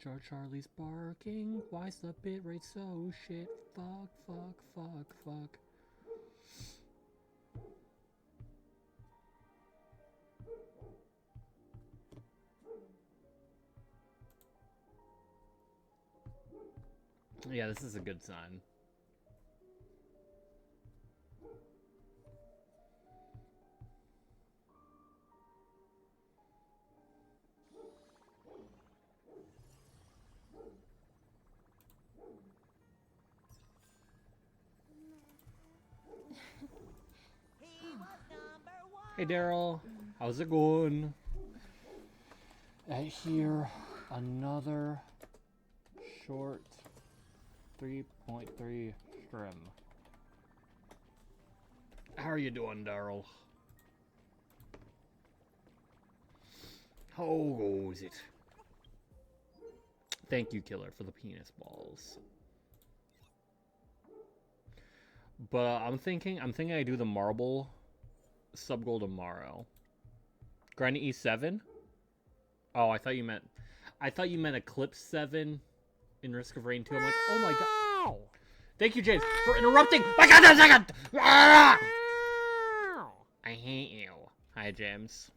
Charlie's barking. Why's the bitrate so shit? Fuck, fuck, fuck, fuck. Yeah, this is a good sign. Hey Daryl, how's it going? And here, another short 3.3 trim. How are you doing, Daryl? How goes it? Thank you, Killer, for the penis balls. But I'm thinking I do the marble sub goal tomorrow. Grind to E7? Oh, I thought you meant Eclipse 7 in Risk of Rain 2. I'm like, oh my god. Thank you, James, for interrupting. My god, a second! I hate you. Hi, James.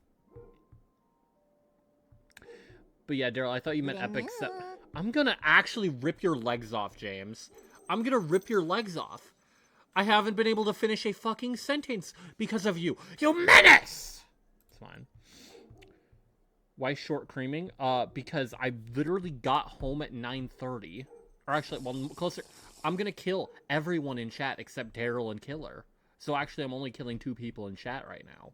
But yeah, Daryl, I thought you meant Epic 7. I'm gonna actually rip your legs off, James. I'm gonna rip your legs off. I haven't been able to finish a fucking sentence because of you. You menace! It's fine. Why short creaming? Because I literally got home at 9:30. Or actually, well, closer. I'm gonna kill everyone in chat except Daryl and Killer. So actually, I'm only killing 2 people in chat right now.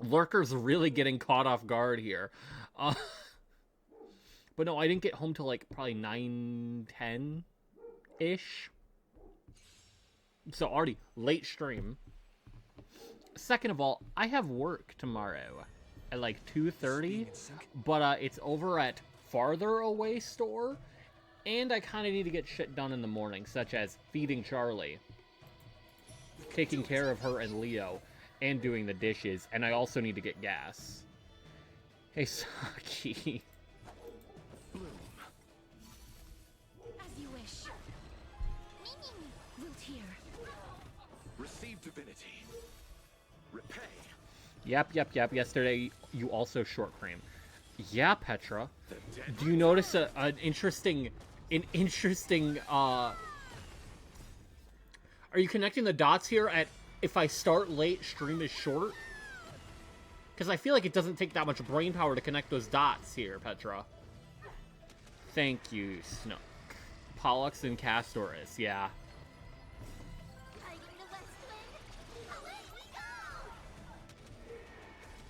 Lurker's really getting caught off guard here. But no, I didn't get home till like probably 9:10-ish. So already late stream. Second of all, I have work tomorrow at like 2:30, but it's over at farther away store, and I kind of need to get shit done in the morning, such as feeding Charlie, taking care of her and Leo, and doing the dishes, and I also need to get gas. Hey, Saki. As you wish. Root here. Receive divinity. Repay. Yep. Yesterday, you also short cream. Yeah, Petra. Do you notice an interesting, are you connecting the dots here at, if I start late, stream is short? Because I feel like it doesn't take that much brain power to connect those dots here, Petra. Thank you, Snook. Pollux and Castoris, yeah.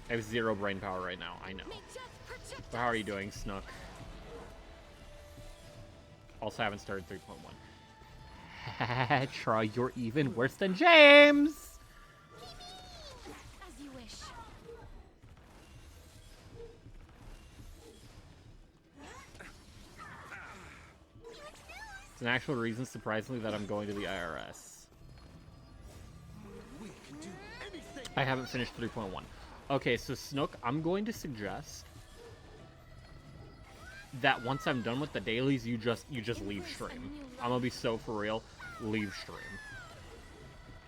I have 0 brain power right now, I know. But how are you doing, Snook? Also haven't started 3.1. Petra, you're even worse than James! As you wish. It's an actual reason, surprisingly, that I'm going to the IRS. I haven't finished 3.1. Okay, so Snook, I'm going to suggest that once I'm done with the dailies, you just leave stream. I'm gonna be so for real. Leave stream.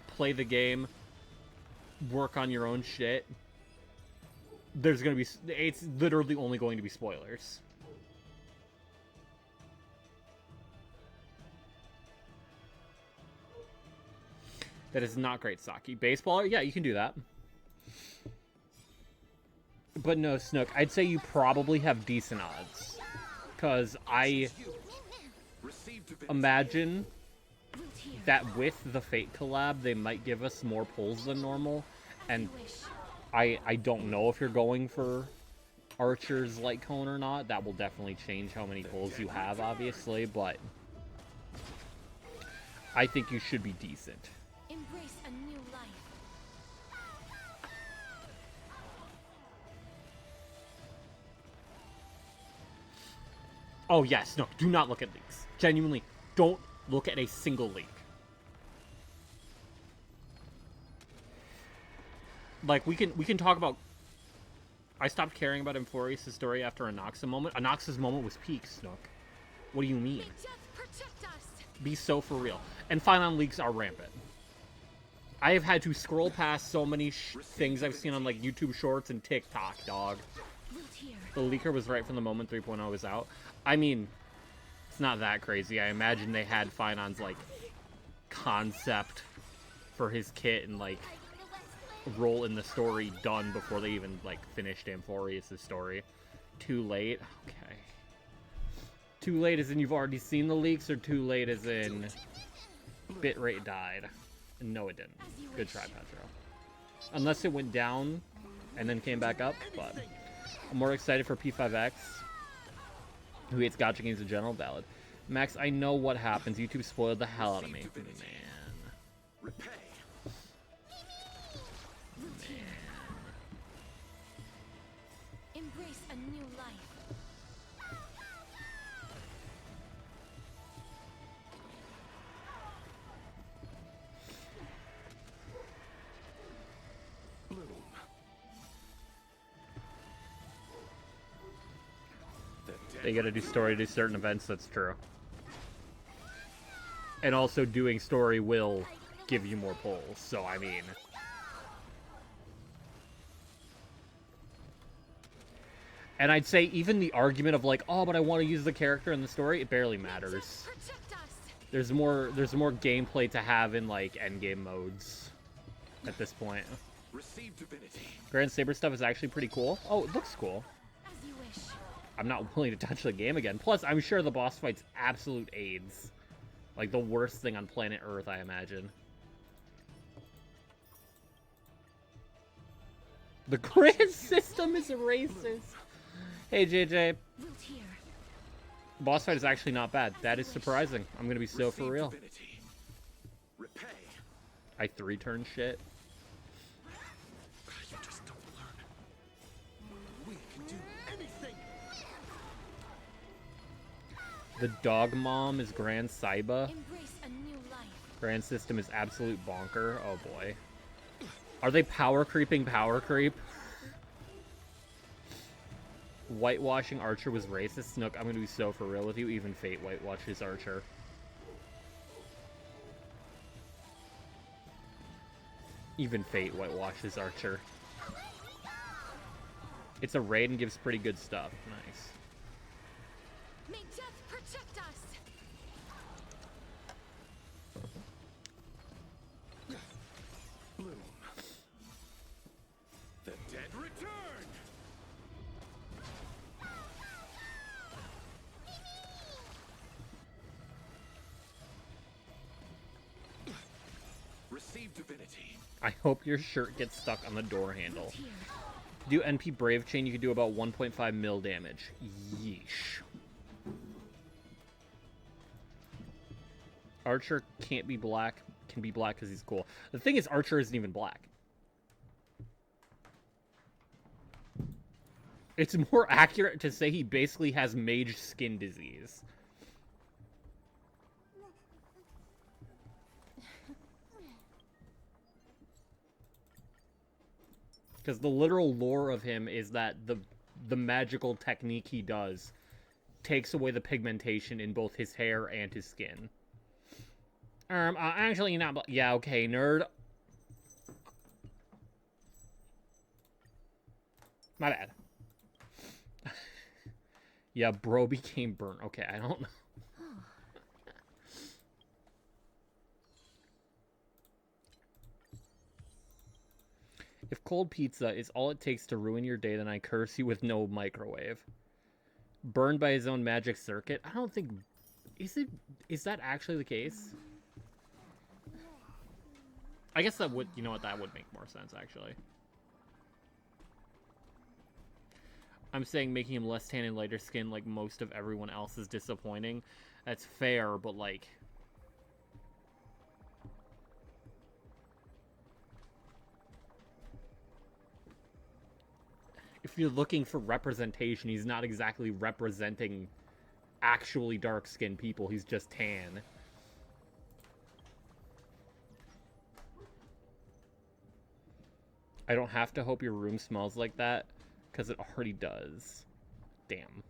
Play the game. Work on your own shit. There's gonna be... It's literally only going to be spoilers. That is not great, Saki. Baseballer? Yeah, you can do that. But no, Snook, I'd say you probably have decent odds. Because I imagine that with the Fate collab, they might give us more pulls than normal. And I don't know if you're going for Archer's Light Cone or not. That will definitely change how many pulls you have, obviously. But I think you should be decent. Embrace a new life. Oh yes, no, do not look at leaks. Genuinely, don't look at a single leak. Like we can talk about I stopped caring about Amphorius' story after Anoxa moment. Anoxa's moment was peak, Snook. What do you mean? May death protect us. Be so for real. And Finon leaks are rampant. I have had to scroll past so many things I've seen on like YouTube Shorts and TikTok, dog. Root here. The leaker was right from the moment 3.0 was out. I mean, it's not that crazy. I imagine they had Finon's like concept for his kit and like role in the story done before they even like finished Amphorius' story. Too late? Okay. Too late as in you've already seen the leaks, or too late as in bitrate died? No, it didn't. Good try, Petro. Unless it went down and then came back up, but I'm more excited for P5X, who hates gacha games in general. Valid. Max, I know what happens. YouTube spoiled the hell out of me. Man. Repay. Embrace a new life. Bloom. They gotta do story to do certain events, that's true. And also doing story will give you more pulls, so I mean... And I'd say even the argument of like, oh, but I want to use the character in the story, it barely matters. There's more gameplay to have in like endgame modes at this point. Receive divinity. Grand Saber stuff is actually pretty cool. Oh, it looks cool. As you wish. I'm not willing to touch the game again. Plus, I'm sure the boss fight's absolute AIDS. Like the worst thing on planet Earth, I imagine. The grand system is racist. Hey, JJ. Root here. Boss fight is actually not bad. That is surprising. I'm gonna be so for real. Divinity. Repay. I 3-turn shit. You just don't learn. We can do anything. The dog mom is Grand Saiba. Embrace a new life. Grand system is absolute bonker. Oh boy. Are they power creeping power creep? Whitewashing Archer was racist. Snook, I'm gonna be so for real with you. Even Fate whitewashes Archer. Even Fate whitewashes Archer. It's a raid and gives pretty good stuff. Nice. May death protect us. Bloom. The dead return. Receive divinity. I hope your shirt gets stuck on the door handle. Here. Do NP Brave Chain, you can do about 1.5 mil damage. Yeesh. Archer can't be black. Can be black because he's cool. The thing is, Archer isn't even black. It's more accurate to say he basically has mage skin disease. Because the literal lore of him is that the magical technique he does takes away the pigmentation in both his hair and his skin. Actually not. Yeah, okay, nerd. My bad. Yeah, bro became burnt. Okay, I don't know. If cold pizza is all it takes to ruin your day, then I curse you with no microwave. Burned by his own magic circuit? I don't think... Is that actually the case? I guess that would... You know what? That would make more sense, actually. I'm saying making him less tan and lighter skin like most of everyone else is disappointing. That's fair, but like... If you're looking for representation, he's not exactly representing actually dark-skinned people. He's just tan. I don't have to hope your room smells like that. Because it already does. Damn.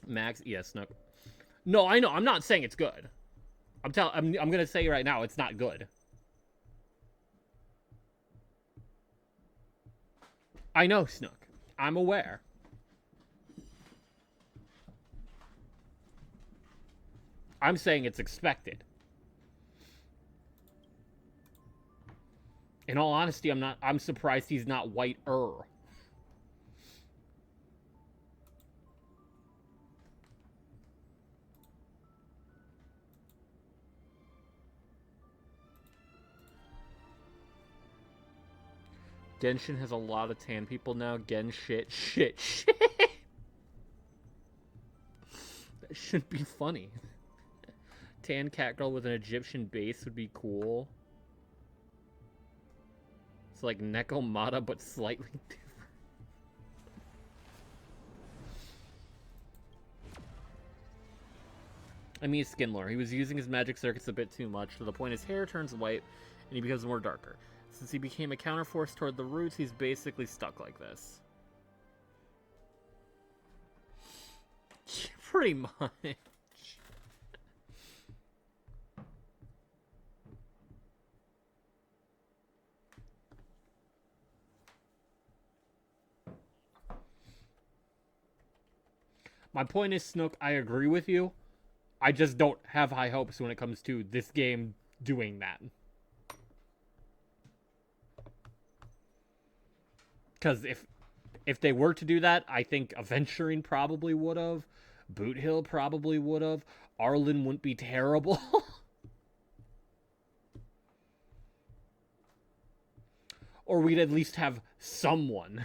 Max, yes, Snook. No, I know. I'm not saying it's good. I'm gonna say right now, it's not good. I know, Snook. I'm aware. I'm saying it's expected. In all honesty, I'm surprised he's not white-er. Genshin has a lot of tan people now. Shit. That should be funny. Tan cat girl with an Egyptian base would be cool. It's like Nekomata, but slightly different. I mean, skin lore. He was using his magic circuits a bit too much, to the point his hair turns white and he becomes more darker. Since he became a counterforce toward the roots, he's basically stuck like this. Pretty much. My point is, Snook, I agree with you. I just don't have high hopes when it comes to this game doing that. Because if they were to do that, I think Aventurine probably would have. Boot Hill probably would have. Arlen wouldn't be terrible. Or we'd at least have someone.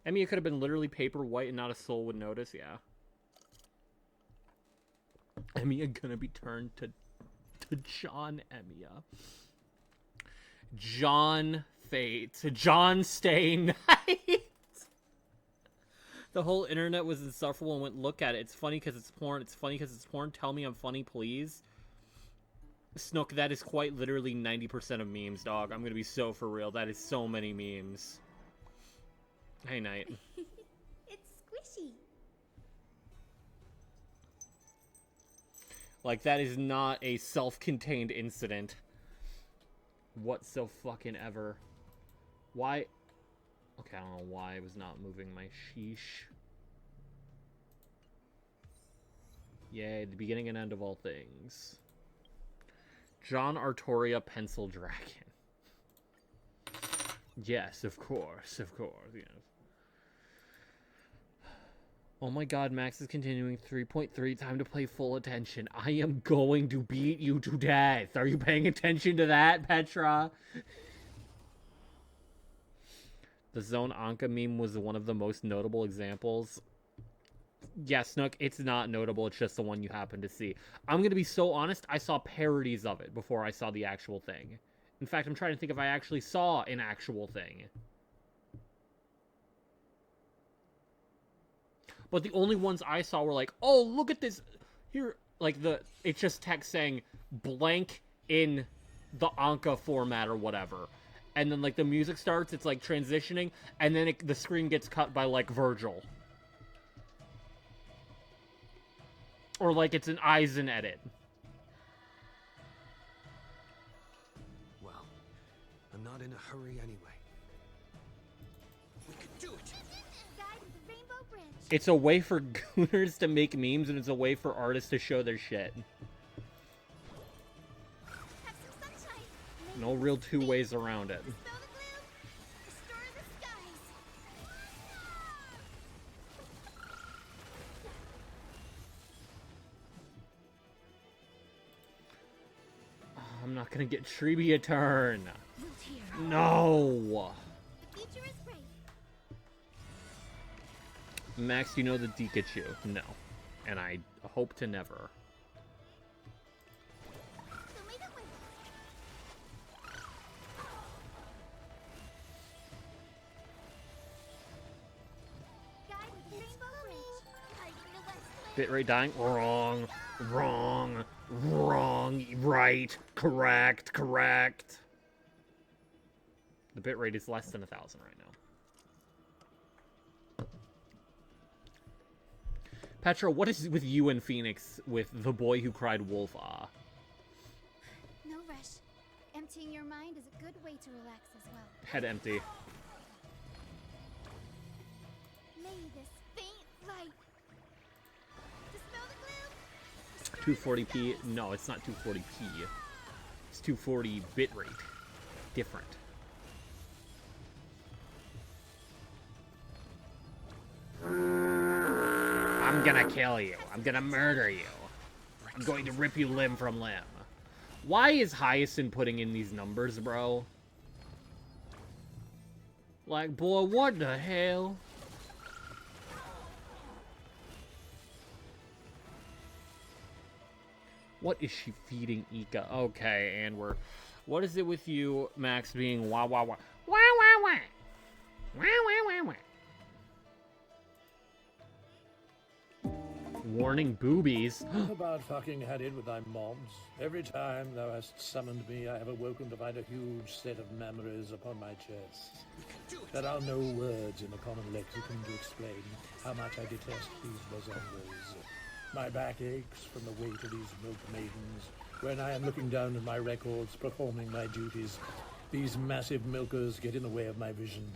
Emiya could have been literally paper white and not a soul would notice, yeah. Emiya gonna be turned to John Emiya. John Fate. John Stay Night. The whole internet was insufferable and went, look at it. It's funny because it's porn. It's funny because it's porn. Tell me I'm funny, please. Snook, that is quite literally 90% of memes, dog. I'm gonna be so for real. That is so many memes. Hey, Knight. It's squishy. Like, that is not a self-contained incident. Whatso-fucking-ever. Why? Okay, I don't know why I was not moving my sheesh. Yay, the beginning and end of all things. John Artoria Pencil Dragon. Yes, of course, yes. Oh my god, Max is continuing 3.3, time to play full attention. I am going to beat you to death. Are you paying attention to that, Petra? The Zone Anka meme was one of the most notable examples. Yeah, Snook, it's not notable, it's just the one you happen to see. I'm gonna be so honest, I saw parodies of it before I saw the actual thing. In fact, I'm trying to think if I actually saw an actual thing. But the only ones I saw were like, oh, look at this. Here, like, it's just text saying blank in the Anka format or whatever. And then, like, the music starts, it's, like, transitioning, and then the screen gets cut by, like, Virgil. Or, like, it's an Eisen edit. Well, I'm not in a hurry anyway. We can do it! Guide with the Rainbow Bridge. It's a way for gooners to make memes, and it's a way for artists to show their shit. Have some sunshine. No real two ways around it. Dispel the gloom. Restore the skies. I'm not gonna get Tribia turn. Loot here. No! The future is bright. Max, you know the Dikachu? No. And I hope to never. So may the wind. Bitrate dying? Wrong. Wrong. Wrong. Right. Correct. Correct. The bitrate is less than 1,000 right now. Petra, what is with you and Phoenix with The Boy Who Cried Wolf? Ah. No rush. Emptying your mind is a good way to relax as well. Head empty. May this faint light dispel the gloom. 240p? No, it's not 240p. It's 240 bitrate. Different. I'm gonna kill you. I'm gonna murder you. I'm going to rip you limb from limb. Why is Hyacinth putting in these numbers, bro? Like, boy, what the hell? What is she feeding Ika? Okay, and we're... What is it with you, Max, being wah wah wah? Wah wah wah! Wah wah wah wah! Warning boobies. About fucking had it with thy mobs. Every time thou hast summoned me, I have awoken to find a huge set of memories upon my chest. There are no words in the common lexicon to explain how much I detest these bazongas. My back aches from the weight of these milk maidens. When I am looking down at my records, performing my duties, these massive milkers get in the way of my vision.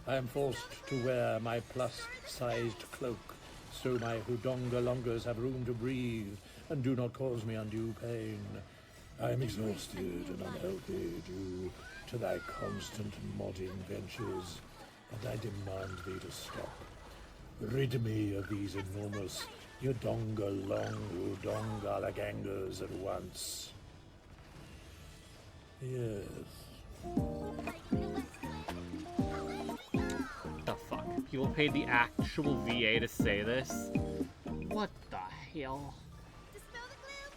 I am forced to wear my plus-sized cloak, so my Hudonga-longers have room to breathe and do not cause me undue pain. I am exhausted and unhealthy due to thy constant modding ventures, and I demand thee to stop. Rid me of these enormous Udonga-long Udonga-lagangers at once. Yes. The fuck? People paid the actual VA to say this? What the hell? Dispel the gloom.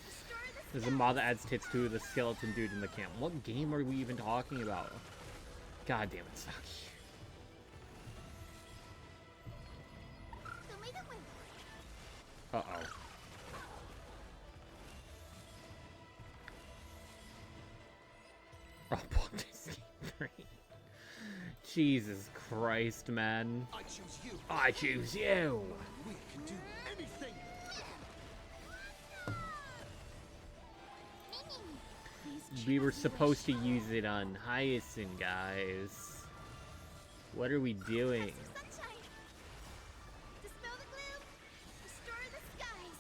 Restore the There's a mod that adds tits to the skeleton dude in the camp. What game are we even talking about? God damn it, Saki. Show me the way. Uh-oh. Oh, Baldur's Gate 3. Jesus Christ, man. I choose you. I choose you. We can do anything. We were supposed to use it on Hyacinth, guys. What are we doing? Sunshine. Dispel the gloom. Restore the skies.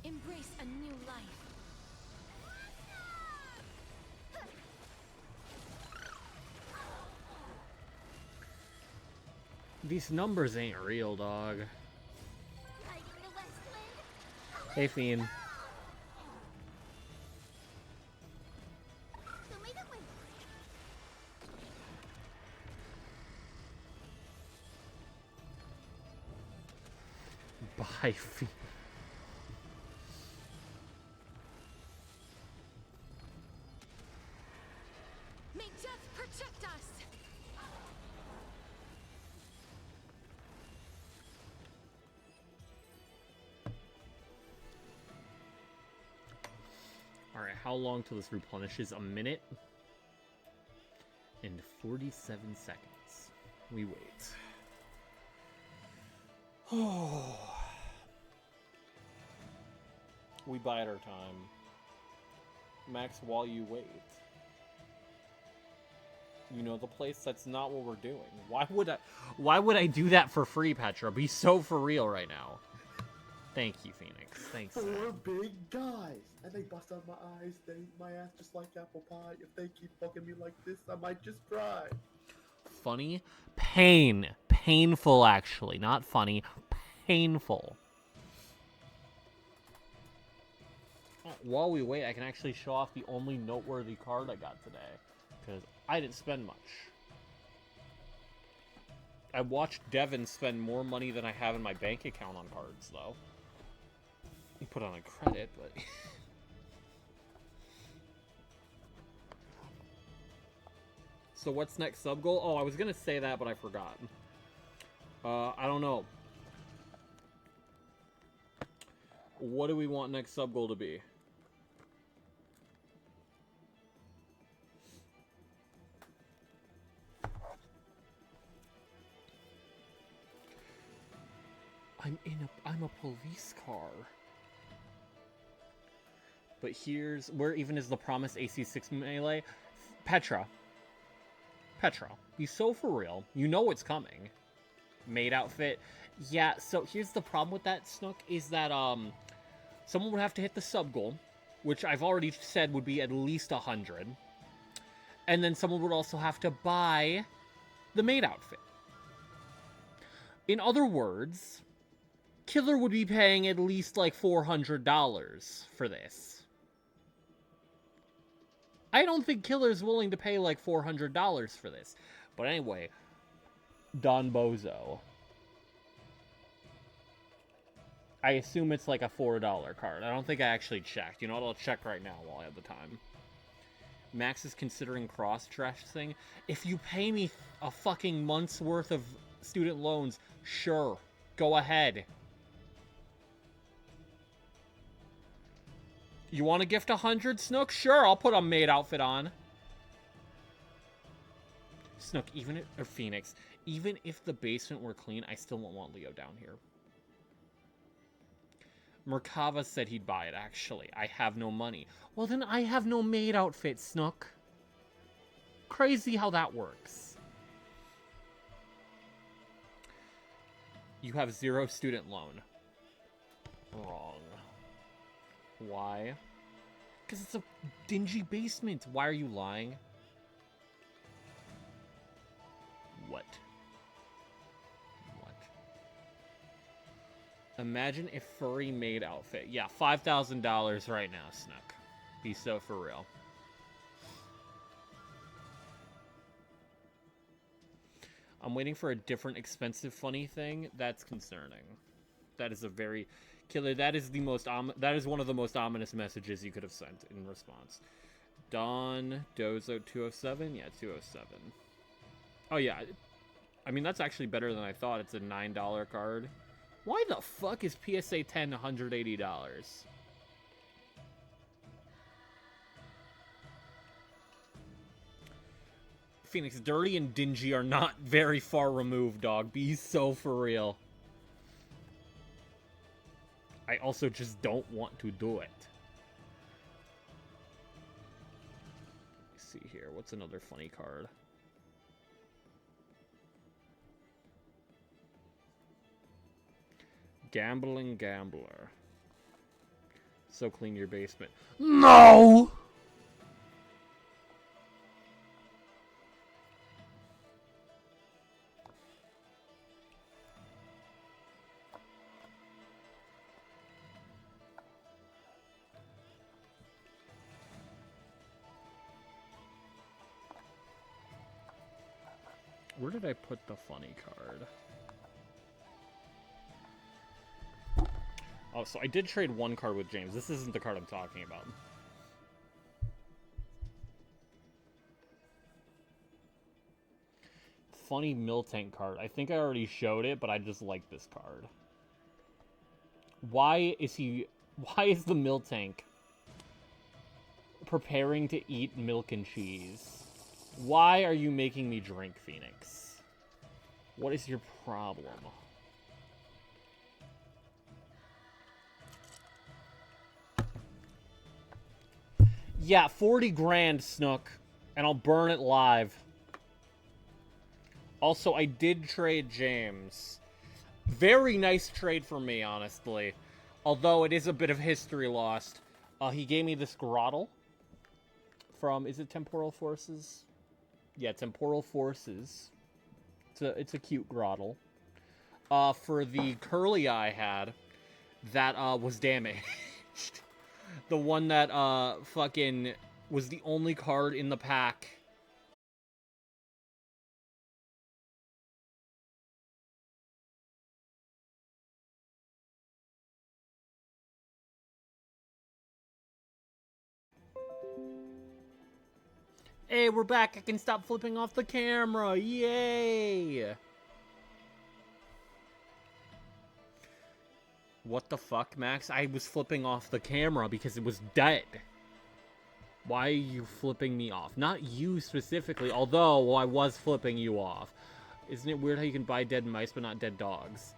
Embrace a new life. These numbers ain't real, dog. Hiding the west wind. Hey, Fiend. Show me the way. Bye, Fiend. May death protect us. Alright, how long till this replenishes? A minute? And 47 seconds. We wait. Oh. We bide our time. Max, while you wait. You know the place? That's not what we're doing. Why would I do that for free, Petra? Be so for real right now. Thank you, Phoenix. Thanks. Four man. big guys, and they bust out my eyes. They eat my ass just like apple pie. If they keep fucking me like this, I might just cry. Funny? Pain. Painful, actually. Not funny. Painful. While we wait, I can actually show off the only noteworthy card I got today. Because I didn't spend much. I watched Devin spend more money than I have in my bank account on cards, though. He put on a credit, but... So what's next sub goal? Oh, I was gonna say that, but I forgot. I don't know. What do we want next sub goal to be? I'm a police car. But here's where even is the promised AC6 melee? Petra. Be so for real. You know it's coming. Maid outfit. Yeah, so here's the problem with that, Snook, is that someone would have to hit the sub goal, which I've already said would be at least 100. And then someone would also have to buy the maid outfit. In other words, Killer would be paying at least like $400 for this. I don't think Killer's willing to pay like $400 for this. But anyway, Don Bozo. I assume it's like a $4 card. I don't think I actually checked. You know what? I'll check right now while I have the time. Max is considering cross-dressing. If you pay me a fucking month's worth of student loans, sure. Go ahead. You want to gift 100, Snook? Sure, I'll put a maid outfit on. Snook, or Phoenix, even if the basement were clean, I still won't want Leo down here. Merkava said he'd buy it, actually. I have no money. Well, then I have no maid outfit, Snook. Crazy how that works. You have 0 student loan. Wrong. Why? Because it's a dingy basement. Why are you lying? What? Imagine if furry maid outfit. Yeah, $5,000 right now, Snook. Be so for real. I'm waiting for a different expensive funny thing. That's concerning. That is a very... Killer, that is the most that is one of the most ominous messages you could have sent in response. Don Dozo 207? Yeah, 207. Oh yeah. I mean, that's actually better than I thought. It's a $9 card. Why the fuck is PSA 10 $180? Phoenix, dirty and dingy are not very far removed, dog. Be so for real. I also just don't want to do it. Let's see here. What's another funny card? Gambling Gambler. So clean your basement. No! Where did I put the funny card? Oh, so I did trade one card with James. This isn't the card I'm talking about. Funny Miltank card. I think I already showed it, but I just like this card. Why is the Miltank preparing to eat milk and cheese? Why are you making me drink, Phoenix? What is your problem? Yeah, 40 grand, Snook. And I'll burn it live. Also, I did trade James. Very nice trade for me, honestly. Although it is a bit of history lost. He gave me this Groddle. From, is it Temporal Forces? Yeah, Temporal Forces. It's a cute Groddle. For the Curly I had, that was damaged. The one that fucking was the only card in the pack. Hey, we're back. I can stop flipping off the camera. Yay! What the fuck, Max? I was flipping off the camera because it was dead. Why are you flipping me off? Not you specifically, although I was flipping you off. Isn't it weird how you can buy dead mice but not dead dogs?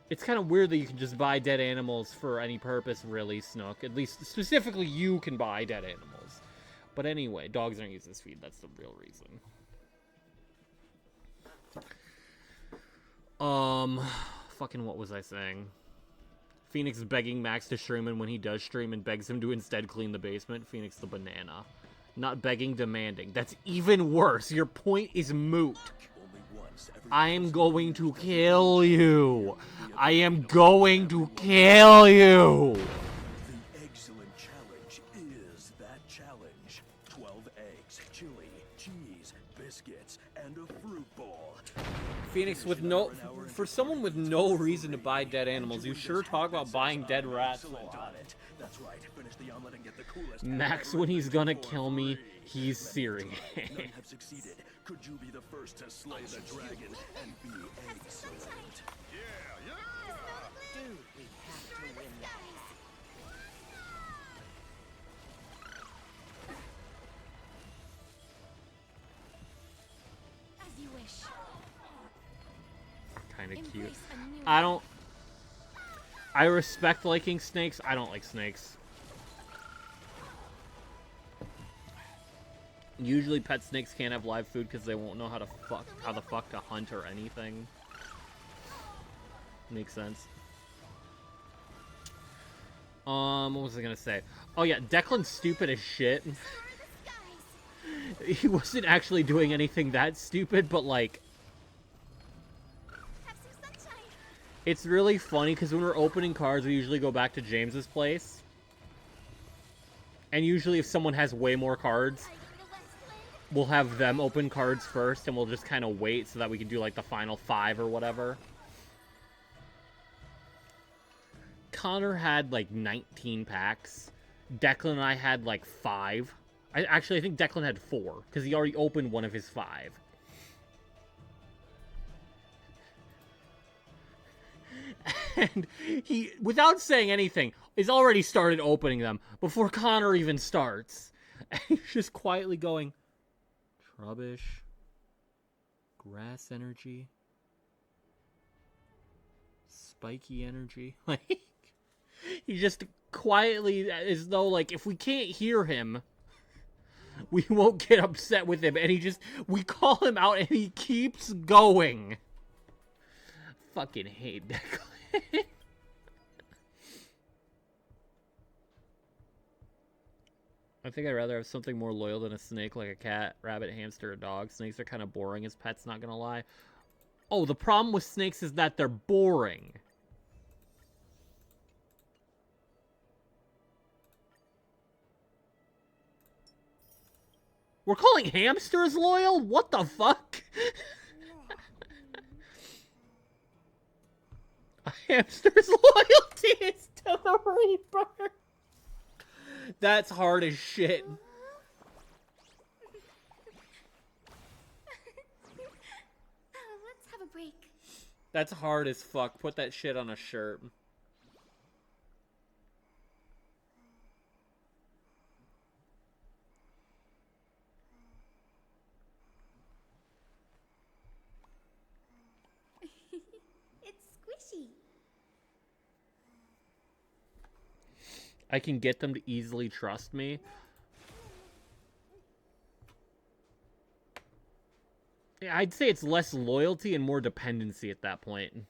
It's kind of weird that you can just buy dead animals for any purpose, really, Snook. At least, specifically, you can buy dead animals. But anyway, dogs aren't used as feed. That's the real reason. Fucking what was I saying? Phoenix begging Max to stream, and when he does stream and begs him to instead clean the basement, Phoenix the banana. Not begging, demanding. That's even worse. Your point is moot. I am going to kill you. I am going to kill you. The excellent challenge is that challenge. 12 eggs, chili, cheese, biscuits, and a fruit ball. Phoenix, with no... For someone with no reason to buy dead animals, you sure talk about buying dead rats a lot. That's right. Finish the omelet and get the coolest. Max, when he's gonna kill me, he's serious. None have succeeded. Could you be the first to slay the dragon and be excellent? Dude, we have to win that. As you wish. Kind of cute. Embrace a new I don't... I respect liking snakes. I don't like snakes. Usually pet snakes can't have live food because they won't know how the fuck to hunt or anything. Makes sense. What was I gonna say? Oh yeah, Declan's stupid as shit. He wasn't actually doing anything that stupid, but like... Have some sunshine. It's really funny because when we're opening cards, we usually go back to James's place. And usually if someone has way more cards, we'll have them open cards first, and we'll just kind of wait so that we can do, like, the final 5 or whatever. Connor had, like, 19 packs. Declan and I had, like, 5. I think Declan had 4, because he already opened one of his 5. And he, without saying anything, has already started opening them before Connor even starts. And he's just quietly going... Rubbish. Grass energy. Spiky energy. Like, he just quietly, as though, like, if we can't hear him, we won't get upset with him. And we call him out and he keeps going. Fucking hate Declan. I think I'd rather have something more loyal than a snake, like a cat, rabbit, hamster, or dog. Snakes are kind of boring as pets, not gonna lie. Oh, the problem with snakes is that they're boring. We're calling hamsters loyal? What the fuck? A hamster's loyalty is to the Reaper. That's hard as shit. Let's have a break. That's hard as fuck. Put that shit on a shirt. It's squishy. I can get them to easily trust me. Yeah, I'd say it's less loyalty and more dependency at that point.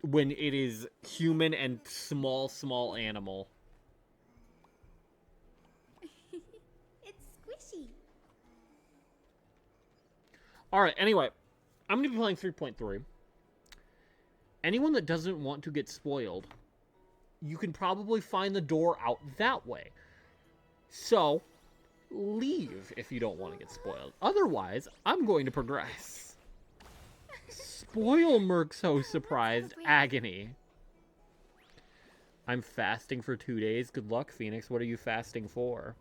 When it is human and small animal. It's squishy. Alright, anyway. I'm going to be playing 3.3. Anyone that doesn't want to get spoiled, you can probably find the door out that way. So, leave if you don't want to get spoiled. Otherwise, I'm going to progress. Spoil Merc so surprised agony. I'm fasting for 2 days. Good luck, Phoenix. What are you fasting for?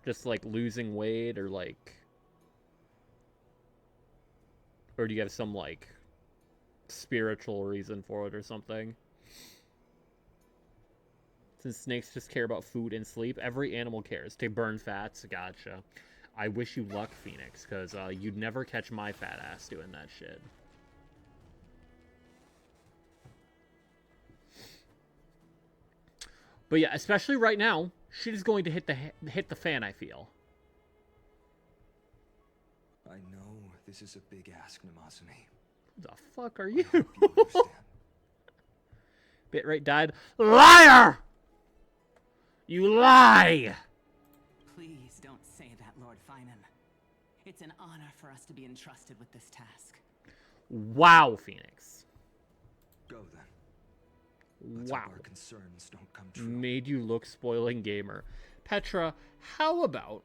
Just like losing weight or like... Or do you have some like spiritual reason for it or something? Since snakes just care about food and sleep, every animal cares. To burn fats, gotcha. I wish you luck, Phoenix, because you'd never catch my fat ass doing that shit. But yeah, especially right now, shit is going to hit the fan, I feel. I know this is a big ask, Namazumi. Who the fuck are I you? hope you understand. Bitrate died. Liar! You lie! Please don't say that, Lord Finan. It's an honor for us to be entrusted with this task. Wow, Phoenix. Go then. Let's Wow. hope our concerns don't come true. Made you look spoiling gamer. Petra, how about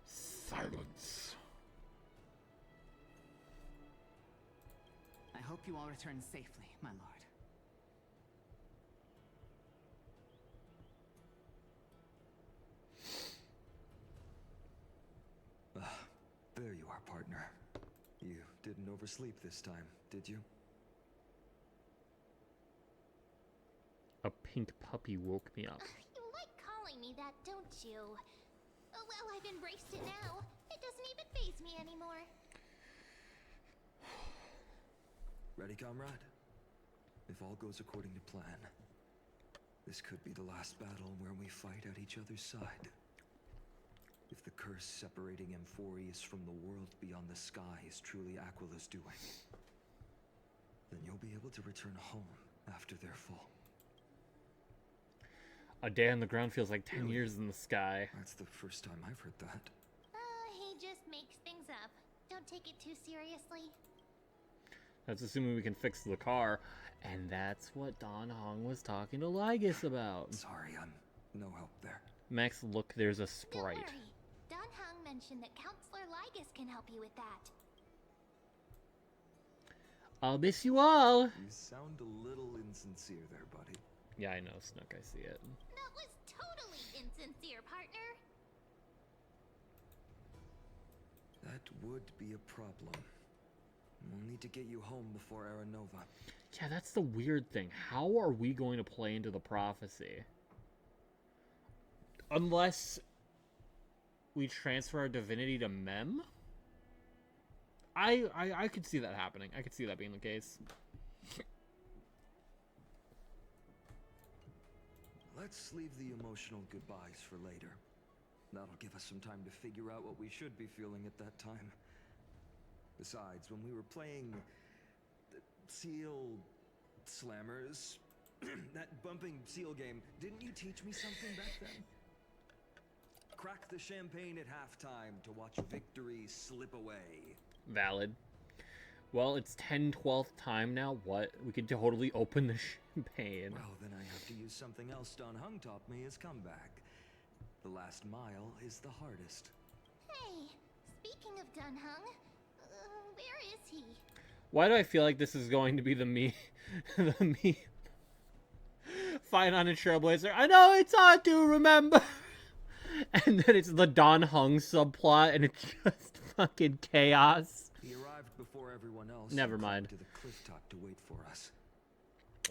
silence? I hope you all return safely, my lord. There you are, partner. You didn't oversleep this time, did you? A pink puppy woke me up. You like calling me that, don't you? Oh, well, I've embraced it now. It doesn't even faze me anymore. Ready, comrade? If all goes according to plan, this could be the last battle where we fight at each other's side. If the curse separating Amphorius from the world beyond the sky is truly Aquila's doing, then you'll be able to return home after their fall. A day on the ground feels like 10 years in the sky. That's the first time I've heard that. He just makes things up. Don't take it too seriously. That's assuming we can fix the car. And that's what Dan Hong was talking to Lygus about. Sorry, I'm no help there. Max, look, there's a Don't sprite. worry. Dan Hong mentioned that Counselor Lygus can help you with that. I'll miss you all. You sound a little insincere there, buddy. Yeah, I know, Snook, I see it. That was totally insincere, partner. That would be a problem. We'll need to get you home before Aranova. Yeah, that's the weird thing. How are we going to play into the prophecy? Unless we transfer our divinity to Mem? I could see that happening. I could see that being the case. Let's leave the emotional goodbyes for later. That'll give us some time to figure out what we should be feeling at that time. Besides, when we were playing Seal Slammers, that bumping seal game, didn't you teach me something back then? Crack the champagne at halftime to watch victory slip away. Valid. Well, it's 10/12th time now. What? We could totally open the champagne. Well, then I have to use something else Don Hung taught me as comeback. The last mile is the hardest. Hey, speaking of Dan Hung, where is he? Why do I feel like this is going to be the me, the me fight on a Trailblazer? I know it's hard to remember. And then it's the Don Hung subplot, and it's just fucking chaos. He arrived before everyone else. Never and mind. climbed to the cliff top to wait for us.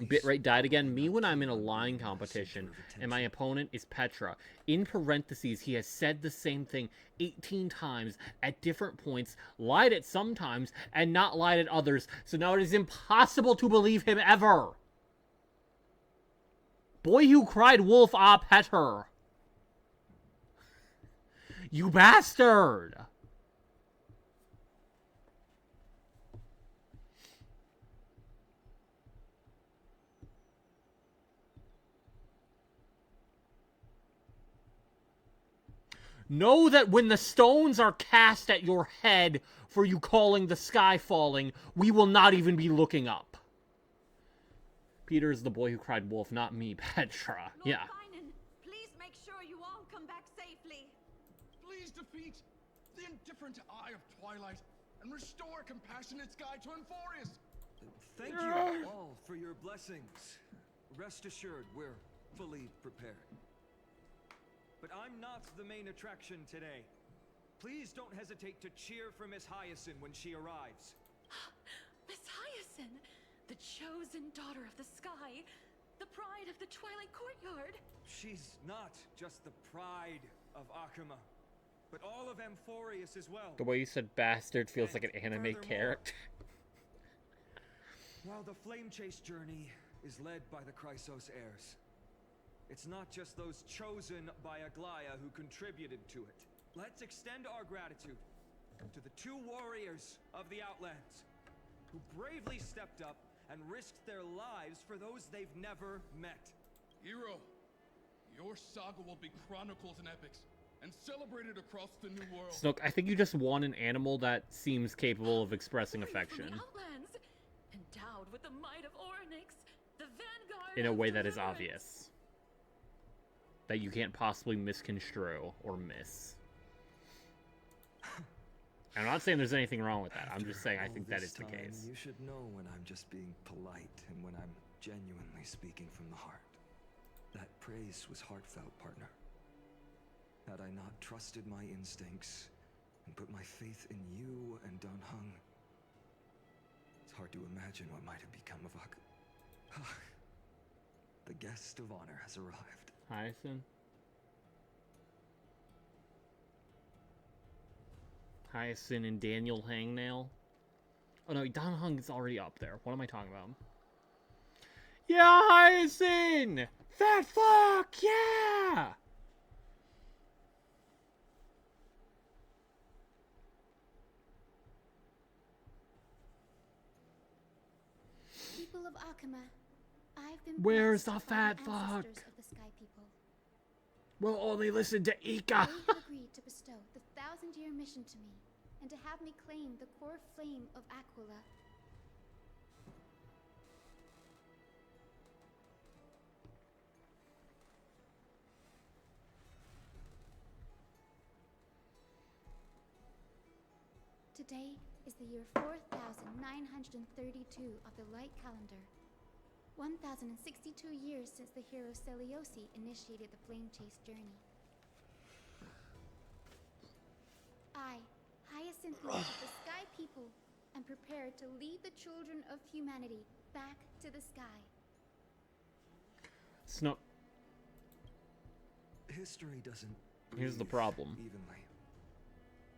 Bitrate died again. Me when I'm in a line competition and my opponent is Petra. In parentheses, he has said the same thing 18 times at different points, lied at some times, and not lied at others. So now it is impossible to believe him ever. Boy who cried wolf, ah, Petter. You bastard! Know that when the stones are cast at your head for you calling the sky falling, we will not even be looking up. Peter is the boy who cried wolf, not me, Petra. Yeah. Finan, please make sure you all come back safely. Please defeat the indifferent eye of twilight and restore compassionate sky to Amphorius. Thank you all for your blessings. Rest assured, we're fully prepared. But I'm not the main attraction today. Please don't hesitate to cheer for Miss Hyacinth when she arrives. Miss Hyacinth, the chosen daughter of the sky, the pride of the Twilight Courtyard. She's not just the pride of Akuma, but all of Amphorius as well. The way you said bastard feels like an anime Furthermore, character. While the Flame Chase journey is led by the Chrysos heirs, it's not just those chosen by Aglaya who contributed to it. Let's extend our gratitude to the 2 warriors of the Outlands who bravely stepped up and risked their lives for those they've never met. Hero, your saga will be chronicled in epics and celebrated across the New World. Snook, I think you just won an animal that seems capable of expressing Warrior affection from the Outlands, endowed with the might of Orynyx, the vanguard in a of way that is deliverance. obvious. That you can't possibly misconstrue or miss. I'm not saying there's anything wrong with that. I'm just saying I think that is the case. You should know when I'm just being polite and when I'm genuinely speaking from the heart. That praise was heartfelt, partner. Had I not trusted my instincts and put my faith in you and Dan Heng, it's hard to imagine what might have become of The guest of honor has arrived. Hyacinth? Hyacinth and Daniel Hangnail? Oh no, Dan Heng is already up there. What am I talking about? Yeah, Hyacinth! Fat fuck! Yeah! People of Akuma, I've been Where's blessed the by fat ancestors fuck? of the Sky People. We'll only listen to Ika! They have agreed to bestow the 1,000-year mission to me, and to have me claim the core flame of Aquila. Today is the year 4932 of the Light Calendar. 1062 years since the hero Seliosi initiated the Flame Chase journey. I, Hyacinth Lord of the Sky People, am prepared to lead the children of humanity back to the sky. Snook. History doesn't Here's the breathe problem. evenly.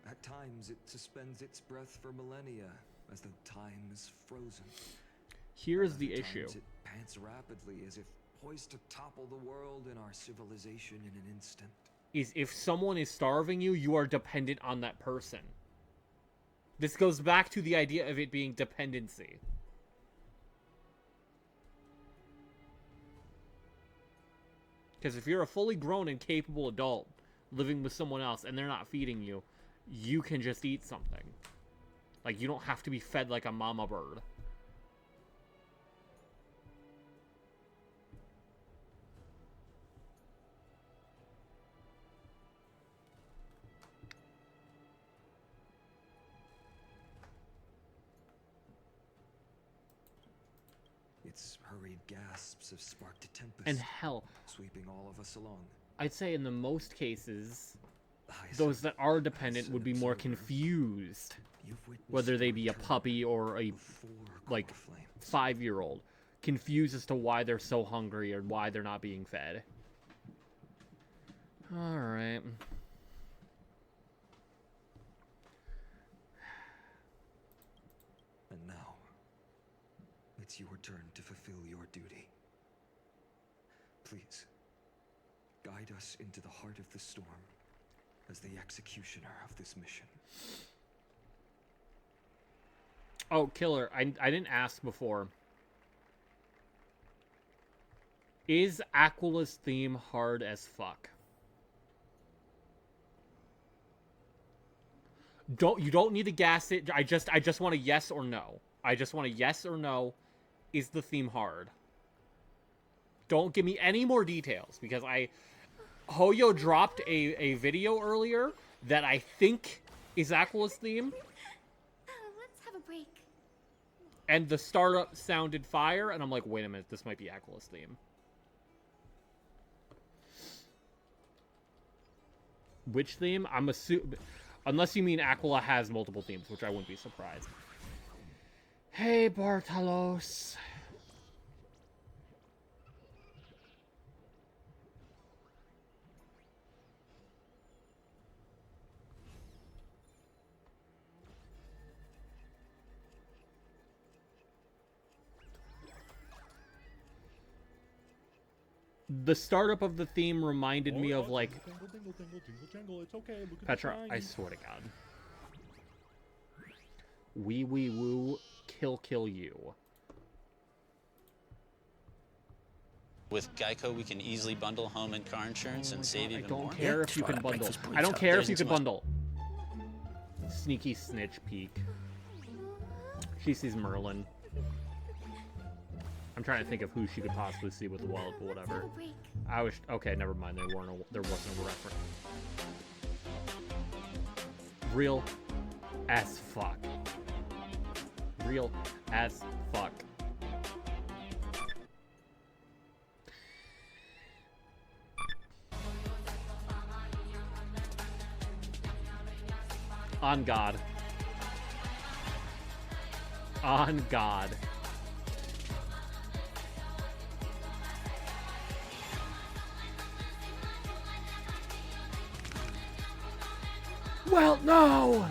At times, it suspends its breath for millennia, as though time is frozen. Here's the Other issue. times, it pants rapidly, as if poised to topple the world and our civilization in an instant. Is if someone is starving you, you are dependent on that person. This goes back to the idea of it being dependency. Because if you're a fully grown and capable adult living with someone else and they're not feeding you, you can just eat something. Like, you don't have to be fed like a mama bird. Its hurried gasps have sparked a tempest, And hell, sweeping all of us along. I'd say in the most cases, Hyacinth, those that are dependent as an would be more observer, confused. you've witnessed Whether they our be a return puppy or a, before like, core flames. 5-year-old. Confused as to why they're so hungry or why they're not being fed. Alright. And now, it's your turn to fulfill your duty. Please, guide us into the heart of the storm as the executioner of this mission. Oh, Killer, I didn't ask before. Is Aquila's theme hard as fuck? You don't need to gas it. I just want a yes or no. I just want a yes or no. Is the theme hard? Don't give me any more details, because Hoyo dropped a video earlier that I think is Aquila's theme. Let's have a break. And the startup sounded fire, and I'm like, wait a minute, this might be Aquala's theme. Which theme? I'm assuming... Unless you mean Aquila has multiple themes, which I wouldn't be surprised. Hey, Bartalos. The startup of the theme reminded me of, like... It's okay. Look at Petra, I swear to God. Wee wee woo, kill you. With Geico, we can easily bundle home and car insurance and save even more. I don't care if you can bundle. I don't care if you can bundle. Sneaky snitch peek. She sees Merlin. I'm trying to think of who she could possibly see with the wallet, but whatever. I was okay. Never mind. There wasn't a reference. Real as fuck. Real as fuck. On God. On God. Well, no!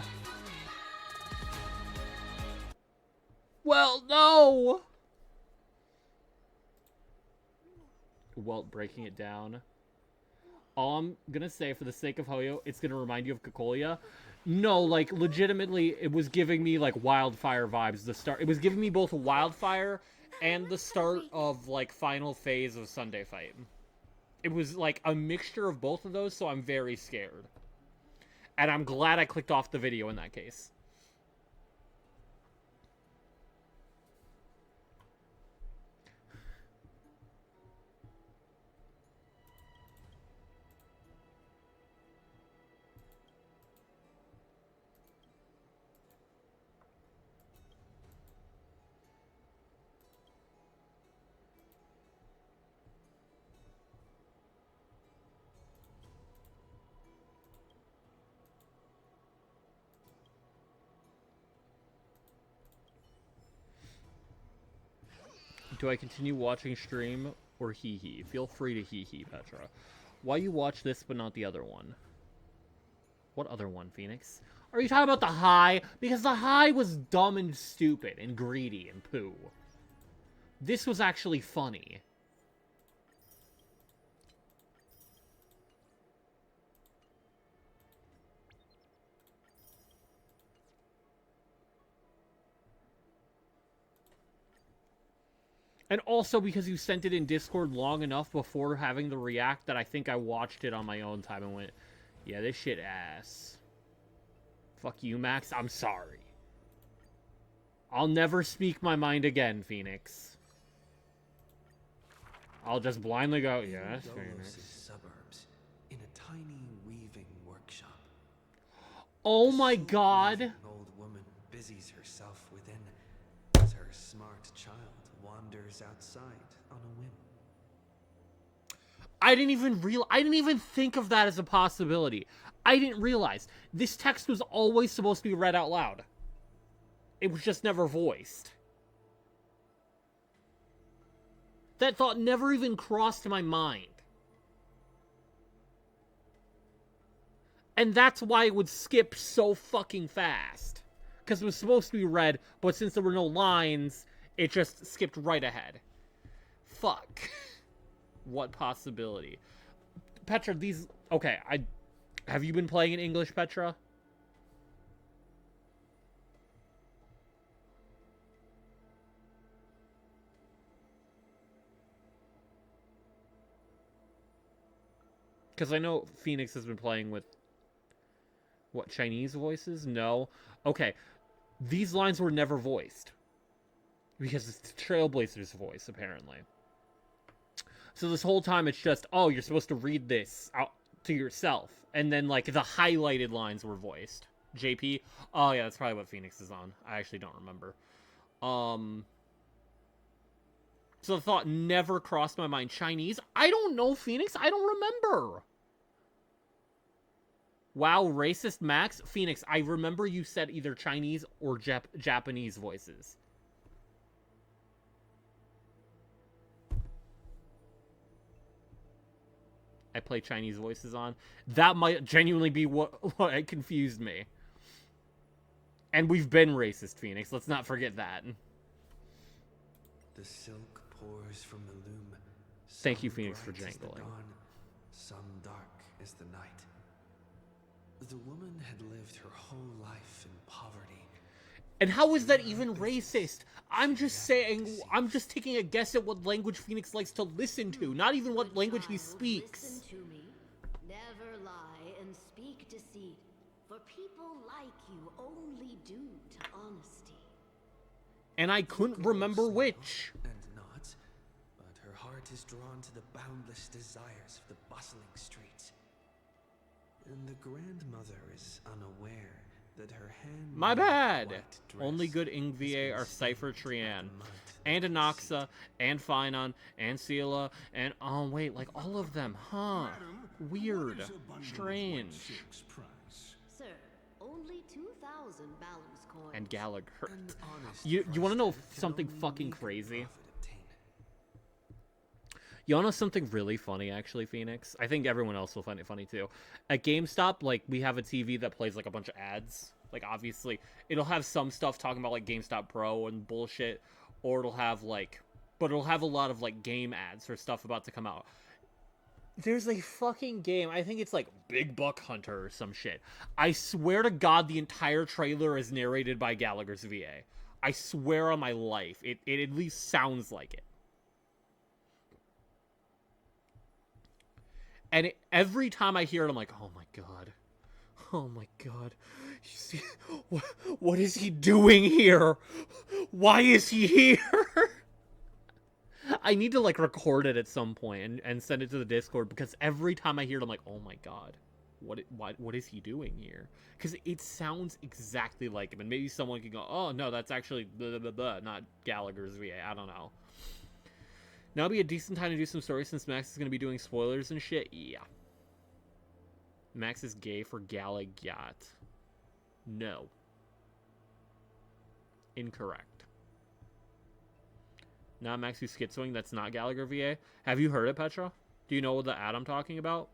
Well, no! Well, breaking it down. All I'm gonna say, for the sake of Hoyo, it's gonna remind you of Cocolia. No, like, legitimately, it was giving me, like, Wildfire vibes. It was giving me both Wildfire and the start of, like, final phase of Sunday Fight. It was, like, a mixture of both of those, so I'm very scared. And I'm glad I clicked off the video in that case. Do I continue watching stream or hee-hee? Feel free to hee-hee, Petra. Why you watch this but not the other one? What other one, Phoenix? Are you talking about the high? Because the high was dumb and stupid and greedy and poo. This was actually funny. And also because you sent it in Discord long enough before having the react that I think I watched it on my own time and went, yeah, this shit ass. Fuck you, Max. I'm sorry. I'll never speak my mind again, Phoenix. I'll just blindly go, yes, Phoenix. Suburbs, in a tiny weaving workshop. Oh my God. An old woman busies herself within as her smart child wanders outside on a whim. I didn't even think of that as a possibility. I didn't realize this text was always supposed to be read out loud. It was just never voiced. That thought never even crossed my mind. And that's why it would skip so fucking fast. Because it was supposed to be read, but since there were no lines, it just skipped right ahead. Fuck. What possibility. Petra, these... Okay, have you been playing in English, Petra? Because I know Phoenix has been playing with... What, Chinese voices? No. Okay. These lines were never voiced. Because it's Trailblazer's voice, apparently. So this whole time it's just, oh, you're supposed to read this out to yourself. And then, like, the highlighted lines were voiced. JP? Oh, yeah, that's probably what Phoenix is on. I actually don't remember. So the thought never crossed my mind. Chinese? I don't know, Phoenix. I don't remember. Wow, racist Max? Phoenix, I remember you said either Chinese or Japanese voices. I play Chinese voices on. That might genuinely be what confused me. And we've been racist, Phoenix. Let's not forget that. The silk pours from the loom. Thank you, Phoenix, for jangling. Some dark as the night. The woman had lived her whole life in poverty. And how is that even racist? I'm just saying, I'm just taking a guess at what language Phoenix likes to listen to, not even what language he speaks. Listen to me. Never lie and speak deceit, for people like you only do to honesty. And I couldn't remember which. And not, but her heart is drawn to the boundless desires of the bustling streets. And the grandmother is unaware that her hand. My bad! Only good Ingva are Cypher Trian. And Anaxa, and Finon, and Sela, and oh wait, like all of them, huh? Weird. Strange. Sir, only 2,000 balance coins. And Gallagher. You wanna know something fucking crazy? You wanna know something really funny, actually, Phoenix? I think everyone else will find it funny, too. At GameStop, like, we have a TV that plays, like, a bunch of ads. Like, obviously, it'll have some stuff talking about, like, GameStop Pro and bullshit. Or it'll have, like... But it'll have a lot of, like, game ads for stuff about to come out. There's a fucking game, I think it's, like, Big Buck Hunter or some shit. I swear to God the entire trailer is narrated by Gallagher's VA. I swear on my life. It at least sounds like it. And every time I hear it, I'm like, oh my god. Oh my god. You see, what is he doing here? Why is he here? I need to, like, record it at some point and send it to the Discord, because every time I hear it, I'm like, oh my god. What is he doing here? Because it sounds exactly like him. And maybe someone can go, oh no, that's actually blah, blah, blah, not Gallagher's VA. I don't know. Now would be a decent time to do some stories since Max is going to be doing spoilers and shit. Yeah. Max is gay for Galagat. No. Incorrect. Not Max who's schizoing. That's not Gallagher VA. Have you heard it, Petra? Do you know the ad I'm talking about?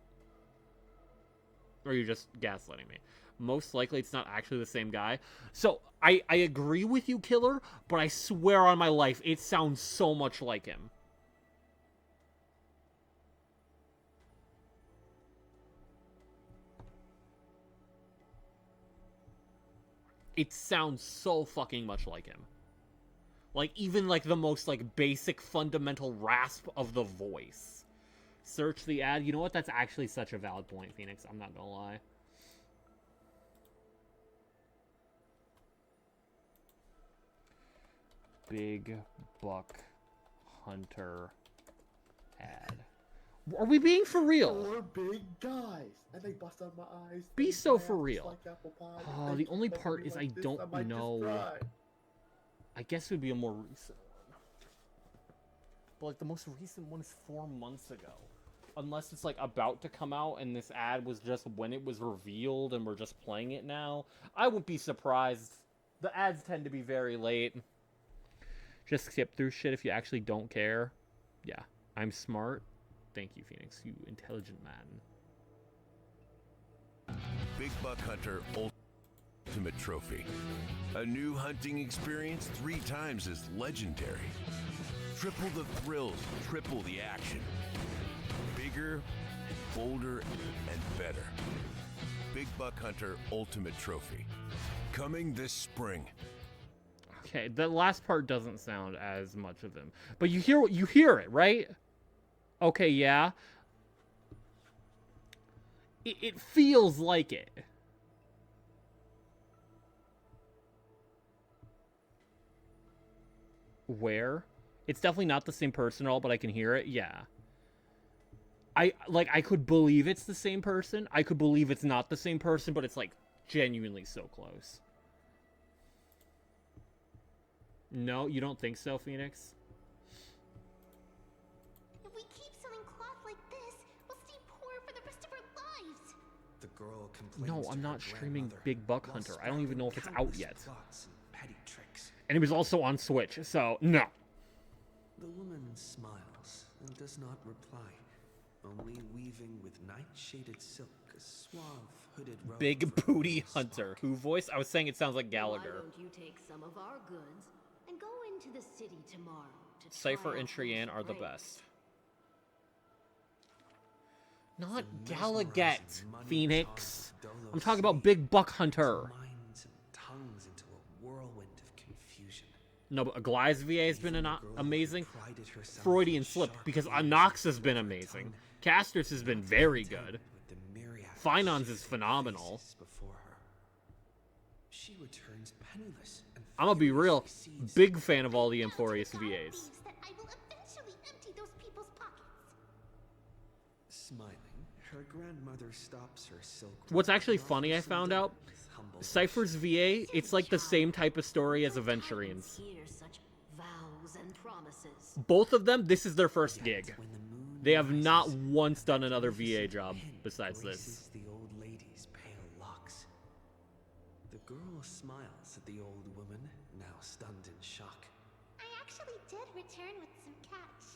Or are you just gaslighting me? Most likely it's not actually the same guy. So, I agree with you, Killer, but I swear on my life, it sounds so much like him. It sounds so fucking much like him. Like, even, like, the most, like, basic fundamental rasp of the voice. Search the ad. You know what? That's actually such a valid point, Phoenix. I'm not gonna lie. Big Buck Hunter ad. Are we being for real? Four big guys, and they bust out my eyes. Be so for real. Oh, the only part is I don't know. I guess it would be a more recent one. But, like, the most recent one is 4 months ago. Unless it's, like, about to come out and this ad was just when it was revealed and we're just playing it now. I wouldn't be surprised. The ads tend to be very late. Just skip through shit if you actually don't care. Yeah, I'm smart. Thank you, Phoenix, you intelligent man. Big Buck Hunter Ultimate Trophy. A new hunting experience 3 times as legendary. Triple the thrills, triple the action. Bigger, bolder, and better. Big Buck Hunter Ultimate Trophy. Coming this spring. Okay, the last part doesn't sound as much of him. But you hear it, right? Okay, yeah. It feels like it. Where? It's definitely not the same person at all, but I can hear it. Yeah. I could believe it's the same person. I could believe it's not the same person, but it's, like, genuinely so close. No, you don't think so, Phoenix? If we keep selling cloth like this, we'll stay poor for the rest of our lives. The girl complains No, to I'm her not streaming grandmother Big Buck while Hunter. I don't even know if it's out spouting yet. countless plots and petty tricks. And it was also on Switch, so no. The woman smiles and does not reply, only weaving with night-shaded silk a suave hooded robe. Big for Booty her Hunter. Who voice? I was saying it sounds like Why Gallagher. don't you take some of our goods and go into the city tomorrow to Cypher try and out Cheyenne those are the braids? best. Not The Galagat, mesmerizing money Phoenix. charms of Dolo I'm talking about City Big Buck Hunter. minds and tongues into a whirlwind of confusion. No, but Gly's VA has been amazing. Prided herself Freudian on slip, sharp because ears Anox has and been her amazing. tongue, Casters has been very good. with the myriad of Finons is shifting phenomenal. faces before her. She returns penniless and I'm gonna be real, furiously sees big fan of all the Amphorius God VAs. believes that I will eventually empty those people's pockets. Smiling, her grandmother stops her silk. What's robe actually and funny I offers some found dinner out, with humble Cypher's VA, it's like the same type of story as Aventurines. Hear such vows and promises. Both of them, this is their first gig. When the moon They have not rises, once done another magnificent VA job pin besides this. graces the old lady's pale locks. The girl smiles at the old woman, now stunned in shock. I actually did return with some catch.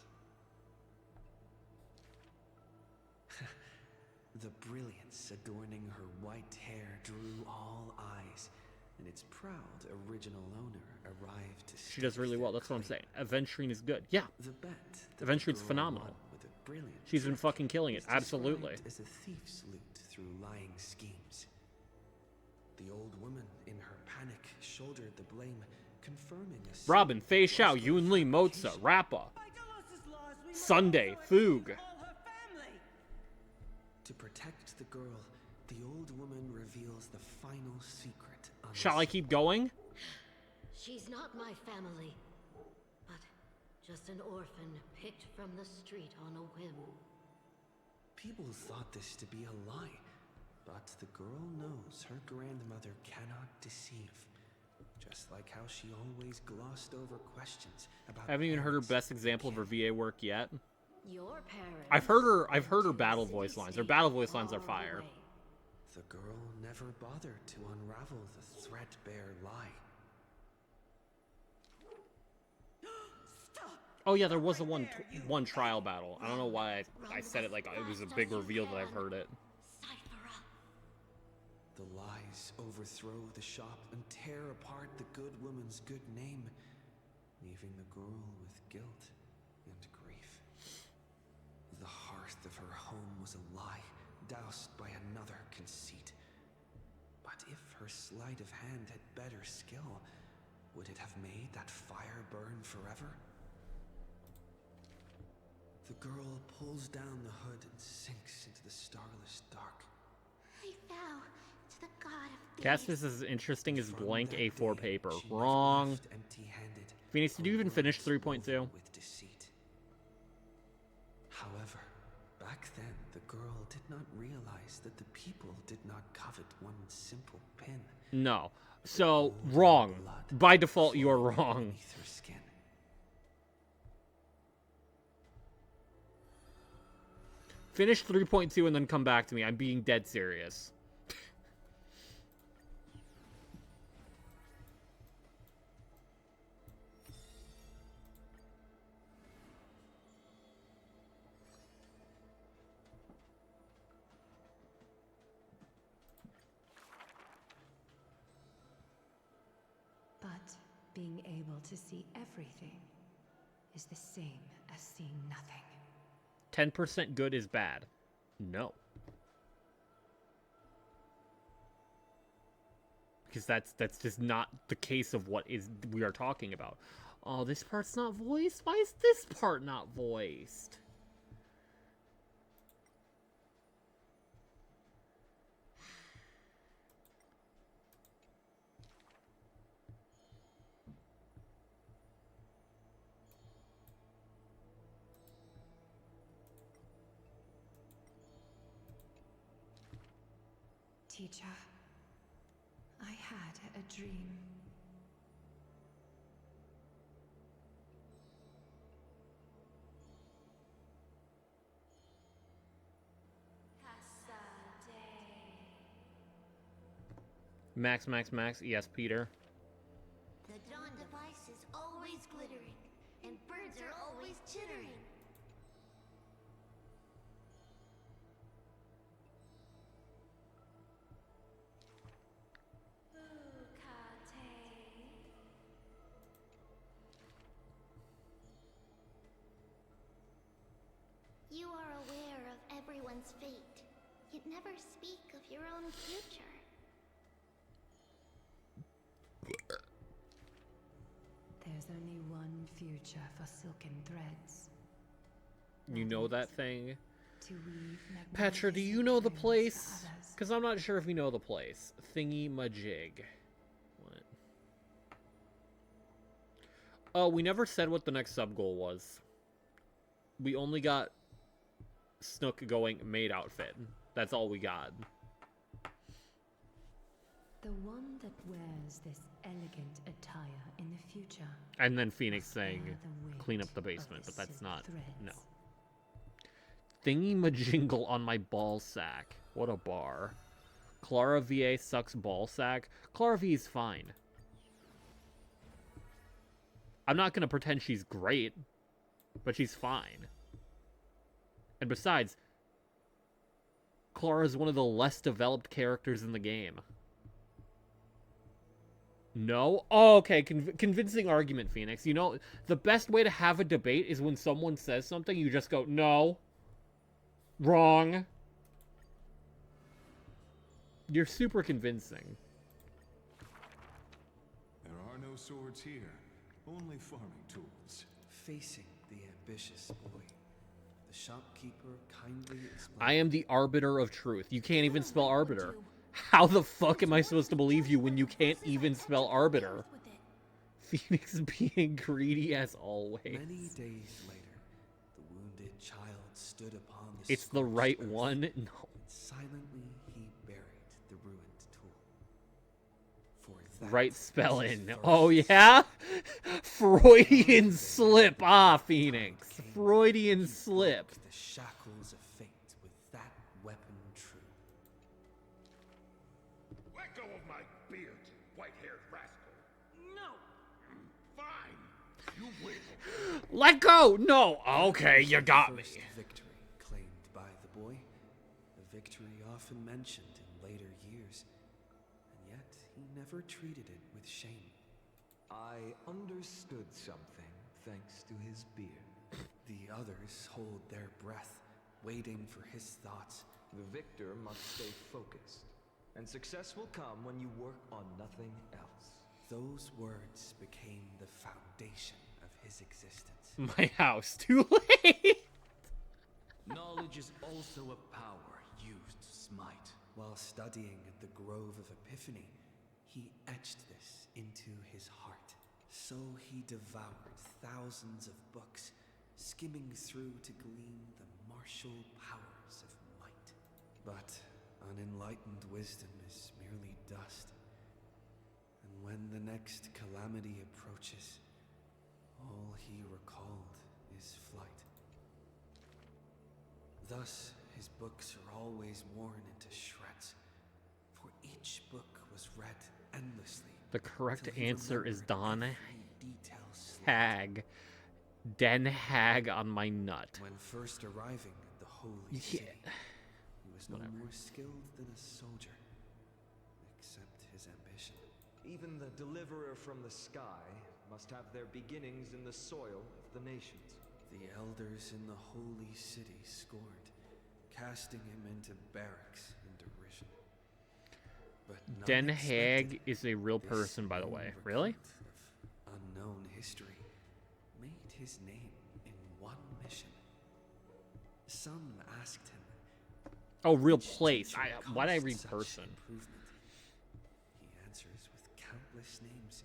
The brilliance adorning her white hair drew all eyes, and its proud original owner arrived to She does really well, that's what I'm saying. Aventurine is good. Yeah, The bet that Aventurine's the girl phenomenal. won with a brilliant She's been trick fucking killing it, is absolutely. described as a thief's loot through lying schemes. The old woman, in her panic, shouldered the blame, confirming a Robin, Fei secret Xiao, Yun Li, Moza, Rappa, Sunday, Foog. To protect the girl, the old woman reveals the final secret. Shall I keep going? She's not my family, but just an orphan picked from the street on a whim. People thought this to be a lie, but the girl knows her grandmother cannot deceive. Just like how she always glossed over questions about. I haven't even heard her parents best and example of her kin. VA work yet. Your parents. I've heard her battle voice lines. Her battle voice lines are fire. The girl never bothered to unravel the threadbare lie. Oh yeah, there was a one trial battle. I don't know why I said it like it was a big reveal that I've heard it. The lies overthrow the shop and tear apart the good woman's good name, leaving the girl with guilt and grief. The hearth of her home was a lie, doused by another conceit. But if her sleight of hand had better skill, would it have made that fire burn forever? The girl pulls down the hood and sinks into the starless dark. I vow to the god of Cast is as interesting as blank A4 paper. Wrong. Empty-handed, Phoenix, did you even finish 3.2? with deceit. However, back then the girl did not realize that the people did not covet one simple pin. No. So, wrong. By default, you are wrong. Beneath her skin. Finish 3.2 and then come back to me. I'm being dead serious. But being able to see everything is the same as seeing nothing. 10% good is bad. No. Because that's just not the case of what we are talking about. Oh, this part's not voiced? Why is this part not voiced? Teacher, I had a dream. Max, Max, Max. Yes, Peter. The dawn device is always glittering, and birds are always chittering. You are aware of everyone's fate, yet never speak of your own future. There's only one future for silken threads. You know that thing? To weave Petra, do you know the place? Because I'm not sure if you know the place. Thingy Majig. What? Oh, we never said what the next sub goal was. We only got Snook going maid outfit. That's all we got. The one that wears this elegant attire in the future. And then Phoenix saying, clean up the basement, but that's not, no. Thingy Majingle on my ball sack. What a bar. Clara VA sucks ball sack. Clara V is fine. I'm not gonna pretend she's great, but she's fine. And besides, Clara is one of the less developed characters in the game. No? Oh, okay. Convincing argument, Phoenix. You know, the best way to have a debate is when someone says something, you just go, no. Wrong. You're super convincing. There are no swords here, only farming tools. Facing the ambitious boy, the shopkeeper kindly explained. I am the arbiter of truth. You can't even spell arbiter. How the fuck am I supposed to believe you when you can't even spell arbiter? Phoenix being greedy as always. Many days later, the wounded child stood upon the It's the right one? No. And silently he buried the ruined tool. For that Right spelling. Oh yeah? Freudian slip. Ah, Phoenix. Freudian slip. The shackles of fate with that weapon true. Let go of my beard, you white-haired rascal. No. Fine. You win. Let go! No! Okay, you got me. First victory claimed by the boy. A victory often mentioned in later years. And yet, he never treated it with shame. I understood something thanks to his beard. The others hold their breath, waiting for his thoughts. The victor must stay focused, and success will come when you work on nothing else. Those words became the foundation of his existence. My house. Too late. Knowledge is also a power used to smite. While studying at the Grove of Epiphany, he etched this into his heart. So he devoured thousands of books, skimming through to glean the martial powers of might. But unenlightened wisdom is merely dust. And when the next calamity approaches, all he recalled is flight. Thus, his books are always worn into shreds, for each book was read endlessly. The correct answer is Don Hag. Den Hag on my nut. When first arriving at the holy city, he was no more skilled than a soldier, except his ambition. Even the deliverer from the sky must have their beginnings in the soil of the nations. The elders in the holy city scorned, casting him into barracks in derision. But Den Hag is a real person, by the way. Really? Unknown history made his name in one mission. Some asked him. Oh, real place. Why'd I read person? He answers with countless names,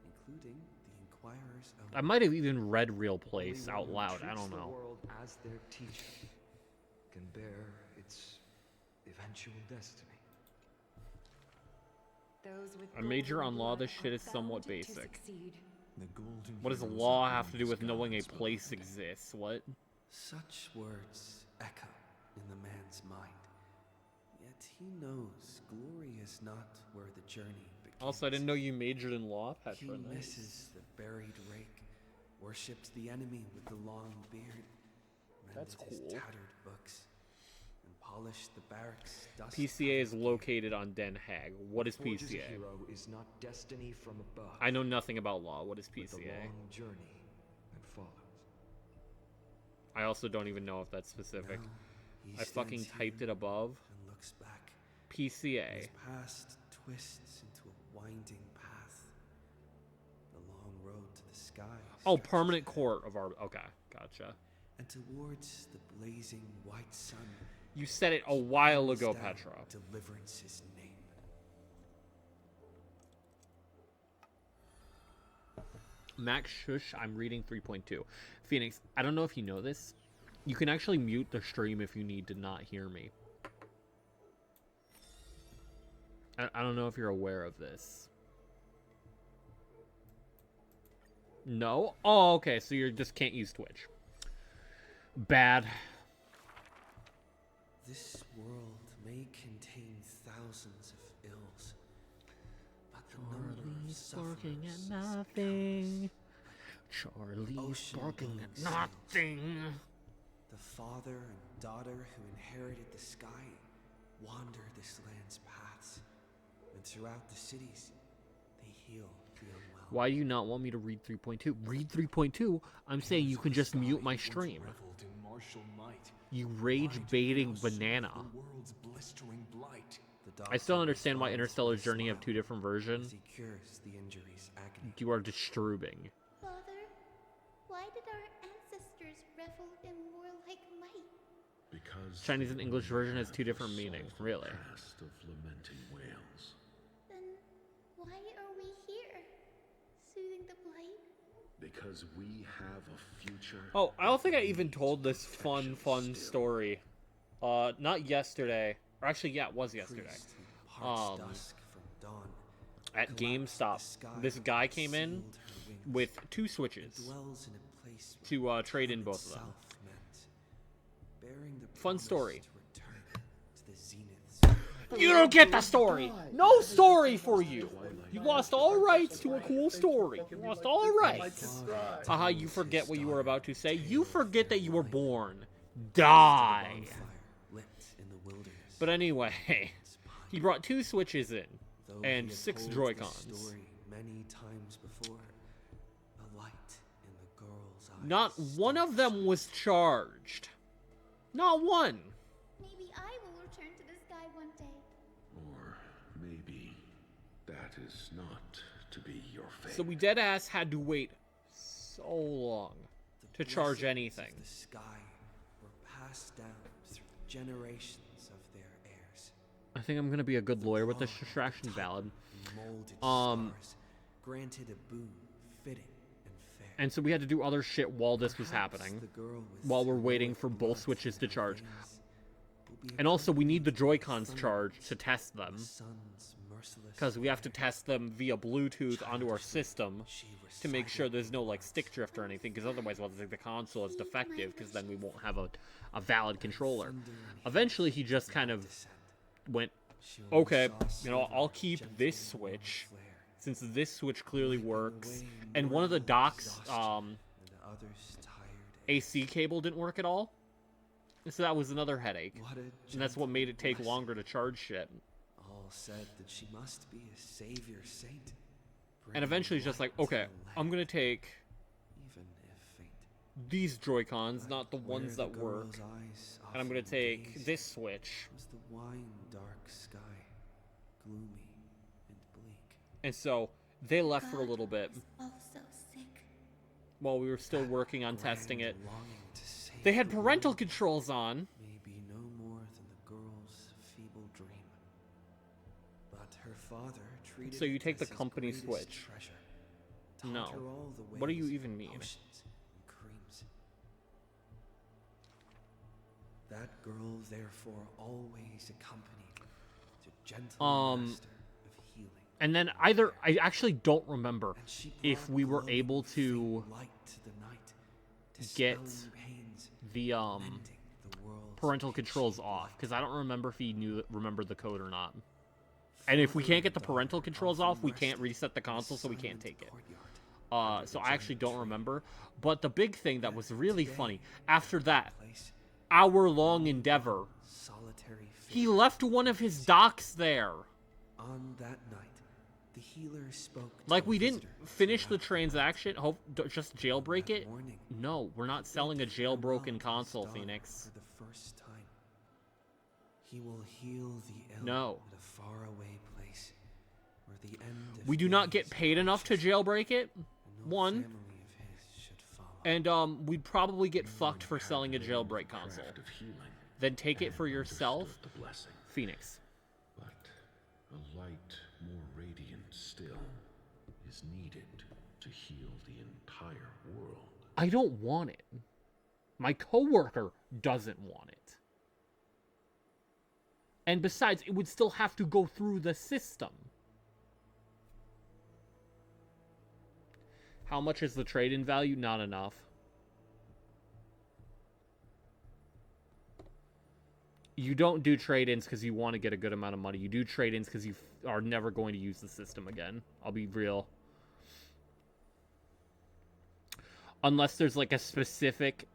including the Inquirer's own. I might have even read real place out loud. I don't The know. world as their teacher can bear its eventual destiny. A major on law, this shit is somewhat basic. What does law have to do with knowing a place exists? What? Such words echo in the man's mind, yet he knows glory is not where the journey begins. Also, I didn't know you majored in law, Petra. He misses the buried rake, worshipped the enemy with the long beard, That's mended his cool. tattered books, and polished the barracks dust. PCA is located on Den Haag. What is Forge as a PCA? hero is not destiny from above. I know nothing about law. What is but the PCA? long journey that follows. I also don't even know if that's specific. He I fucking stands typed here it above. and looks back. PCA. His past twists into a winding path. The long road to the sky. Oh, stretches permanent ahead, court of our. Okay, gotcha. And towards the blazing white sun. You said it a while hands ago, down Petra. Deliverance's name. Max Shush, I'm reading 3.2. Phoenix, I don't know if you know this. You can actually mute the stream if you need to not hear me. I don't know if you're aware of this. No? Oh, okay, so you just can't use Twitch. Bad. This world may contain thousands of ills, but the number of Barking sufferers at nothing. Charlie's Ocean barking at blue nothing. The father and daughter who inherited the sky wander this land's paths, and throughout the cities, they heal the unwell. Why do you not want me to read 3.2? Read 3.2? I'm saying you can just mute my stream. Reveled in martial might. You rage-baiting banana. The world's blistering blight. I still understand why Interstellar's Journey have two different versions. He cures the injury's agony. You are disturbing. Father, why did our ancestors revel in warlike might? Because Chinese and English version has two different meanings. Really? past of lamenting whales. Then why are we here? Soothing the blight? Because we have a future. Oh, I don't think I even told this fun story. Not yesterday. Or actually, yeah, it was yesterday. Dusk from dawn. At GameStop, this guy came in with two switches Dwells in a place to trade in both of them. bearing the Fun story. to return to the zeniths. You don't get the story. No story for you. You lost all rights to a cool story. You lost all rights. Haha, you forget what you were about to say. You forget that you were born. Die. Lit in the wilderness. But anyway, he brought two switches in Though and he had 6 told Joy-Cons. this story many times before, a light in the girl's eyes. Not one of them was charged. Not one. Maybe I will return to the sky one day. Or maybe that is not to be your fate. So we deadass had to wait so long to charge blessings anything. of the sky were passed down through generations of their heirs. I think I'm gonna be a good lawyer with this distraction valid. Molded stars granted a boon fitting and fair. And so we had to do other shit while this was happening. The girl with While we're waiting for both blood switches to in her charge. veins will be And also we need the accompanied Joy-Cons by charged to test them. the sun's merciless Because we have to test them via Bluetooth onto our system to make sure there's no like stick drift or anything, because otherwise we'll think the console is defective, because then we won't have a valid controller. Eventually he just kind of went, okay, you know, I'll keep this switch, since this switch clearly works, and one of the docks, and the others tired. AC cable didn't work at all. So that was another headache. What a And that's what made it take gentle longer to charge shit. All said that she must be a savior saint. And eventually he's just like, bringing okay, light to the I'm gonna take even if faint. these Joy-Cons, not the Where ones the that work. girl's eyes And I'm gonna often take gazed this switch. was the wine dark sky, gloomy and bleak. And so they left for a little bit Also sick. while we were still working on testing it. Grand longing to save They had the parental world controls on. may be no more than the girl's feeble dream. But her father treated So you it take the as his company greatest switch. treasure, taught No. her all the What do you ways even of mean? potions and creams. That girl therefore always accompanied to gentle master of healing. And then I actually don't remember And she if brought we were glowing able to faint light to the night, get dispelling pains, the mending the parental controls off, because I don't remember if he remembered the code or not. And if we can't get the parental controls off, we can't reset the console, so we can't take it. So I actually don't remember. But the big thing that was really funny, after that hour-long endeavor, he left one of his docks there. On that night, the healer spoke. Like, we didn't finish the transaction, just jailbreak it? No, we're not selling a jailbroken console, Phoenix. For the first time, he will heal the ill No. at a faraway place where the end of We do not get paid enough to jailbreak it, one. And, we'd probably get fucked for selling a jailbreak console. Then take it for yourself, Phoenix. But a light more radiant still is needed to heal the entire world. I don't want it. My coworker doesn't want it. And besides, it would still have to go through the system. How much is the trade-in value? Not enough. You don't do trade-ins because you want to get a good amount of money. You do trade-ins because you are never going to use the system again. I'll be real. Unless there's like a specific,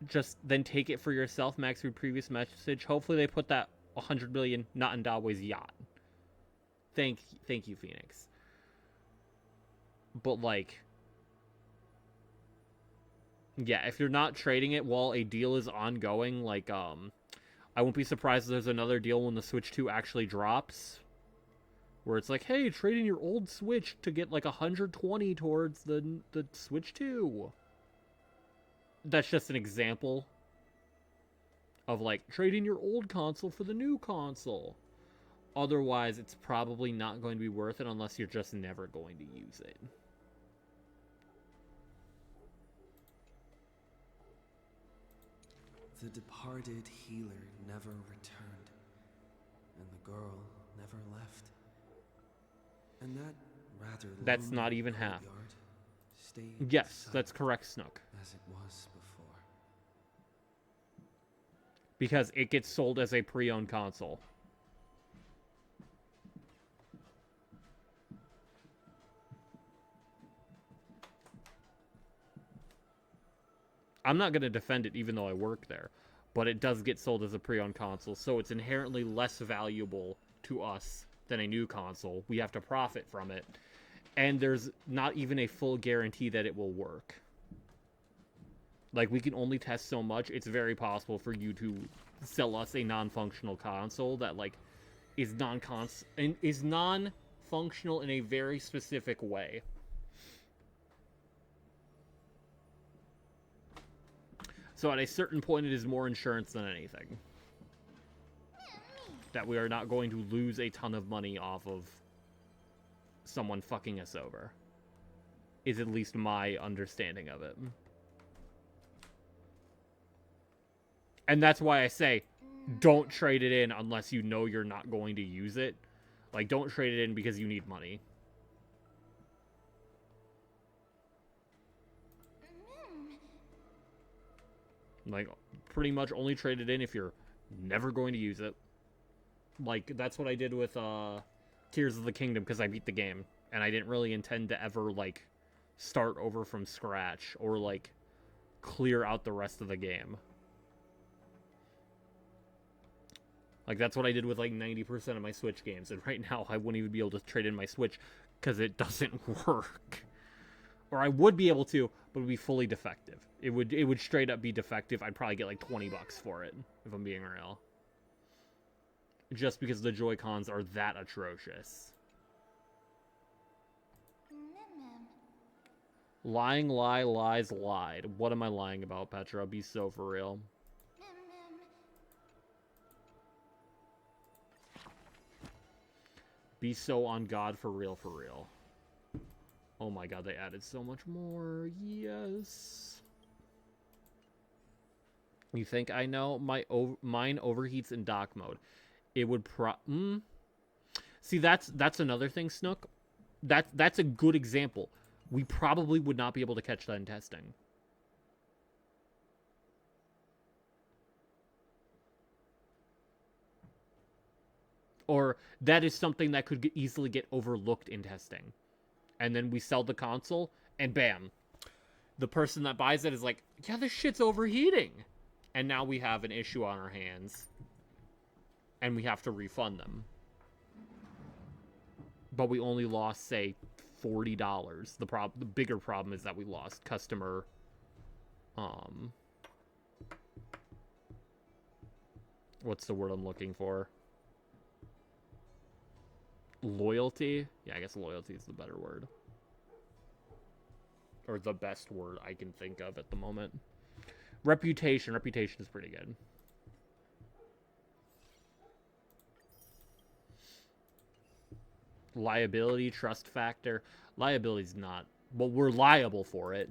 just then take it for yourself, Max, through previous message. Hopefully they put that 100 million not in Dawei's yacht. Thank you, Phoenix. But like, yeah, if you're not trading it while a deal is ongoing, like, I won't be surprised if there's another deal when the Switch 2 actually drops. Where it's like, hey, trade in your old Switch to get like 120 towards the Switch 2. That's just an example of like, trade in your old console for the new console. Otherwise, it's probably not going to be worth it unless you're just never going to use it. The departed healer never returned, and the girl never left. And that rather That's not even half. stayed Yes, that's correct, Snook. as it was before. Because it gets sold as a pre-owned console. I'm not going to defend it even though I work there, but it does get sold as a pre-owned console, so it's inherently less valuable to us than a new console. We have to profit from it, and there's not even a full guarantee that it will work. Like, we can only test so much. It's very possible for you to sell us a non-functional console that, like, is non-functional in a very specific way. So at a certain point, it is more insurance than anything. That we are not going to lose a ton of money off of someone fucking us over. Is at least my understanding of it. And that's why I say, don't trade it in unless you know you're not going to use it. Like, don't trade it in because you need money. Like, pretty much only trade it in if you're never going to use it. Like, that's what I did with Tears of the Kingdom, because I beat the game. And I didn't really intend to ever, like, start over from scratch or, like, clear out the rest of the game. Like, that's what I did with, like, 90% of my Switch games. And right now, I wouldn't even be able to trade in my Switch because it doesn't work. Or I would be able to, but it would be fully defective. It would straight up be defective. I'd probably get like $20 for it, if I'm being real. Just because the Joy-Cons are that atrocious. Lying, lie, lies, lied. What am I lying about, Petra? Be so for real. Be so on God for real, for real. Oh my god, they added so much more. Yes. You think I know? Mine overheats in dock mode. It would See, that's another thing, Snook. That's a good example. We probably would not be able to catch that in testing. Or that is something that could easily get overlooked in testing. And then we sell the console, and bam. The person that buys it is like, yeah, this shit's overheating. And now we have an issue on our hands. And we have to refund them. But we only lost, say, $40. The bigger problem is that we lost customer... what's the word I'm looking for? Loyalty? Yeah, I guess loyalty is the better word. Or the best word I can think of at the moment. Reputation. Reputation is pretty good. Liability, trust factor. Liability's not. Well, we're liable for it.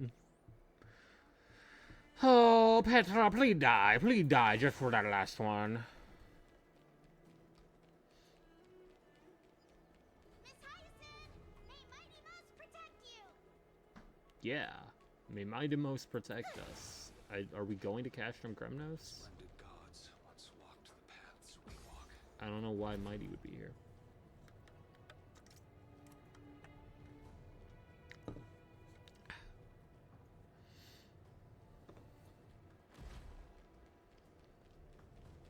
Oh, Petra, please die. Please die just for that last one. Yeah. May Mighty Mouse protect us. Are we going to Castrum Kremnos? I don't know why Mighty would be here.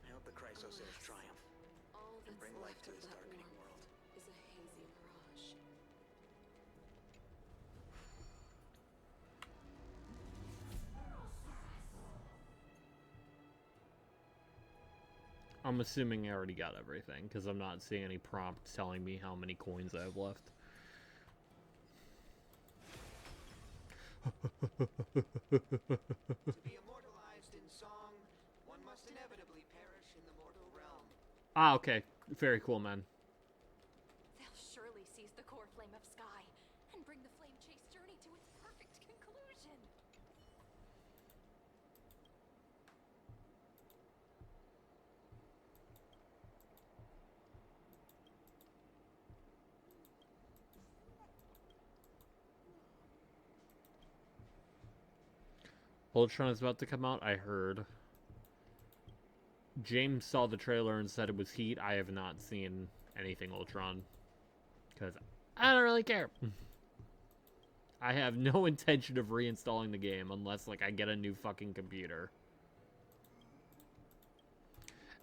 I hope the Chrysosairs triumph and bring life to this darkening world. Is a hazy mirage. I'm assuming I already got everything, because I'm not seeing any prompts telling me how many coins I have left. To be immortalized in song, one must inevitably perish in the mortal realm. Ah, okay. Very cool, man. They'll surely seize the core flame of Sky and bring the flame chase journey to its perfect conclusion. Ultron is about to come out, I heard. James saw the trailer and said it was heat. I have not seen anything Ultron. Because I don't really care. I have no intention of reinstalling the game unless, like, I get a new fucking computer.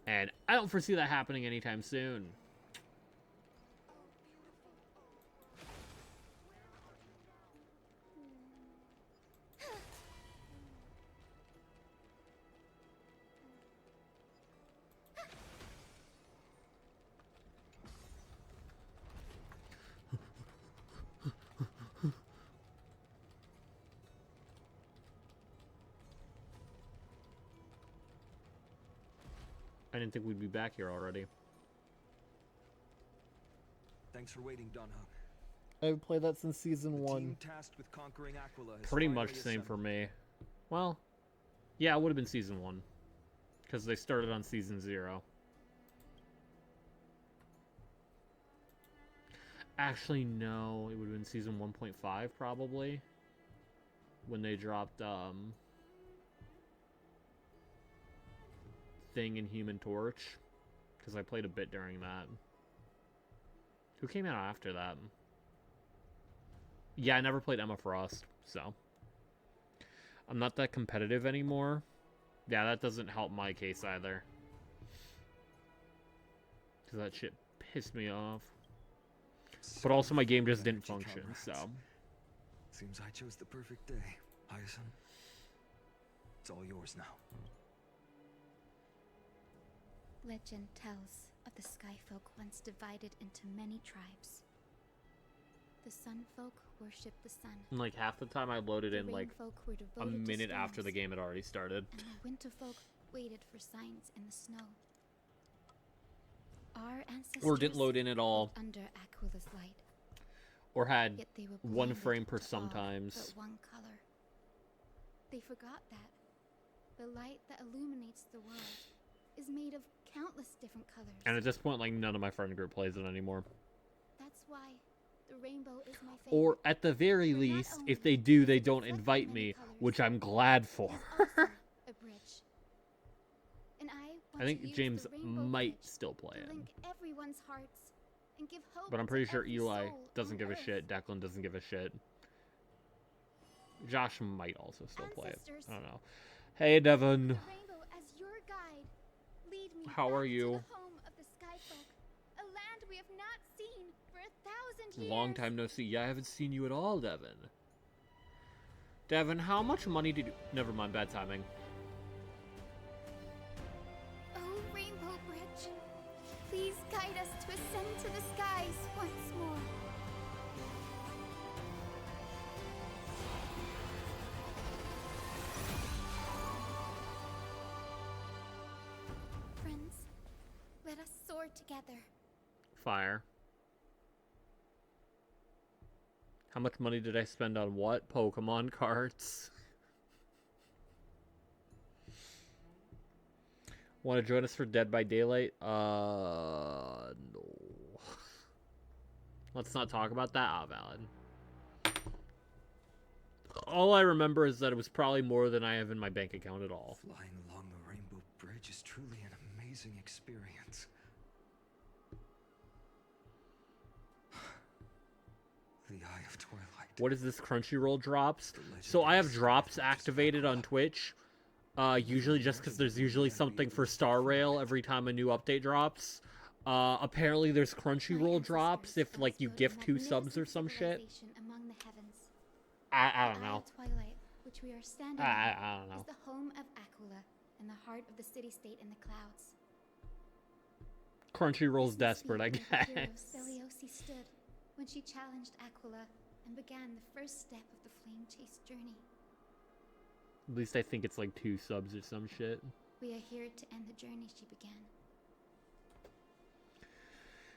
And I don't foresee that happening anytime soon. I didn't think we'd be back here already. Thanks for waiting, Dunhug. I've played that since season 1. Team tasked with conquering Aquila has Pretty finally much same for assembled. me. Well, yeah, it would have been season 1. Because they started on season 0. Actually, no. It would have been season 1.5, probably. When they dropped, Thing and Human Torch. Because I played a bit during that. Who came out after that? Yeah, I never played Emma Frost, so. I'm not that competitive anymore. Yeah, that doesn't help my case either. Because that shit pissed me off. But also my game just didn't function, so. Seems I chose the perfect day, Hyacinth. It's all yours now. Legend tells of the Skyfolk once divided into many tribes. The Sunfolk worship the sun. And like half the time I loaded in like Rainfolk were a devoted to minute after the storms, game had already started. and the Winterfolk waited for signs in the snow. Our ancestors Or didn't load in at all. lived under Aquila's light. Or had Yet they were one blinded frame per to all sometimes. but one color. They forgot that the light that illuminates the world is made of countless different colors. And at this point, like, none of my friend group plays it anymore. That's why the rainbow is my favorite. Or at the very least, if they do, they don't invite me, which I'm glad for. a bridge. And I I think James might still play to it. link everyone's hearts and give hope But I'm to pretty sure every Eli soul doesn't on give a Earth. shit. Declan doesn't give a shit. Josh might also still play it. Ancestors, I don't know. Hey, Devin. the rainbow as your guide. Lead me How are back you? to the home of the Skyfolk, a land we have not seen for 1,000 years. Long time no see. Yeah, I haven't seen you at all, Devin. Devin, how much money did you... Never mind, bad timing. Oh, Rainbow Bridge, please guide us to ascend to the skies once more. Friends, let us soar together. Fire. How much money did I spend on what? Pokemon cards. Want to join us for Dead by Daylight? No. Let's not talk about that. Ah, valid. All I remember is that it was probably more than I have in my bank account at all. Flying along the Rainbow Bridge is truly an amazing experience. The Eye of Twilight. What is this Crunchyroll drops? So I have drops activated on Twitch. Usually just because there's usually something for Star Rail every time a new update drops. Apparently there's Crunchyroll drops if like you gift 2 subs or some shit. Among the heavens. I don't The Eye know. of Twilight, which we are standing I don't know. is the home of Aquila and the heart of the city-state in the clouds. Crunchyroll's desperate, I The hero guess. Celiosi stood when she challenged Aquila and began the first step of the flame chase journey. At least I think it's like 2 subs or some shit. We are here to end the journey she began.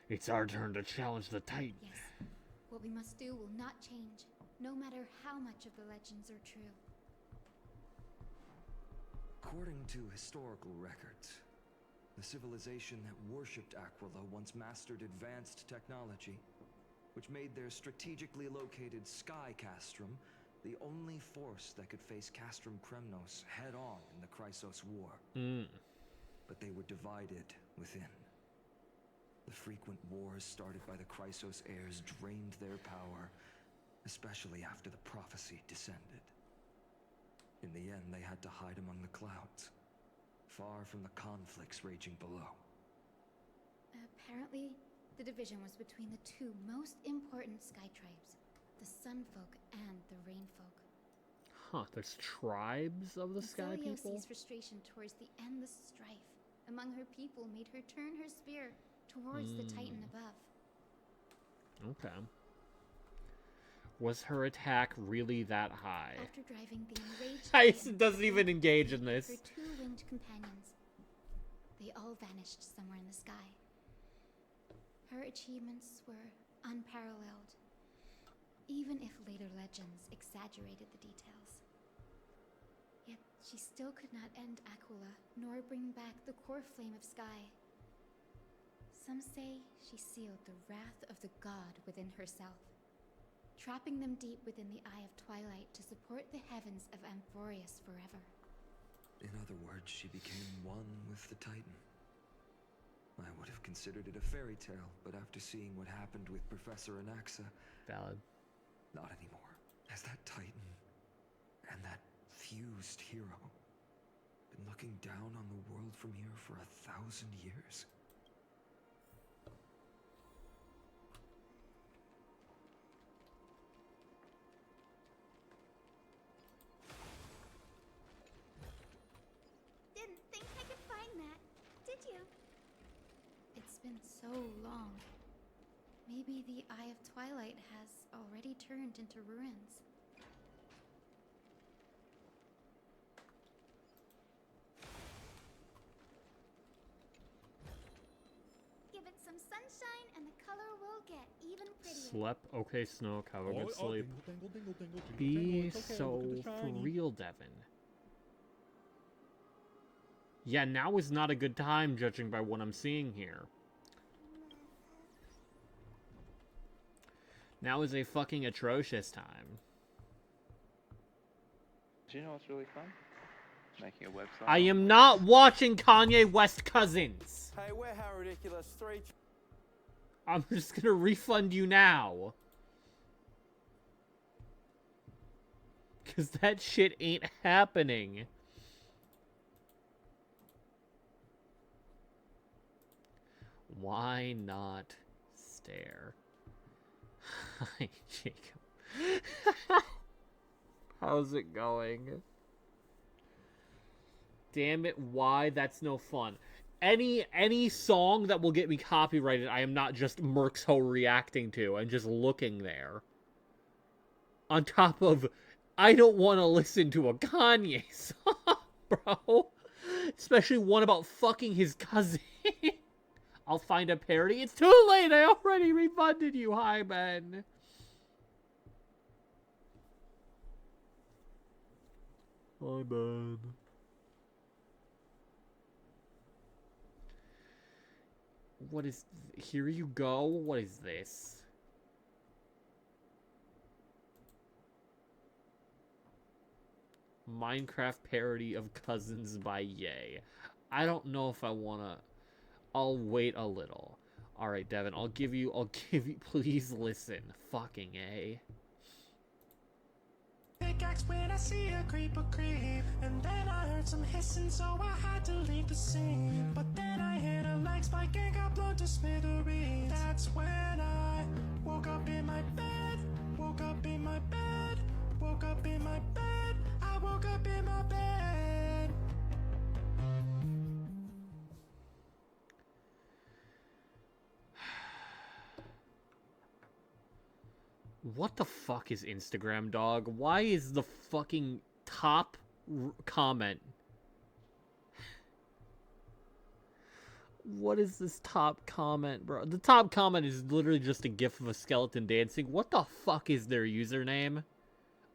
It's our turn to challenge the Titan. Yes, what we must do will not change, no matter how much of the legends are true. According to historical records, the civilization that worshipped Aquila once mastered advanced technology, which made their strategically located Sky Castrum the only force that could face Castrum Kremnos head-on in the Chrysos War. But they were divided within. The frequent wars started by the Chrysos heirs drained their power, especially after the prophecy descended. In the end, they had to hide among the clouds, far from the conflicts raging below. Apparently, the division was between the 2 most important sky tribes, the Sunfolk and the Rainfolk. Huh, there's tribes of the Sky People? Celiosi's frustration towards the endless strife among her people made her turn her spear towards the Titan above. Okay. Was her attack really that high? After driving the enraged Tyson doesn't even engage in this. her 2 winged companions, they all vanished somewhere in the sky. Her achievements were unparalleled, even if later legends exaggerated the details. Yet she still could not end Aquila, nor bring back the core flame of Sky. Some say she sealed the wrath of the god within herself, trapping them deep within the Eye of Twilight to support the heavens of Amphorius forever. In other words, she became one with the Titan. I would have considered it a fairy tale, but after seeing what happened with Professor Anaxa... Valid. Not anymore. As that Titan and that fused hero been looking down on the world from here for 1,000 years. Didn't think I could find that, did you? It's been so long. Maybe the Eye of Twilight has already turned into ruins. Give it some sunshine and the color will get even prettier. Slept. Okay, Snoke. Have a good Oh, sleep. dingle, dingle, dingle, dingle, Be dingle. It's okay, so look at the for shiny. real, Devin. Yeah, now is not a good time, judging by what I'm seeing here. Now is a fucking atrocious time. Do you know what's really fun? making a website. I am not watching Kanye West Cousins. Hey, we're How Ridiculous 3. I'm just gonna refund you now. Cause that shit ain't happening. Why not stare? Hi, Jacob. How's it going? Damn it, why? That's no fun. Any song that will get me copyrighted, I am not just Merxho reacting to and just looking there. On top of, I don't want to listen to a Kanye song, bro. Especially one about fucking his cousin. I'll find a parody. It's too late, I already refunded you. Hi, Ben. Hi, Ben. What is... Here you go? What is this? Minecraft parody of Cousins by Ye. I don't know if I wanna... I'll wait a little. Alright, Devin, I'll give you... Please listen. Fucking A. Pickaxe when I see a creeper creep, and then I heard some hissing, so I had to leave the scene. But then I hit a leg spike and got blown to smithereens. That's when I woke up in my bed, woke up in my bed, woke up in my bed, I woke up in my bed. What the fuck is Instagram, dog? Why is the fucking top comment? What is this top comment, bro? The top comment is literally just a gif of a skeleton dancing. What the fuck is their username?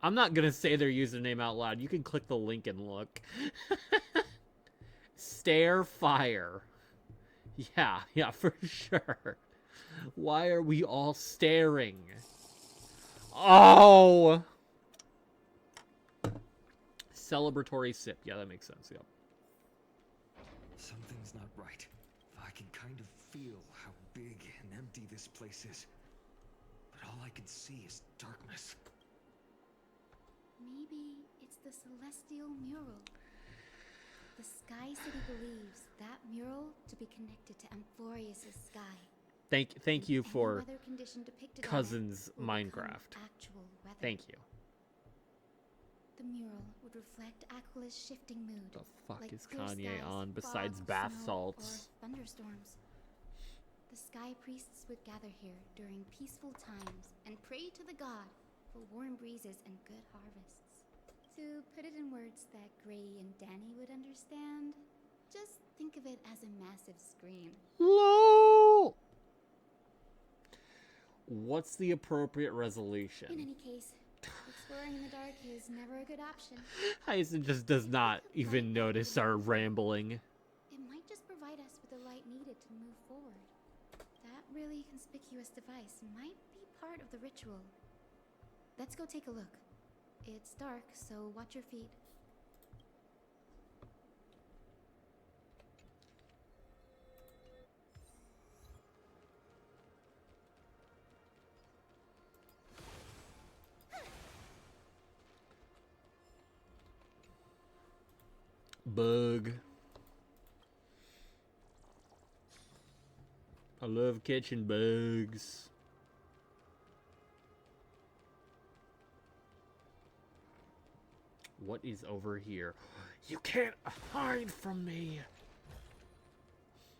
I'm not gonna say their username out loud. You can click the link and look. Stare fire. Yeah, for sure. Why are we all staring? Oh! Celebratory sip. Yeah, that makes sense. Yep. Something's not right. I can kind of feel how big and empty this place is. But all I can see is darkness. Maybe it's the celestial mural. The Sky City believes that mural to be connected to Amphorius' sky. Thank you for Any weather condition depicted on it Cousins will Minecraft. become actual weather. Thank you. The mural would reflect Aquilus' shifting mood. The fuck like is clear Kanye skies, on besides fog, bath snow, salts? Or thunderstorms. The sky priests would gather here during peaceful times and pray to the god for warm breezes and good harvests. To put it in words that Gray and Danny would understand, just think of it as a massive screen. LOL! What's the appropriate resolution? In any case, exploring in the dark is never a good option. Hyacin just does not even notice our rambling. It might just provide us with the light needed to move forward. That really conspicuous device might be part of the ritual. Let's go take a look. It's dark, so watch your feet. Bug. I love catching bugs. What is over here? You can't hide from me.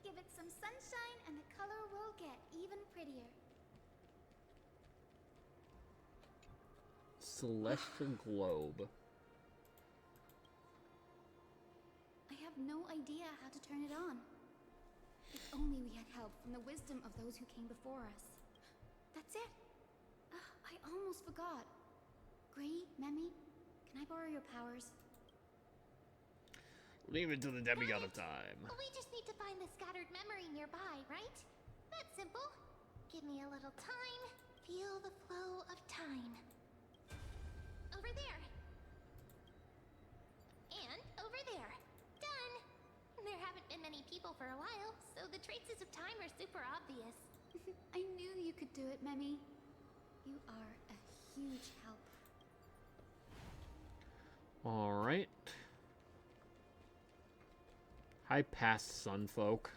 Give it some sunshine and the color will get even prettier. Celestial globe. I have no idea how to turn it on. If only we had help from the wisdom of those who came before us. That's it. I almost forgot. Gray, Memi, can I borrow your powers? Leave it to the demigod of time. We just need to find the scattered memory nearby, right? That's simple. Give me a little time. Feel the flow of time. Over there. And over there. there haven't been many people for a while, so the traces of time are super obvious. I knew you could do it, Memi. You are a huge help. Alright. Hi, past sun folk.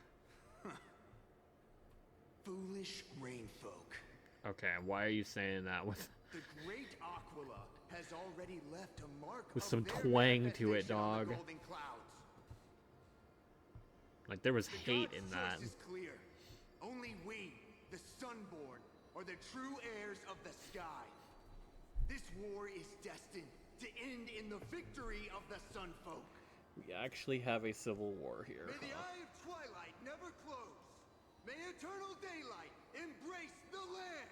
Foolish rain folk. Okay, why are you saying that with The great Aquila has already left a mark with of some their twang to it, manifestation on dog? the golden clouds. Like there was The hate gods' in that. choice is clear. Only we, the Sunborn, are the true heirs of the sky. This war is destined to end in the victory of the Sunfolk. We actually have a civil war here. May the eye of twilight never close. May eternal daylight embrace the land.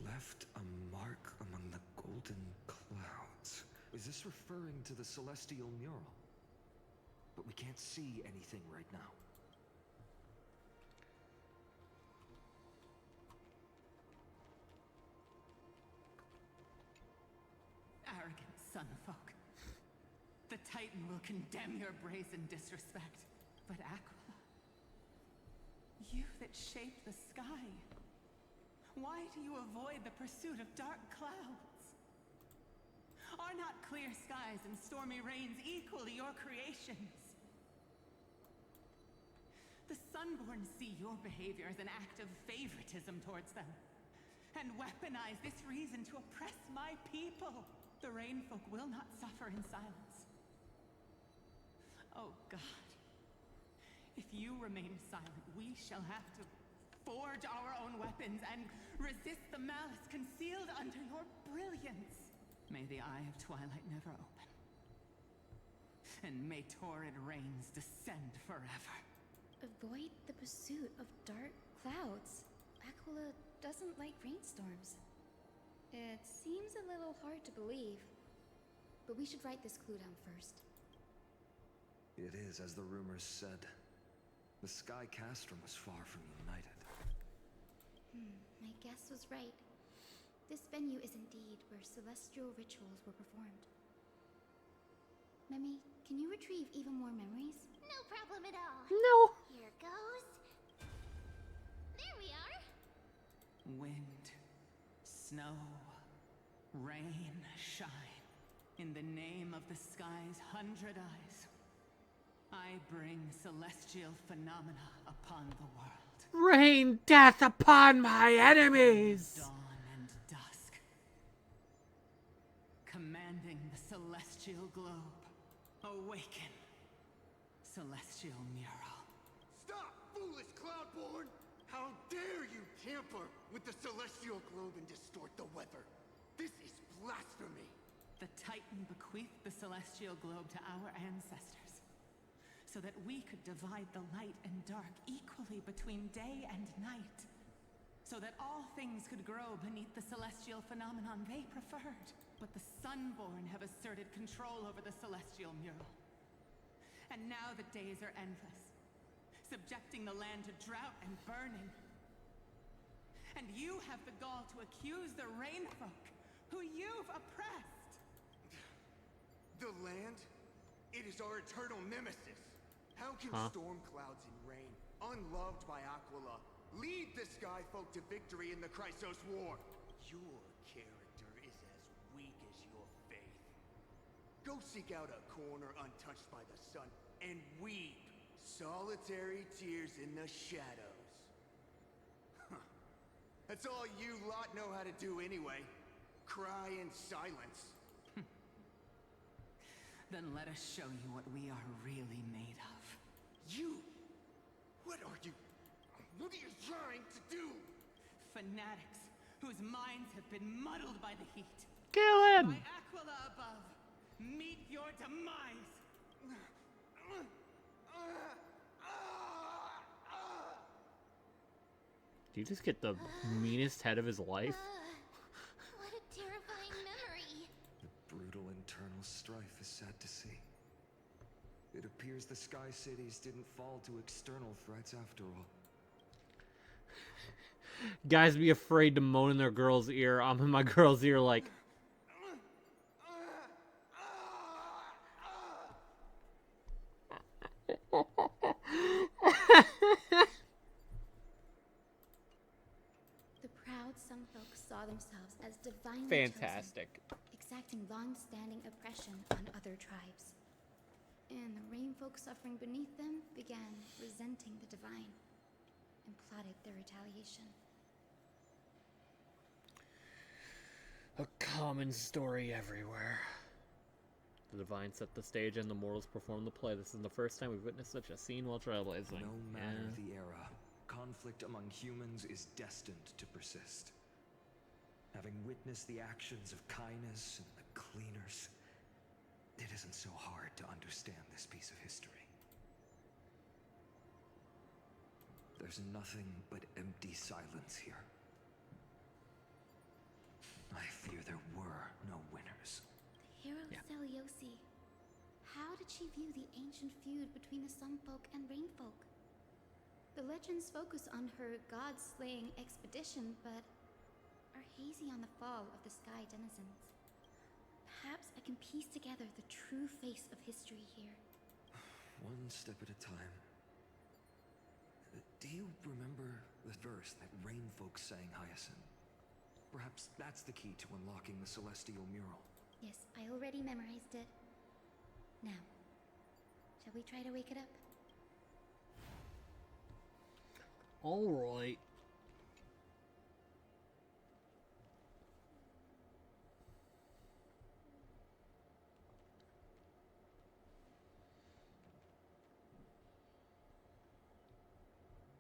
Left a mark among the golden clouds. Is this referring to the celestial mural? But we can't see anything right now. Arrogant sunfolk. The Titan will condemn your brazen disrespect. But Aquila, you that shaped the sky, why do you avoid the pursuit of dark clouds? Are not clear skies and stormy rains equally your creations? The Sunborn see your behavior as an act of favoritism towards them, and weaponize this reason to oppress my people. The Rainfolk will not suffer in silence. Oh God. If you remain silent, we shall have to forge our own weapons and resist the malice concealed under your brilliance. May the eye of twilight never open. And may torrid rains descend forever. Avoid the pursuit of dark clouds. Aquila doesn't like rainstorms. It seems a little hard to believe. But we should write this clue down first. It is as the rumors said. The Sky Castrum was far from united. My guess was right. This venue is indeed where celestial rituals were performed. Memi, can you retrieve even more memories? No problem at all. No. Here goes. There we are. Wind, snow, rain, shine. In the name of the sky's 100 eyes, I bring celestial phenomena upon the world. Rain death upon my enemies! Dawn and dusk. Commanding the celestial globe. Awaken. Celestial mural. Stop, foolish Cloudborn! How dare you tamper with the celestial globe and distort the weather? This is blasphemy! The Titan bequeathed the celestial globe to our ancestors, so that we could divide the light and dark equally between day and night, so that all things could grow beneath the celestial phenomenon they preferred. But the Sunborn have asserted control over the celestial mural. And now the days are endless, subjecting the land to drought and burning. And you have the gall to accuse the Rainfolk, who you've oppressed. The land? It is our eternal nemesis. How can storm clouds and rain, unloved by Aquila, lead the Skyfolk to victory in the Chrysos War? Your character is as weak as your faith. Go seek out a corner untouched by the sun and weep solitary tears in the shadows. That's all you lot know how to do anyway. Cry in silence. Then let us show you what we are really made of. You? What are you? What are you trying to do? Fanatics whose minds have been muddled by the heat. Kill him! By Aquila above, meet your demise! Do you just get the meanest head of his life? What a terrifying memory. The brutal internal strife is sad to see. It appears the Sky Cities didn't fall to external threats after all. Guys be afraid to moan in their girl's ear. I'm in my girl's ear like... fantastic. exacting long-standing oppression on other tribes. And the rain folk suffering beneath them began resenting the divine and plotted their retaliation. A common story everywhere. The divine set the stage and the mortals perform the play. This is the first time we've witnessed such a scene while trailblazing. No matter the era, conflict among humans is destined to persist. Having witnessed the actions of Kindness and the Cleaners, it isn't so hard to understand this piece of history. There's nothing but empty silence here. I fear there were no winners. The hero Seliosi. How did she view the ancient feud between the Sun Folk and Rain Folk? The legends focus on her god-slaying expedition, but are hazy on the fall of the Sky Denizens. Perhaps I can piece together the true face of history here. One step at a time. Do you remember the verse that Rain Folk sang, Hyacinth? Perhaps that's the key to unlocking the Celestial Mural. Yes, I already memorized it. Now, shall we try to wake it up? All right.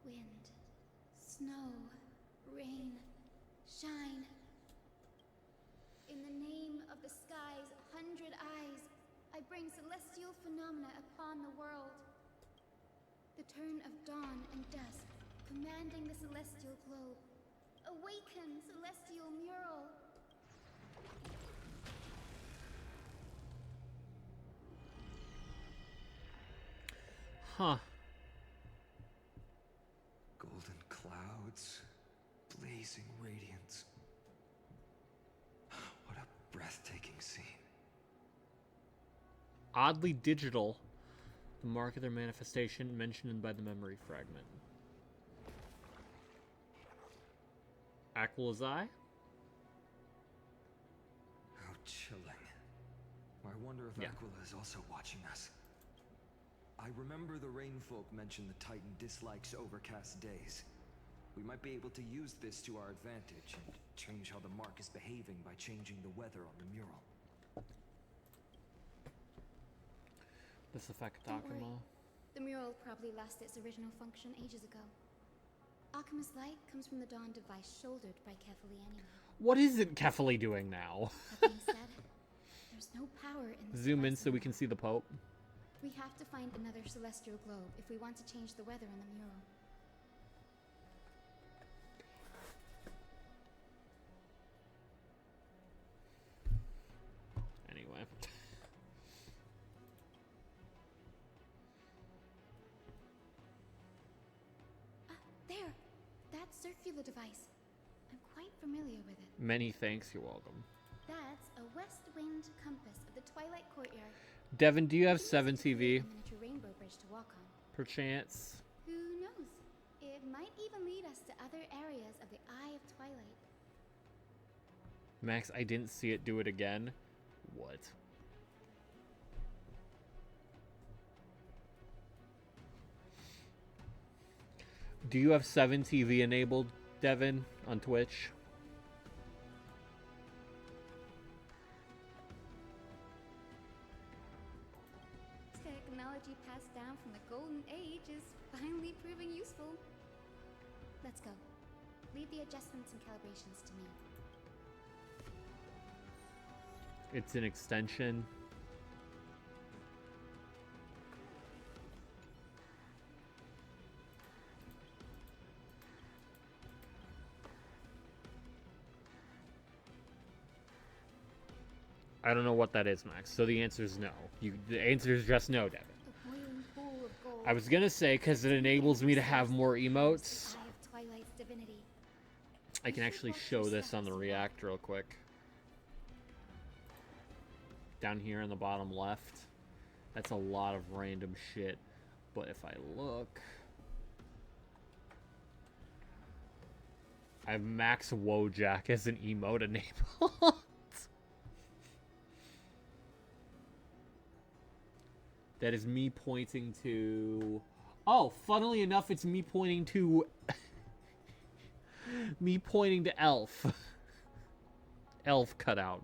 Wind, snow, rain, shine. In the name of the sky's 100 eyes, I bring celestial phenomena upon the world. The turn of dawn and dusk, commanding the celestial globe. Awaken, celestial mural! Huh. Golden clouds, blazing radiance. What a breathtaking scene. Oddly digital. The mark of their manifestation mentioned by the memory fragment. Aquila's eye? How chilling. I wonder if Aquila is also watching us. I remember the Rainfolk mentioned the Titan dislikes overcast days. We might be able to use this to our advantage and change how the mark is behaving by changing the weather on the mural. This effect Don't worry. Akuma. The mural probably lost its original function ages ago. Akuma's light comes from the dawn device shouldered by Kefali anyway. What is it Kefali doing now? That being said, there's no power in this Zoom in device so we anymore. can see the Pope. We have to find another celestial globe if we want to change the weather on the mural. Anyway. There! That circular device. I'm quite familiar with it. Many thanks, you're welcome. That's a west wind compass of the Twilight Courtyard. Devin, do you have 7 TV? A miniature rainbow bridge to walk on. Perchance? Who knows? It might even lead us to other areas of the Eye of Twilight. Max, I didn't see it. Do it again. What? Do you have 7 TV enabled, Devin, on Twitch? Technology passed down from the Golden Age is finally proving useful. Let's go. Leave the adjustments and calibrations to me. It's an extension. I don't know what that is, Max. So the answer is no. The answer is just no, Devin. A boiling pool of gold. I was gonna say, because it enables me to have more emotes. Eye of Twilight's divinity. I can actually show this on the React real quick. Down here in the bottom left. That's a lot of random shit. But if I look... I have Max Wojak as an emote enabled. That is me pointing to... Oh, funnily enough, it's me pointing to... me pointing to Elf. Elf cutout.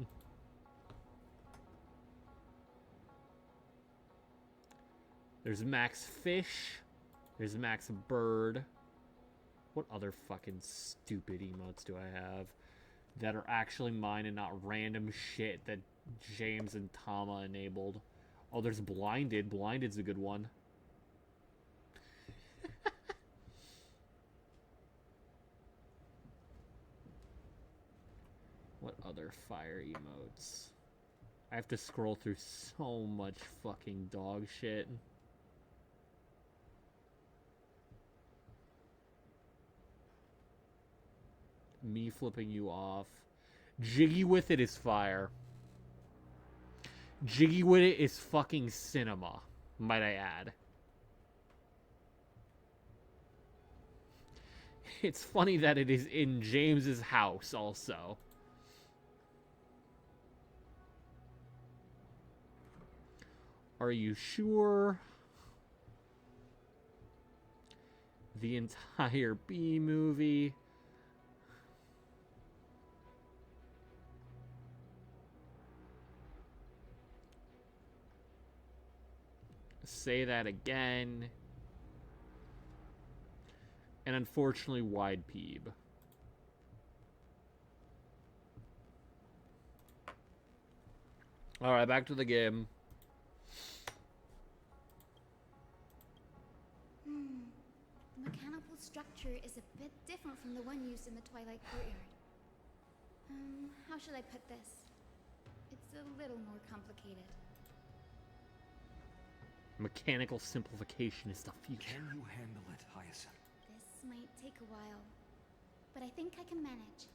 There's Max Fish. There's Max Bird. What other fucking stupid emotes do I have that are actually mine and not random shit that James and Tama enabled? Oh, there's Blinded. Blinded's a good one. What other fire emotes? I have to scroll through so much fucking dog shit. Me flipping you off. Jiggy with it is fire. Jiggy with it is fucking cinema, might I add. It's funny that it is in James's house also. Are you sure? The entire B movie. Say that again. And unfortunately, Wide Peeb. Alright, back to the game. The mechanical structure is a bit different from the one used in the Twilight Courtyard. How should I put this? It's a little more complicated. Mechanical simplification is the future. Can you handle it, Hyacinth? This might take a while, but I think I can manage.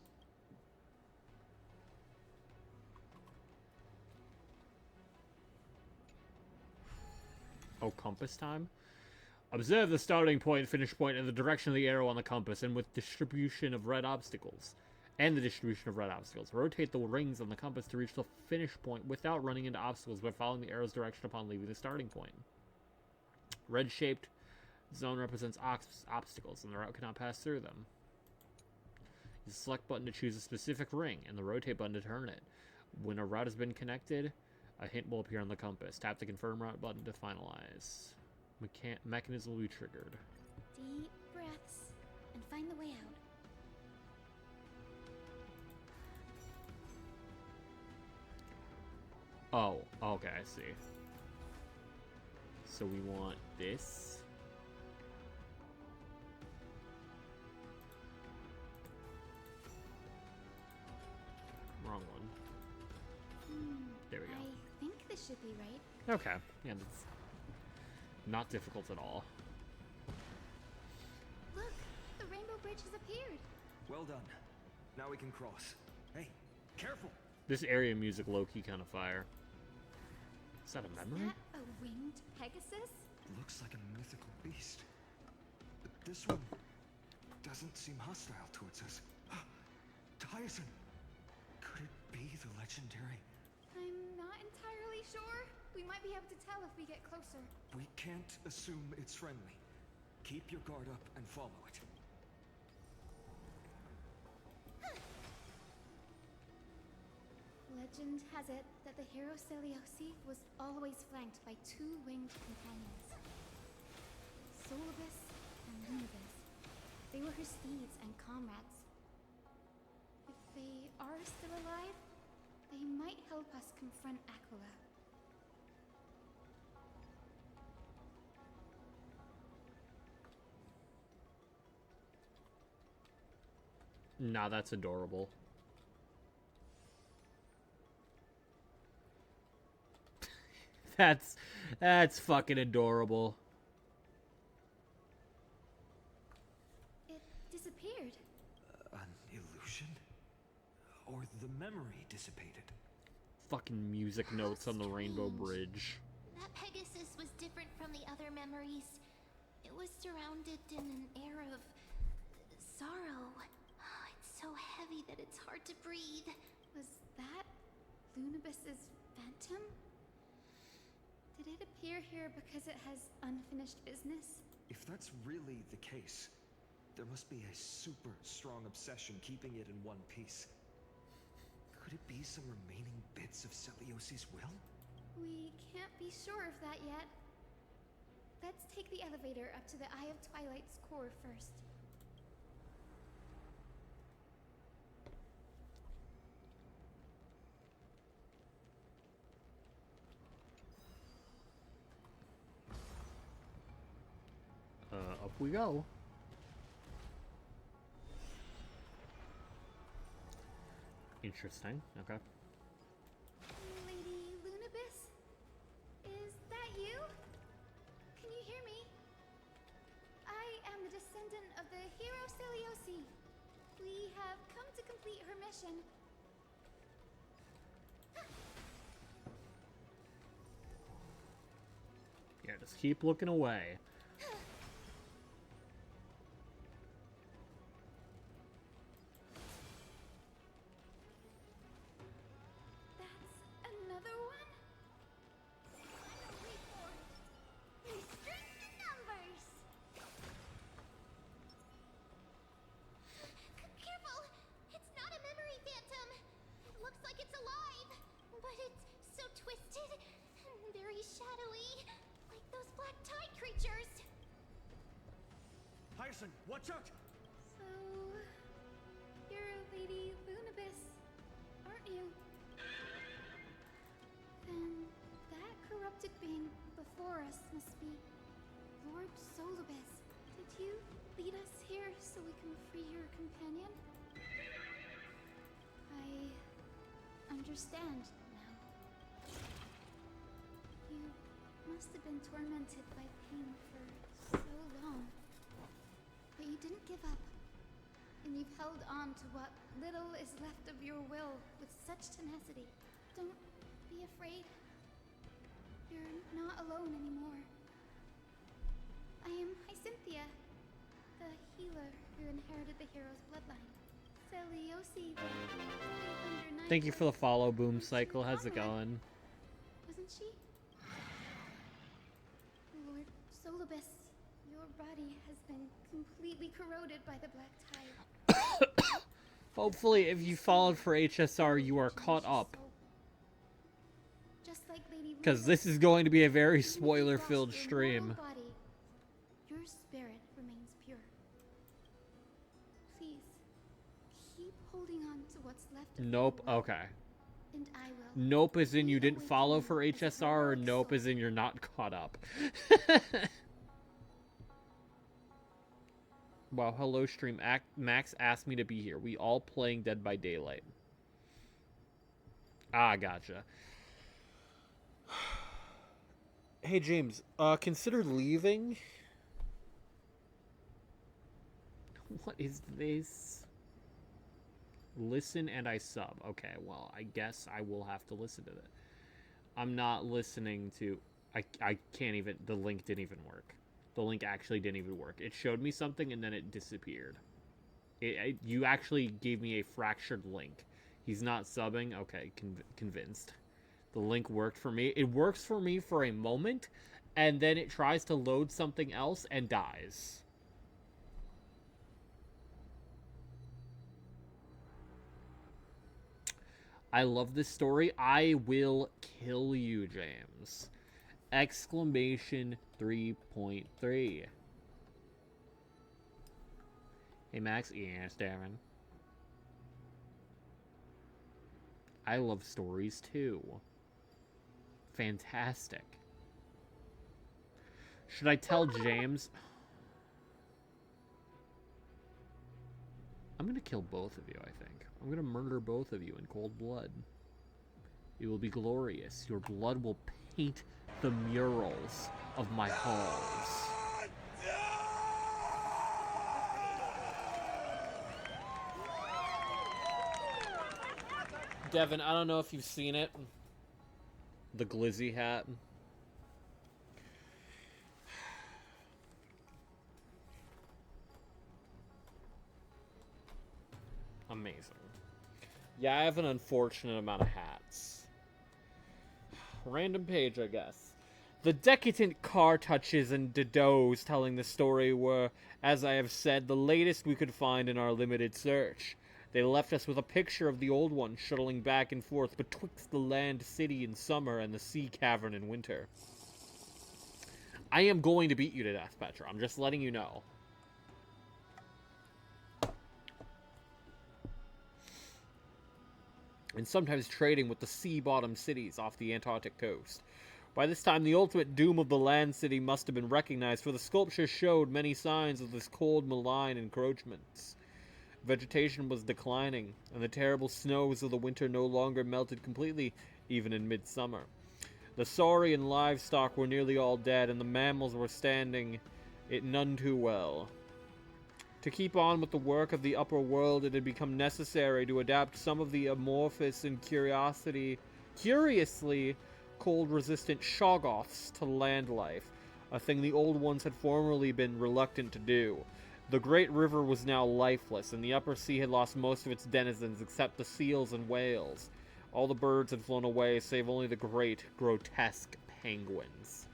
Oh, compass time? Observe the starting point, finish point, and the direction of the arrow on the compass, and with distribution of red obstacles. Rotate the rings on the compass to reach the finish point without running into obstacles by following the arrow's direction upon leaving the starting point. Red-shaped zone represents obstacles, and the route cannot pass through them. Use the select button to choose a specific ring, and the rotate button to turn it. When a route has been connected, a hint will appear on the compass. Tap the confirm route button to finalize. Mechanism will be triggered. Deep breaths, and find the way out. Oh, okay, I see. So we want this. Wrong one. There we go. I think this should be right. Okay, yeah, that's not difficult at all. Look, the Rainbow Bridge has appeared. Well done. Now we can cross. Hey, careful! This area music low-key kind of fire. Is that a memory? Is that a winged Pegasus? Looks like a mythical beast. But this one doesn't seem hostile towards us. Hyacinth! Could it be the legendary? I'm not entirely sure. We might be able to tell if we get closer. We can't assume it's friendly. Keep your guard up and follow it. Legend has it that the hero Celiosi was always flanked by two winged companions. Solibus and Lunibus. They were her steeds and comrades. If they are still alive, they might help us confront Aquila. Nah, that's adorable. That's fucking adorable. It disappeared. An illusion? Or the memory dissipated? Fucking music notes on the Rainbow Bridge. That Pegasus was different from the other memories. It was surrounded in an air of sorrow. It's so heavy that it's hard to breathe. Was that Lunibus's phantom? Did it appear appear here because it has unfinished business? If that's really the case, there must be a super strong obsession keeping it in one piece. Could it be some remaining bits of Celiosi's will? We can't be sure of that yet. Let's take the elevator up to the Eye of Twilight's core first. Up we go. Interesting. Okay. Lady Lunabis? Is that you? Can you hear me? I am the descendant of the hero Celiosi. We have come to complete her mission. Yeah, just keep looking away. Another one? Finally formed. We strength in numbers. Careful! It's not a memory phantom. It looks like it's alive, but it's so twisted and very shadowy, like those black tide creatures. Hyacinth, watch out! So, you're Lady Lunabis, aren't you? Then that corrupted being before us must be Lord Solubis. Did you lead us here so we can free your companion? I understand now. You must have been tormented by pain for so long. But you didn't give up. And you've held on to what little is left of your will with such tenacity. Don't be afraid. You're not alone anymore. I am Hyacinthia, the healer who inherited the hero's bloodline. Celiosi, the Holy Thunder Knight. Thank you for the follow, Boom Cycle. How's it going? Wasn't she? Lord Solubis, your body has been completely corroded by the black tide. Hopefully, if you followed for HSR, you are caught up. Just like Lady Because this is going to be a very spoiler-filled stream. Body, your spirit remains pure. Please, keep holding on to what's left of Nope. your will, Okay. and I will. Nope as in you didn't follow for HSR, or nope as in you're not caught up. Wow, hello stream. Max asked me to be here. We all playing Dead by Daylight. Ah, gotcha. Hey, James, consider leaving. What is this? Listen and I sub. Okay, well, I guess I will have to listen to it. I'm not listening to... I can't even... The link didn't even work. The link actually didn't even work. It showed me something and then it disappeared. You actually gave me a fractured link. He's not subbing? Okay, convinced. The link worked for me. It works for me for a moment, and then it tries to load something else and dies. I love this story. I will kill you, James. Exclamation 3.3. Hey, Max. Yes, Darren. I love stories, too. Fantastic. Should I tell James? I'm gonna kill both of you, I think. I'm gonna murder both of you in cold blood. It will be glorious. Your blood will paint the murals of my halls. Devin, I don't know if you've seen it. The glizzy hat. Amazing. Yeah, I have an unfortunate amount of hats. Random page, I guess. The decadent Cartouches and Didos telling the story were, as I have said, the latest we could find in our limited search. They left us with a picture of the old one shuttling back and forth betwixt the land city in summer and the sea cavern in winter. I am going to beat you to death, Petra. I'm just letting you know. And sometimes trading with the sea-bottom cities off the Antarctic coast. By this time, the ultimate doom of the land city must have been recognized, for the sculpture showed many signs of this cold, malign encroachments. Vegetation was declining, and the terrible snows of the winter no longer melted completely, even in midsummer. The saurian livestock were nearly all dead, and the mammals were standing it none too well. To keep on with the work of the upper world, it had become necessary to adapt some of the amorphous and curiously cold-resistant shoggoths to land life, a thing the old ones had formerly been reluctant to do. The great river was now lifeless, and the upper sea had lost most of its denizens except the seals and whales. All the birds had flown away, save only the great, grotesque penguins.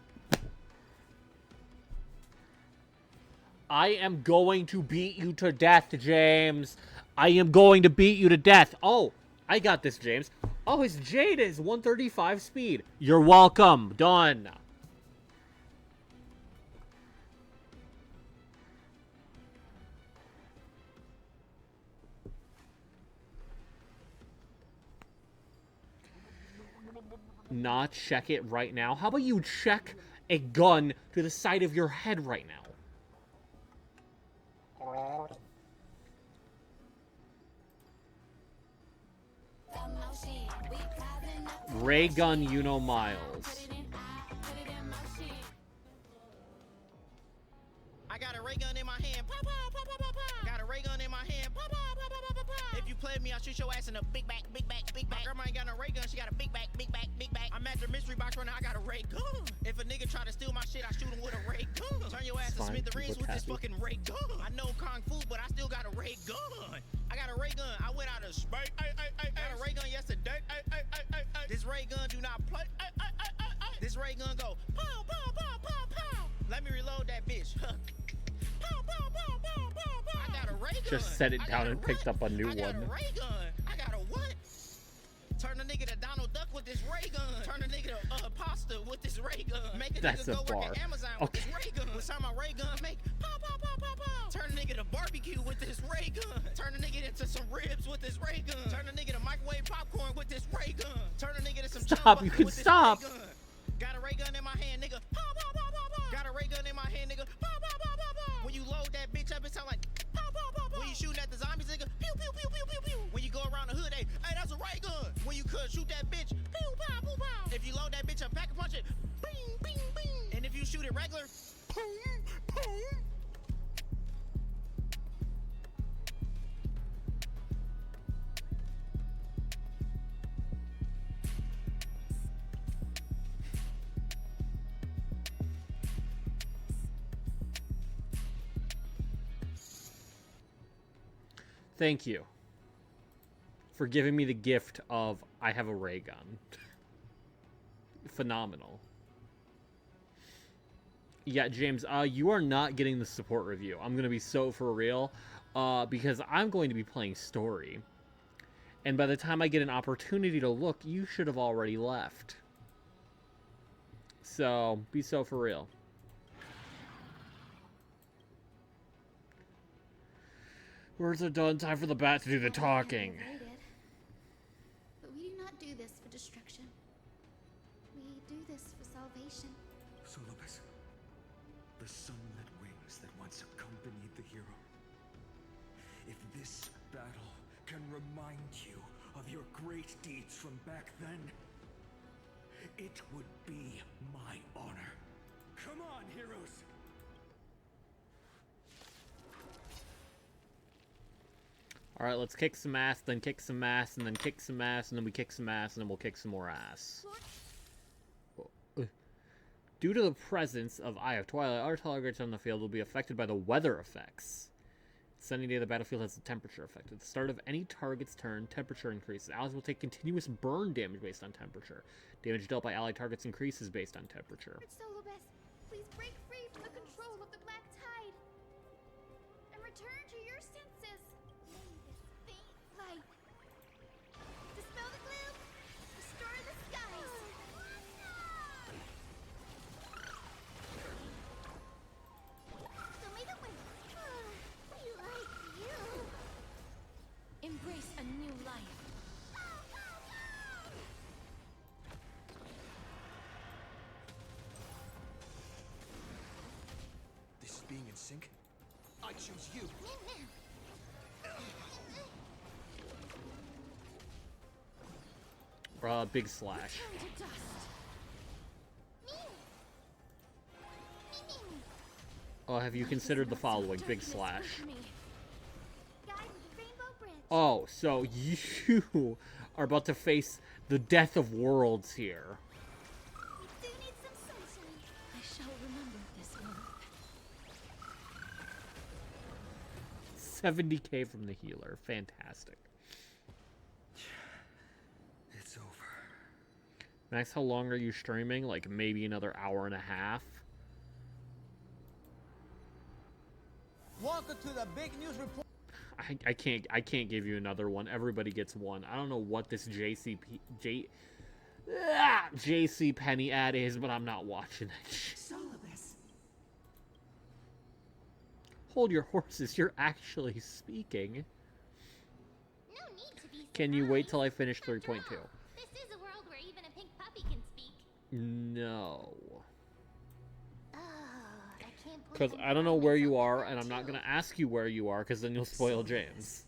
I am going to beat you to death, James. I am going to beat you to death. Oh, I got this, James. Oh, his Jade is 135 speed. You're welcome. Done. Not check it right now. How about you check a gun to the side of your head right now? Ray gun, you know, Miles. I got a ray gun in my hand. Pop, pop, pop, pop, pop, pop. Got a ray gun in my hand. Pop, pop, pop, pop, pop, pop. If you play with me, I'll shoot your ass in a big back, big back, big back. My grandma ain't got no ray gun. She got a big back, big back, big back. I'm at the mystery box right now. I got a ray gun. If a nigga try to steal my shit, I shoot him with a ray gun. Turn your ass to smithereens with this fucking ray gun. I know kung fu, but I still got a ray gun. I got a ray gun. I went out of space. Got a ray gun yesterday. This ray gun do not play. This ray gun go pow, pow, pow, pow, pow. Let me reload that bitch. Pow, pow, pow, pow, pow, pow. I got a ray gun. Just set it down and picked up a new one. I got a ray gun. I got a what? Turn a nigga to Donald Duck with this ray gun. Turn a nigga to pasta with this ray gun. Make a That's nigga a go bar. work at Amazon with this ray gun. What's time my ray gun make? Pow, pow, pow, pow, pow. Turn a nigga to barbecue with this ray gun. Turn a nigga into some ribs with this ray gun. Turn a nigga to microwave popcorn with this ray gun. Turn a nigga to some Stop, you can stop. Got a ray gun in my hand, nigga. Pow, pow, pow, pow, pow. Got a ray gun in my hand, nigga. Pow, pow, pow, pow, pow. When you load that bitch up, it sound like pow, pow, pow, pow. When you shooting at the zombies, nigga, pew, pew, pew, pew, pew, pew. When you go around the hood, hey, that's a ray gun. When you could shoot that bitch, pew, pow, pew, pow. If you load that bitch up, pack a punch it, bing, bing, bing. And if you shoot it regular, boom, boom. Thank you for giving me the gift of I have a ray gun. Phenomenal. Yeah, James, you are not getting the support review. I'm going to be so for real, because I'm going to be playing story. And by the time I get an opportunity to look, you should have already left. So, be so for real. Words are done. Time for the bat to do the talking. But we do not do this for destruction. We do this for salvation. So, Lopez, the sunlit wings that once accompanied the hero. If this battle can remind you of your great deeds from back then, it would be my honor. Come on, heroes! Alright, let's kick some ass, then kick some ass, and then kick some ass, and then we kick some ass, and then we'll kick some more ass. Due to the presence of Eye of Twilight, our targets on the field will be affected by the weather effects. Descending the battlefield has a temperature effect. At the start of any target's turn, temperature increases. Allies will take continuous burn damage based on temperature. Damage dealt by allied targets increases based on temperature. Solobes, please break free from the control of the Black Tide and return to your senses. May this faint light dispel the gloom, restore the skies. So may the wind. We like you. Embrace a new life. This is being in sync. I choose you. Big slash. Turn to dust. Have you considered the following? Big slash. With me. Guide with the Rainbow Bridge. Oh, so you are about to face the death of worlds here. We do need some sunshine. I shall remember this one. 70k from the healer. Fantastic. It's over. Max, how long are you streaming? Like maybe another hour and a half? Welcome to the big news report. I can't give you another one. Everybody gets one. I don't know what this JC Penny ad is, but I'm not watching it. Solobes. Hold your horses. You're actually speaking. No need to be Can you wait surprised. till I finish 3.2? This is a world where even a pink puppy can speak. No. Oh, I can't believe Because I'm I don't know proud of where you myself are, for and that I'm not too. going to ask you where you are, because then you'll spoil James.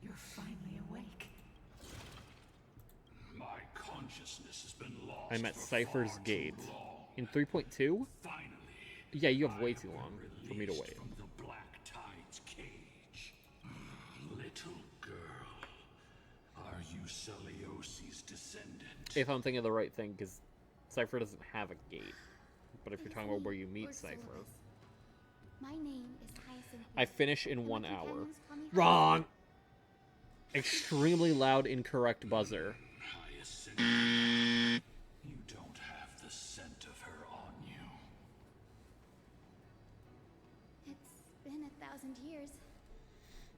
You're finally awake. My consciousness has been lost. I'm at for Cypher's far too Gate. long. In 3.2? Finally, Yeah, you have way too long for me to released wait. from the Black Tide's cage. Little girl, are you Celiosi's descendant? If I'm thinking of the right thing, because Cypher doesn't have a gate. But if you're talking about where you meet Cypher. My name is Hyacinth. I finish in and 1 my hour. companions call me Wrong! Extremely loud, incorrect buzzer. Hyacinth, you don't have the scent of her on you. It's been 1,000 years.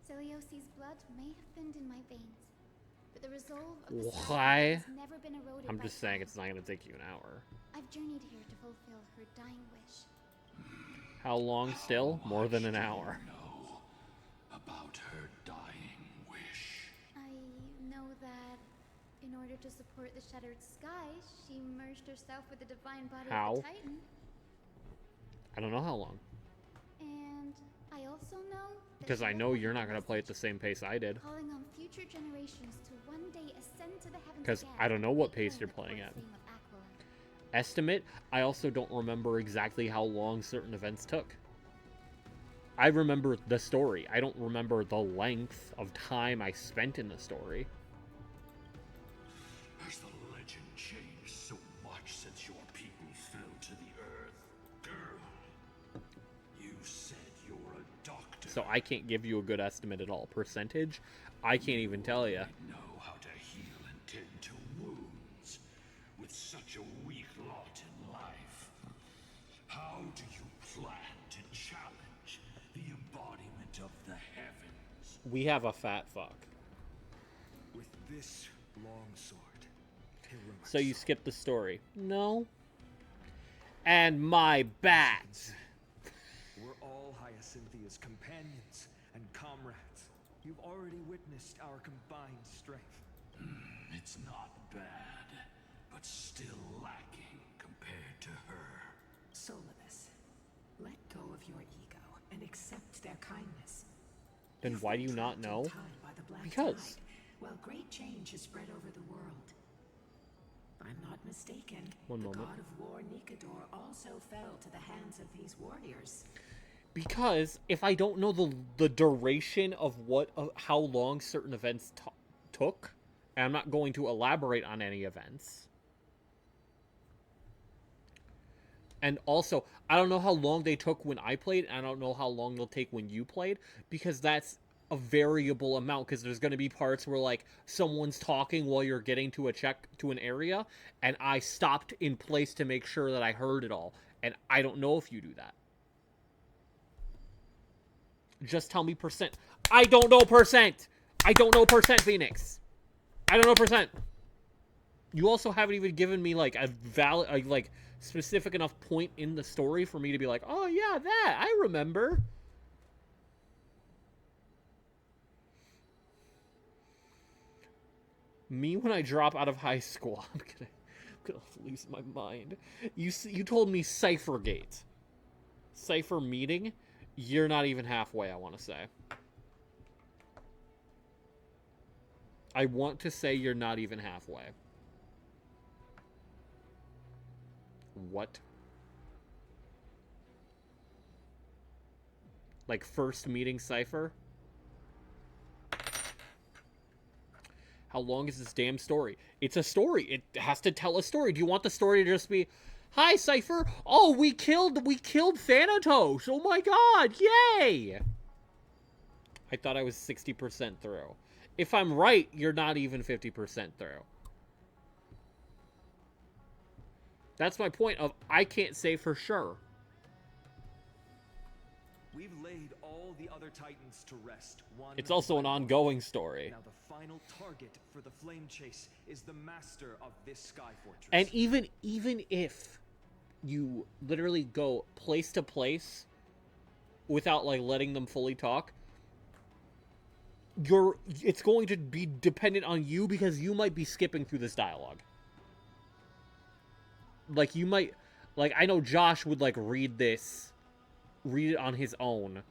Celiosi's blood may have thinned in my veins, but the resolve of the Why? has never been eroded. I'm by just saying time. it's not going to take you an hour. I've journeyed here to fulfill her dying wish. How long still? More than an hour. Know about her dying wish. I know that in order to support the shattered sky, she merged herself with the divine body How? of the Titan. I don't know how long. And I also know that Because she I left know behind you're a not going to play at the same pace I did. calling on future generations to one day ascend to the heavens Because again, I don't know what reclaim pace you're the playing core at. flame of Aquila. Estimate, I also don't remember exactly how long certain events took. I remember the story. I don't remember the length of time I spent in the story. Has the legend changed so much since your people fell to the earth? Girl, you said you're a doctor. So I can't give you a good estimate at all. Percentage, I can't even tell you. Know how to heal and tend to wounds with such a weak lot in life. How do you plan to challenge the embodiment of the heavens? We have a fat fuck. With this long sword, Hiruma's So you skip the story. No. And my bat. We're all Hyacinthia's companions and comrades. You've already witnessed our combined strength. It's not bad, but still lacking compared to her. Solobes, let go of your ego and accept their kindness. Then why do you not know? Tied by the Black Because. Tide, while great change has spread over the world. If I'm not mistaken, One the moment. god of war Nikador also fell to the hands of these warriors. Because if I don't know the duration of how long certain events took, and I'm not going to elaborate on any events, And also, I don't know how long they took when I played, and I don't know how long they'll take when you played, because that's a variable amount, because there's going to be parts where, like, someone's talking while you're getting to an area, and I stopped in place to make sure that I heard it all, and I don't know if you do that. Just tell me percent. I don't know percent! I don't know percent, Phoenix! I don't know percent! You also haven't even given me, like, a valid, like, specific enough point in the story for me to be like, oh, yeah, that, I remember. Me when I drop out of high school, I'm gonna lose my mind. You told me Cyphergate. Cypher meeting? You're not even halfway, I want to say. I want to say you're not even halfway. What? Like, first meeting Cypher? How long is this damn story? It's a story. It has to tell a story. Do you want the story to just be, hi, Cypher. Oh, we killed Thanatos. Oh my god. Yay. I thought I was 60% through. If I'm right, you're not even 50% through. That's my point of, I can't say for sure. We've laid all the other titans to rest. It's also an ongoing story. Now the final target for the flame chase is the master of this sky fortress. And even if you literally go place to place without, like, letting them fully talk, it's going to be dependent on you, because you might be skipping through this dialogue. Like, you might, like, I know Josh would, like, read it on his own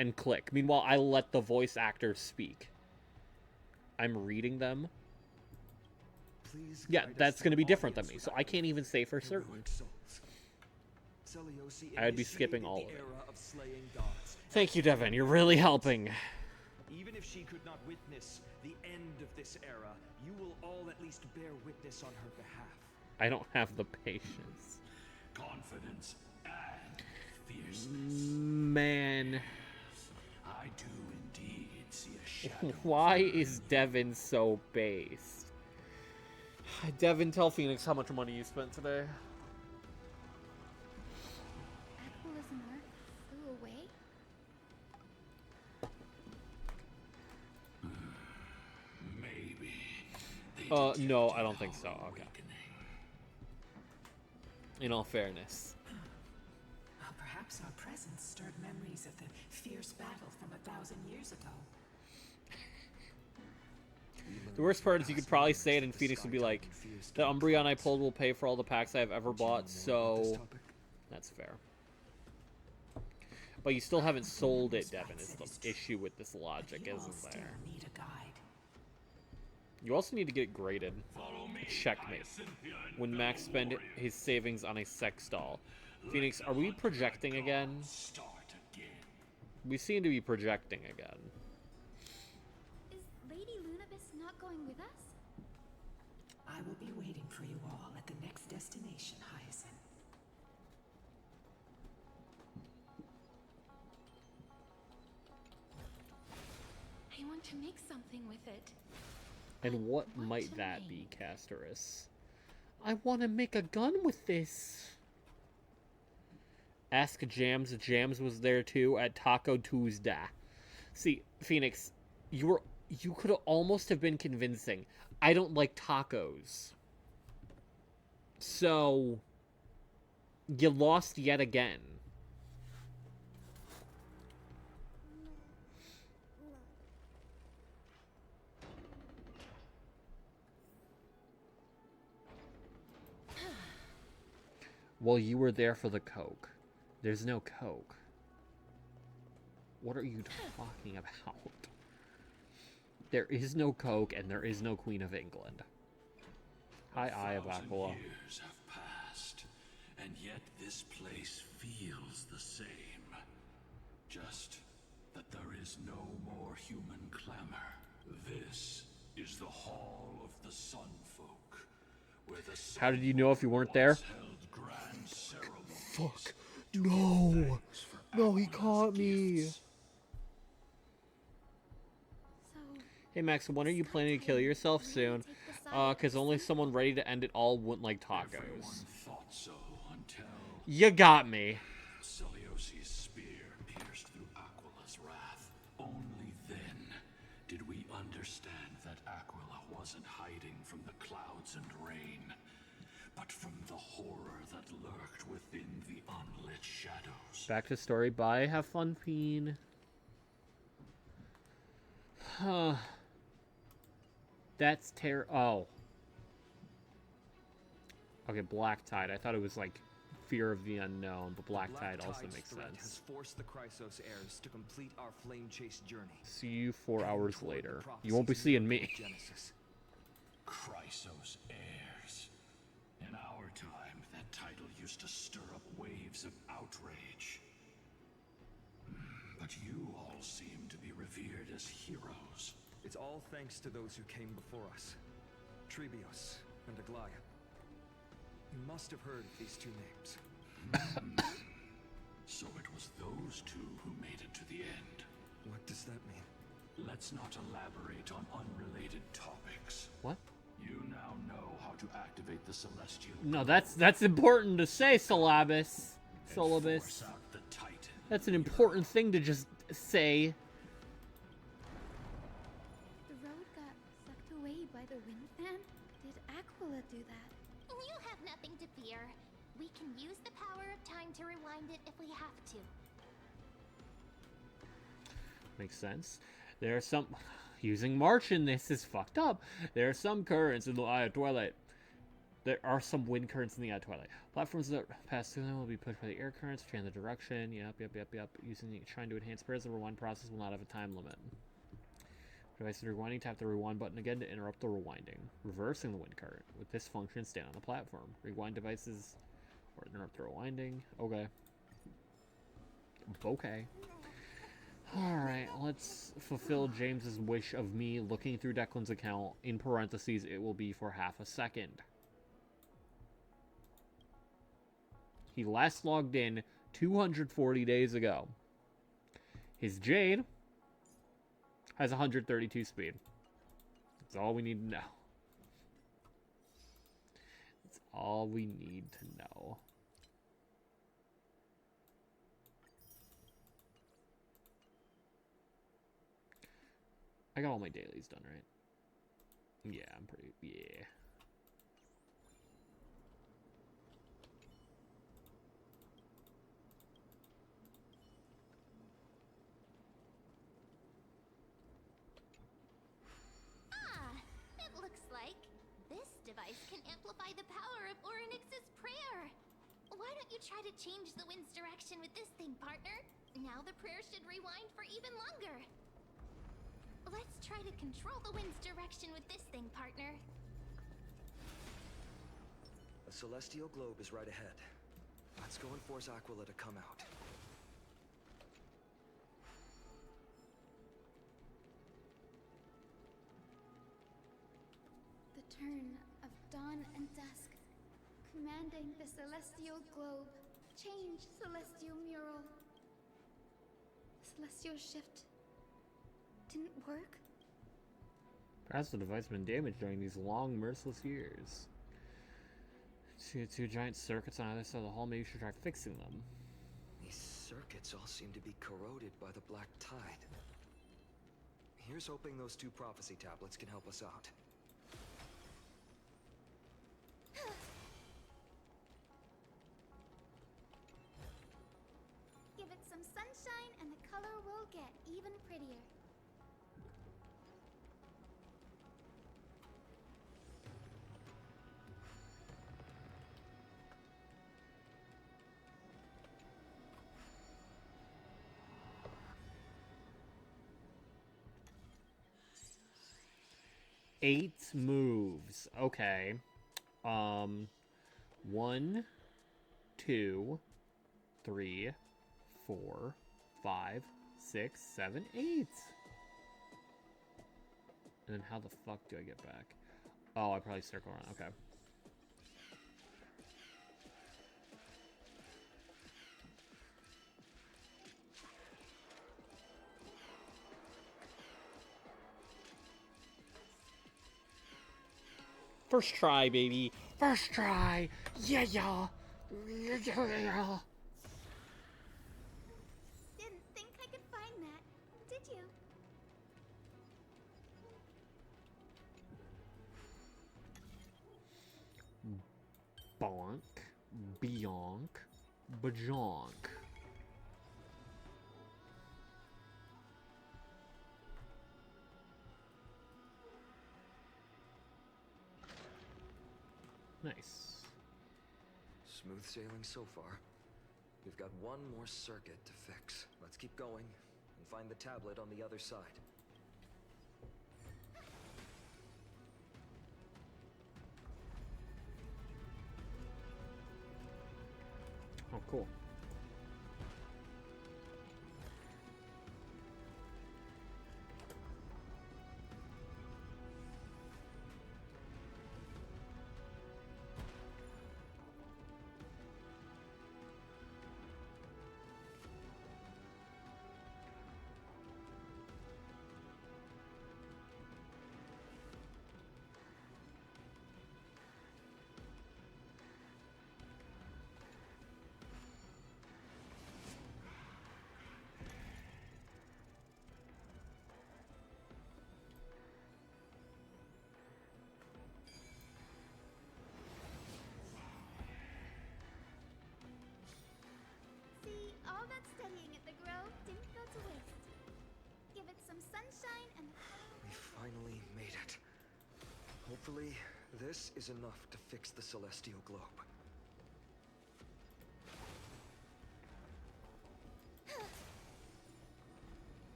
and click. Meanwhile, I let the voice actors speak. I'm reading them. Yeah, that's going to be different than me, so I can't even say for certain. I would be skipping all of it. Thank you, Devin. You're really helping. Even if she could not witness the end of this era, you will all at least bear witness on her behalf. I don't have the patience. Confidence and fierceness. Man. I do indeed see a shadow. Why is Devin so based? Devin, tell Phoenix how much money you spent today. Aqualismar flew away? Maybe. No, I don't think so. Okay. In all fairness. Well, perhaps our presence stirred memories of the fierce battle from 1,000 years ago. The worst part is you could probably say it and Phoenix would be like, the Umbreon I pulled will pay for all the packs I've ever bought, so that's fair. But you still haven't sold it, Devin, is the issue with this logic, isn't there? Need a guide. You also need to get it graded. Checkmate. When Max spent his savings on a sex doll. Phoenix, are we projecting again? We seem to be projecting again. Is Lady Lunabis not going with us? I will be waiting for you all at the next destination, Hyacinth. I want to make something with it. And what might that be, Casterus? I want to make a gun with this. Ask Jams. Jams was there too at Taco Tuesday. See, Phoenix, you could almost have been convincing. I don't like tacos. So, you lost yet again. Well, you were there for the Coke. There's no Coke. What are you talking about? There is no Coke, and there is no Queen of England. Hi, Eye of Aquila. Years have passed, and yet this place feels the same. Just that there is no more human clamor. This is the Hall of the Sun Folk, where the How did you know if you weren't there? fuck. No. No, he caught me. Hey Max, when are you planning to kill yourself soon? Cause only someone ready to end it all wouldn't like tacos. Thought so until You got me. Celiosi's spear pierced through Aquila's wrath. Only then did we understand that Aquila wasn't hiding from the clouds and rain, but from the horror that lurked within the unlit shadows. Back to story. Bye. Have fun, Fiend. Huh. That's oh. Okay, Black Tide. I thought it was like Fear of the Unknown, but Black Tide also makes sense. Has forced the Chrysos heirs to complete our flame chase journey. See you 4 hours later. You won't be seeing me. Chrysos heirs. In our time, that title used to stir up waves of outrage. But you all seem to be revered as heroes. It's all thanks to those who came before us. Trebios and Aglaya. You must have heard of these two names. So it was those two who made it to the end. What does that mean? Let's not elaborate on unrelated topics. What? You now know how to activate the Celestial. No, that's important to say, Syllabus. Syllabus. That's an important thing to just say. The road got sucked away by the wind fan? Did Aquila do that? You have nothing to fear. We can use the power of time to rewind it if we have to. Makes sense. There are some... Using March in this is fucked up. There are some currents in the Eye of Twilight. There are some wind currents in the Eye of Twilight. Platforms that pass through them will be pushed by the air currents, change the direction. Yep. Trying to enhance prayers, the rewind process will not have a time limit. Device rewinding, tap the rewind button again to interrupt the rewinding. Reversing the wind current. With this function, stand on the platform. Rewind devices or interrupt the rewinding. Okay. Alright, let's fulfill James's wish of me looking through Declan's account. In parentheses, it will be for half a second. He last logged in 240 days ago. His Jade has 132 speed. That's all we need to know. That's all we need to know. I got all my dailies done, right? Yeah, I'm pretty... Yeah. It looks like this device can amplify the power of Orynyx's prayer. Why don't you try to change the wind's direction with this thing, partner? Now the prayer should rewind for even longer. Let's try to control the wind's direction with this thing, partner. A celestial globe is right ahead. Let's go and force Aquila to come out. The turn of dawn and dusk, commanding the celestial globe. Change, celestial mural. Celestial shift didn't work? Perhaps the device has been damaged during these long, merciless years. See two giant circuits on either side of the hall. Maybe you should try fixing them. These circuits all seem to be corroded by the Black Tide. Here's hoping those two prophecy tablets can help us out. Give it some sunshine and the color will get even prettier. Eight moves. Okay. 1, 2, 3, 4, 5, 6, 7, 8. And then how the fuck do I get back? Oh, I probably circle around. Okay. First try, baby. First try. Yeah, yeah. Yeah. Didn't think I could find that, did you? Bonk. Bionk. Bajonk. Nice. Smooth sailing so far. We've got one more circuit to fix. Let's keep going and find the tablet on the other side. Oh, cool. See, all that studying at the Grove didn't go to waste. Give it some sunshine and... We finally made it. Hopefully, this is enough to fix the Celestial Globe.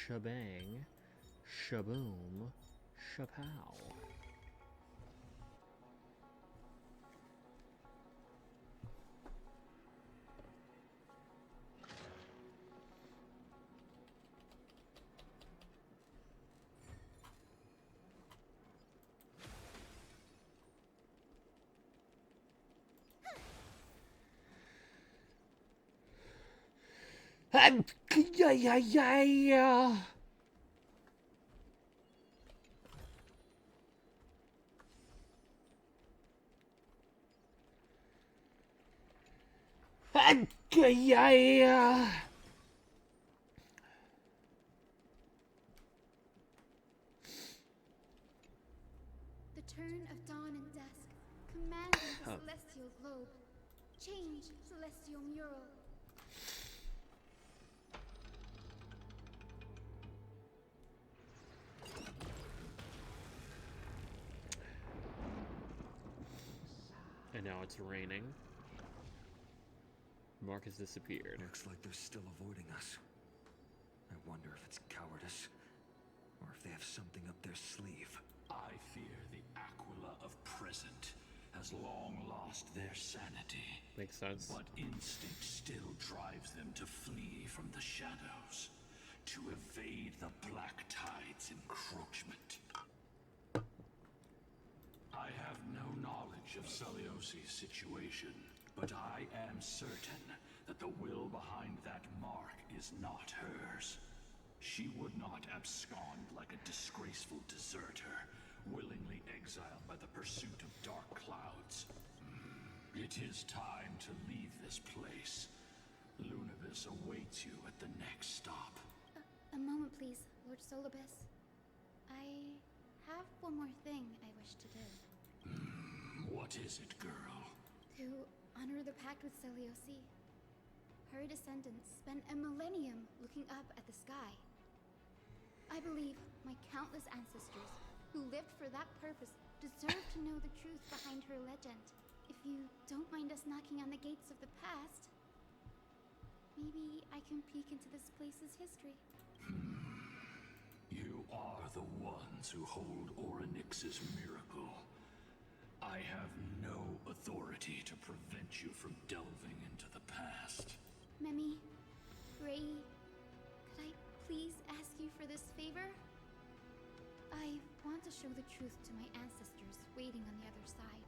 Shabang, shaboom, shapow. Yeah. The turn of dawn and dusk, commanding the Celestial Globe. Change, Celestial Mural. And now it's raining. Mark has disappeared. Looks like they're still avoiding us. I wonder if it's cowardice, or if they have something up their sleeve. I fear the Aquila of present has long lost their sanity. Makes sense. But instinct still drives them to flee from the shadows, to evade the Black Tide's encroachment. I have no knowledge of Celiosi's situation, but I am certain that the will behind that mark is not hers. She would not abscond like a disgraceful deserter, willingly exiled by the pursuit of dark clouds. It is time to leave this place. Lunavis awaits you at the next stop. A moment, please, Lord Solibus. I have one more thing I wish to do. What is it, girl? To honor the pact with Celiosi. Her descendants spent a millennium looking up at the sky. I believe my countless ancestors who lived for that purpose deserve to know the truth behind her legend. If you don't mind us knocking on the gates of the past, maybe I can peek into this place's history. You are the ones who hold Orynyx's miracle. I have no authority to prevent you from delving into the past. Memi, Ray, could I please ask you for this favor? I want to show the truth to my ancestors waiting on the other side.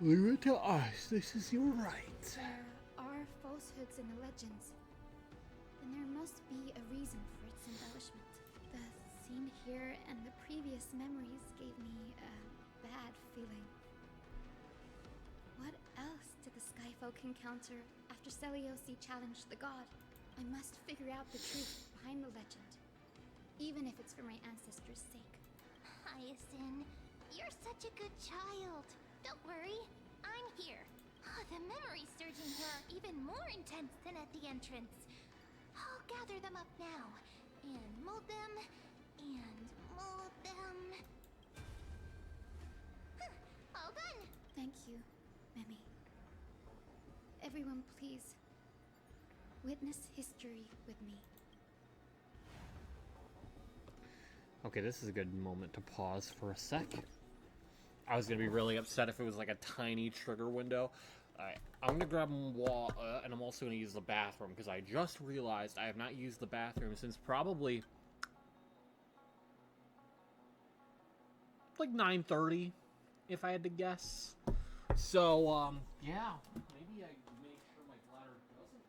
Leave it to us. This is your right. There are are falsehoods in the legends, then there must be a reason for its embellishment. The scene here and the previous memories gave me a bad feeling. What else did the Skyfolk encounter after Seliosi challenged the god? I must figure out the truth behind the legend, even if it's for my ancestors' sake. Hyacinth, you're such a good child. Don't worry, I'm here. The memory surging here are even more intense than at the entrance. I'll gather them up now, and mold them, and mold them. All done! Thank you, Memi. Everyone, please, witness history with me. Okay, this is a good moment to pause for a sec. I was gonna be really upset if it was like a tiny trigger window. Alright, I'm gonna grab water, and I'm also gonna use the bathroom, because I just realized I have not used the bathroom since probably like 9:30, if I had to guess. So, yeah, maybe I make sure my bladder doesn't.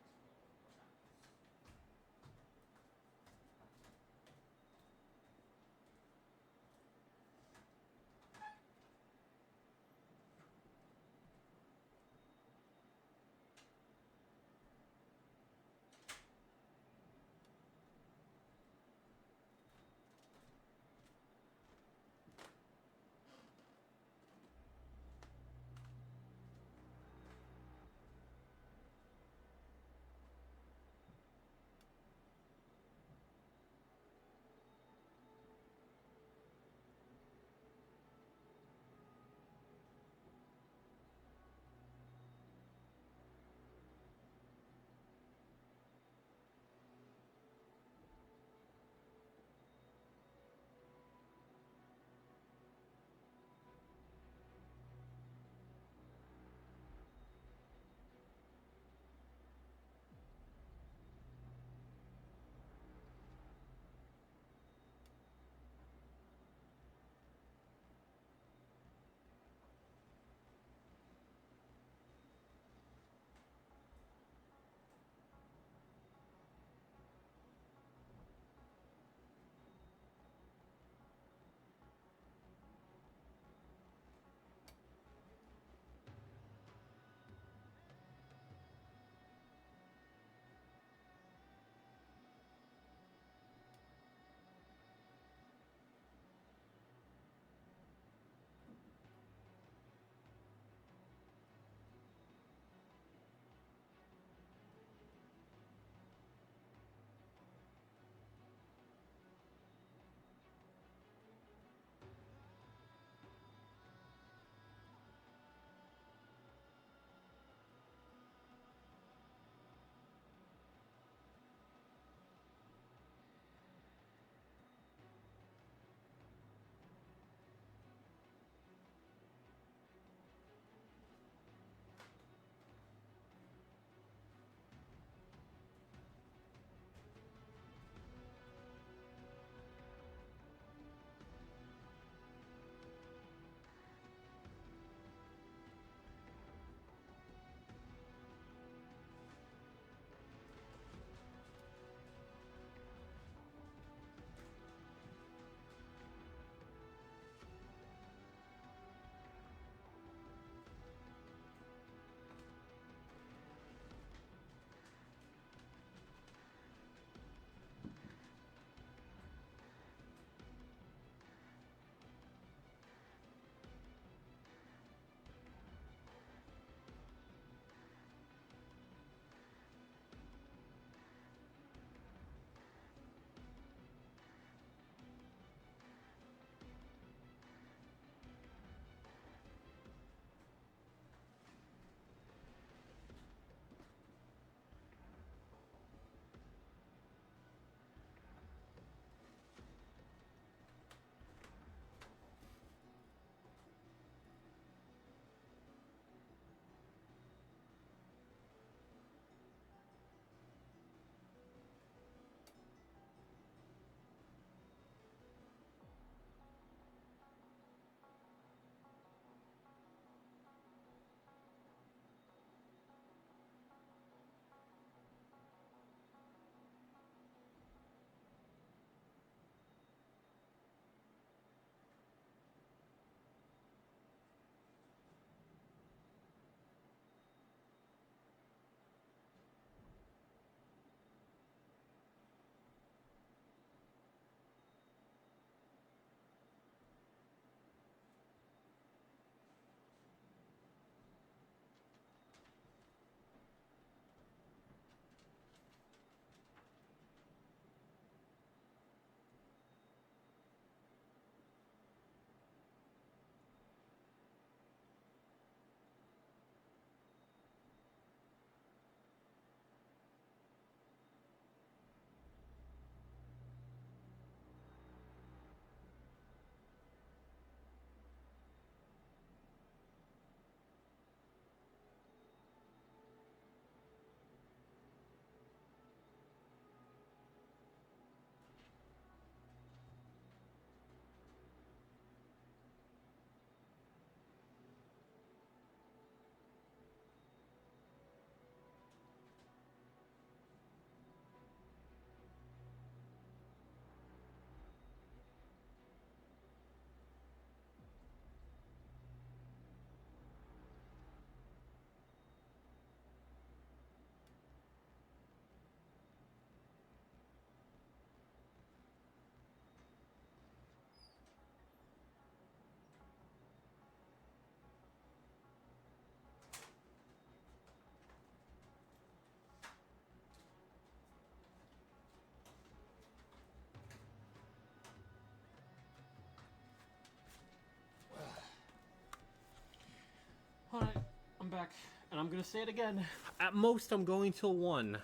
back, and I'm gonna say it again. At most, I'm going till 1.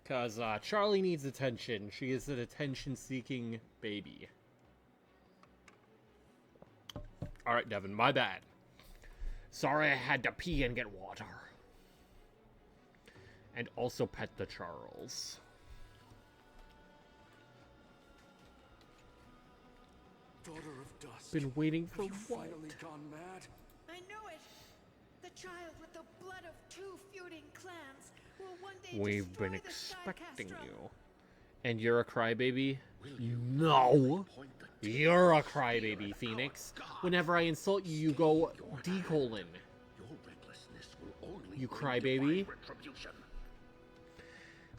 Because Charlie needs attention. She is an attention-seeking baby. Alright, Devin, my bad. Sorry I had to pee and get water. And also pet the Charles. Daughter of Dusk. Been waiting for Have you what? finally gone mad? I know it. The child with the blood of 2 feuding clans will one day We've destroy been the expecting Sky you. And you're a crybaby? No! You're a crybaby, Phoenix. Whenever I insult you, you go D:. You crybaby.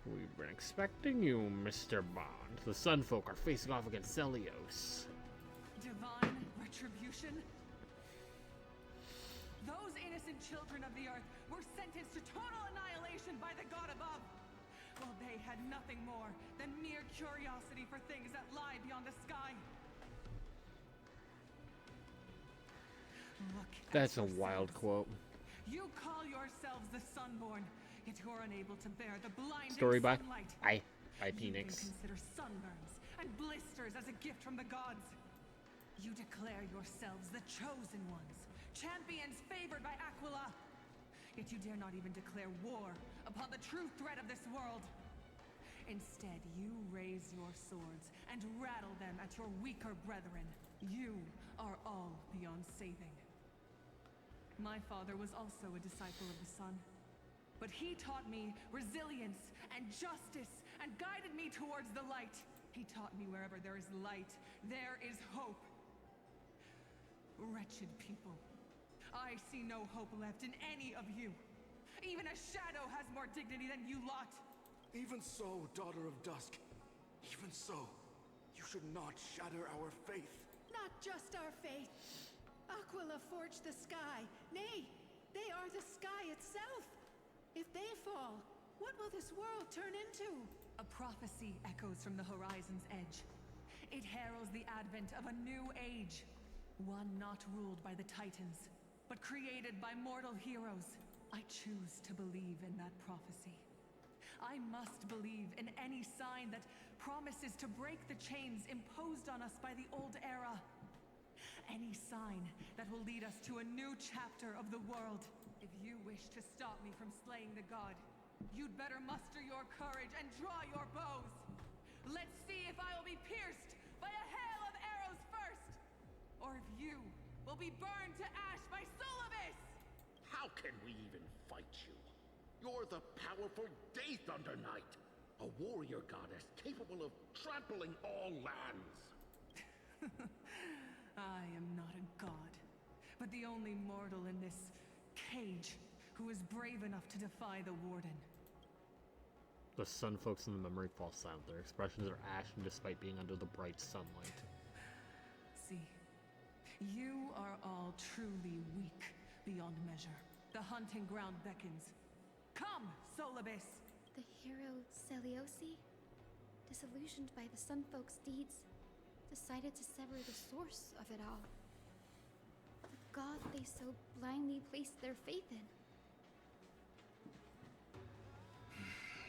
We've been expecting you, Mr. Bond. The Sunfolk are facing off against Celios. Divine retribution? Those innocent children of the Earth were sentenced to total annihilation by the god above, while they had nothing more than mere curiosity for things that lie beyond the sky. Look at That's a yourselves. wild quote. You call yourselves the Sunborn, yet you are unable to bear the blinding Story by sunlight. by You Phoenix. even consider sunburns and blisters as a gift from the gods. You declare yourselves the chosen ones, champions favored by Aquila. Yet you dare not even declare war upon the true threat of this world. Instead, you raise your swords and rattle them at your weaker brethren. You are all beyond saving. My father was also a disciple of the sun, but he taught me resilience and justice and guided me towards the light. He taught me wherever there is light, there is hope. Wretched people. I see no hope left in any of you. Even a shadow has more dignity than you lot. Even so, Daughter of Dusk. Even so, you should not shatter our faith. Not just our faith. Aquila forged the sky. Nay, they are the sky itself. If they fall, what will this world turn into? A prophecy echoes from the horizon's edge. It heralds the advent of a new age. One not ruled by the Titans, but created by mortal heroes. I choose to believe in that prophecy. I must believe in any sign that promises to break the chains imposed on us by the old era. Any sign that will lead us to a new chapter of the world. If you wish to stop me from slaying the god, you'd better muster your courage and draw your bows. Let's see if I will be pierced by a hail of arrows first, or if you will be burned to ash by Solibus! How can we even fight you? You're the powerful Day Thunder Knight, a warrior goddess capable of trampling all lands. I am not a god, but the only mortal in this cage who is brave enough to defy the Warden. The Sunfolks in the memory fall silent. Their expressions are ashen despite being under the bright sunlight. See, you are all truly weak beyond measure. The hunting ground beckons. Come, Solibus! The hero Celiosi, disillusioned by the Sunfolk's deeds, decided to sever the source of it all. The god they so blindly placed their faith in.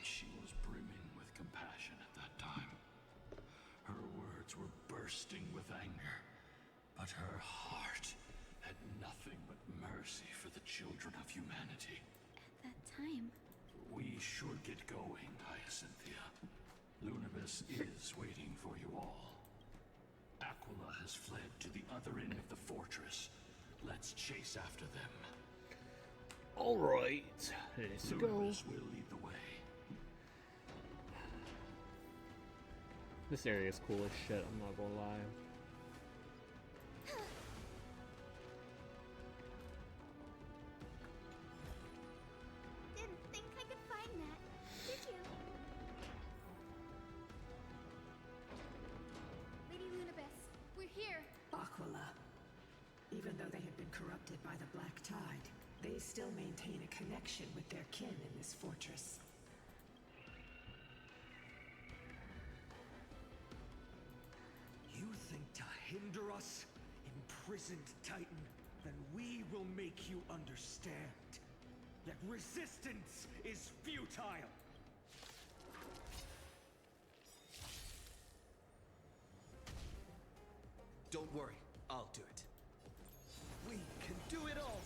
She was brimming with compassion at that time. Her words were bursting with anger, but her heart had nothing but mercy for the children of humanity. At that time, We should get going, Hyacinthia. Lunibus is waiting for you all. Aquila has fled to the other end of the fortress. Let's chase after them. Alright, let's go. Lunibus will lead the way. This area is cool as shit, I'm not gonna lie. Didn't think I could find that, did you? Lady Lunibus, we're here. Aquila. Even though they have been corrupted by the Black Tide, they still maintain a connection with their kin in this fortress. You think to hinder us, imprisoned Titan? then we will make you understand that resistance is futile. Don't worry, I'll do it. We can do it all!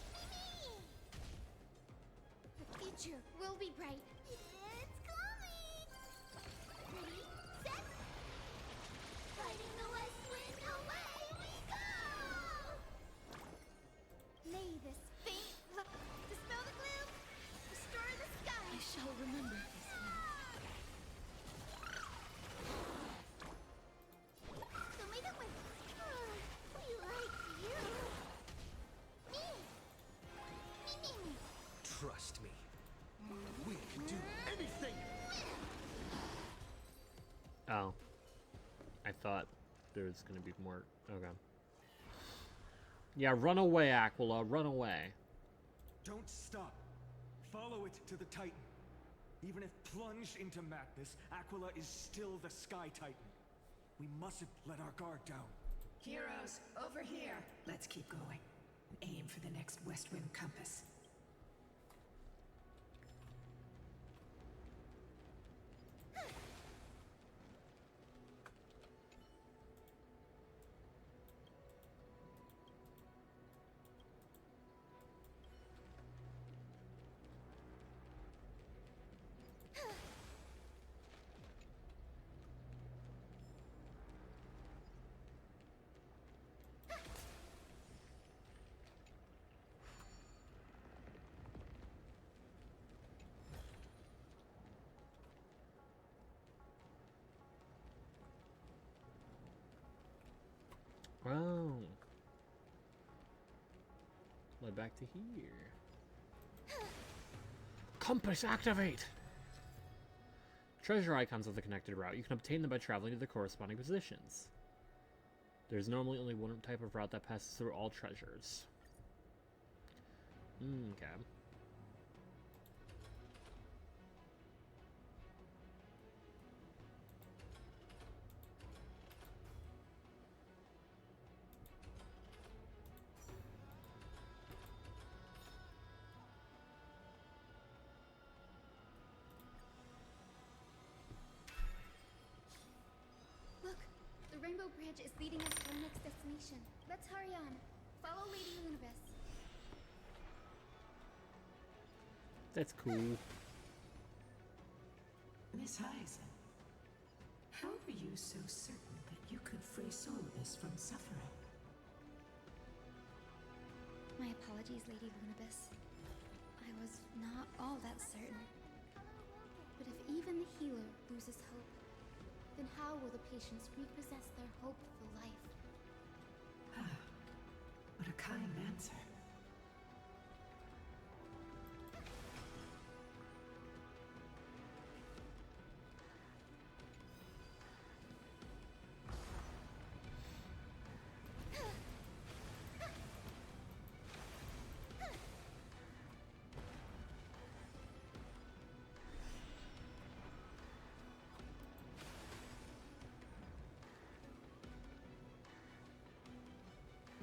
The future will be bright. It's coming! Ready, set, fighting the west wind, away we go! May this faint look dispel the gloom, restore the sky. I shall remember this So may the wind. We like you. Me. Trust me. We can do anything! Oh. I thought there was gonna be more. Okay. Yeah, run away, Aquila. Run away. Don't stop. Follow it to the Titan. Even if plunged into madness, Aquila is still the Sky Titan. We mustn't let our guard down. Heroes, over here. Let's keep going. Aim for the next west wind compass. Oh. Led back to here. Compass activate! Treasure icons of the connected route. You can obtain them by traveling to the corresponding positions. There's normally only one type of route that passes through all treasures. Okay. Look, the Rainbow Bridge is leading us to our next destination. Let's hurry on. Follow Lady Lunibus. That's cool. Miss Hyacinth, how were you so certain that you could free Solibus from suffering? My apologies, Lady Lunibus. I was not all that certain. But if even the healer loses hope, then how will the patients repossess their hope for life? What a kind answer.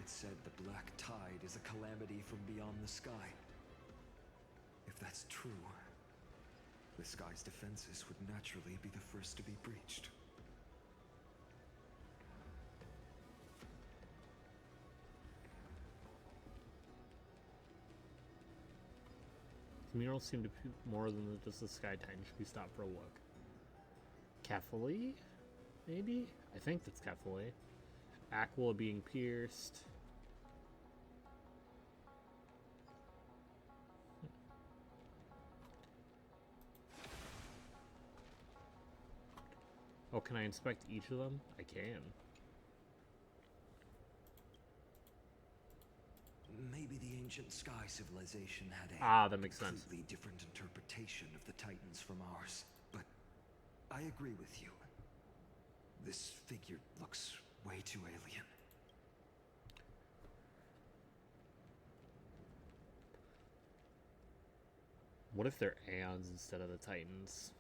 It's said the Black Tide is a calamity from beyond the sky. If that's true, the sky's defenses would naturally be the first to be breached. The murals seem to be more than just the Sky Titan. Should we stop for a look? Catholi? Maybe? I think that's Catholi. Aquila being pierced. Oh, can I inspect each of them? I can. Maybe the ancient sky civilization had that makes sense. completely different interpretation of the Titans from ours. But I agree with you. This figure looks way too alien. What if they're Aeons instead of the Titans?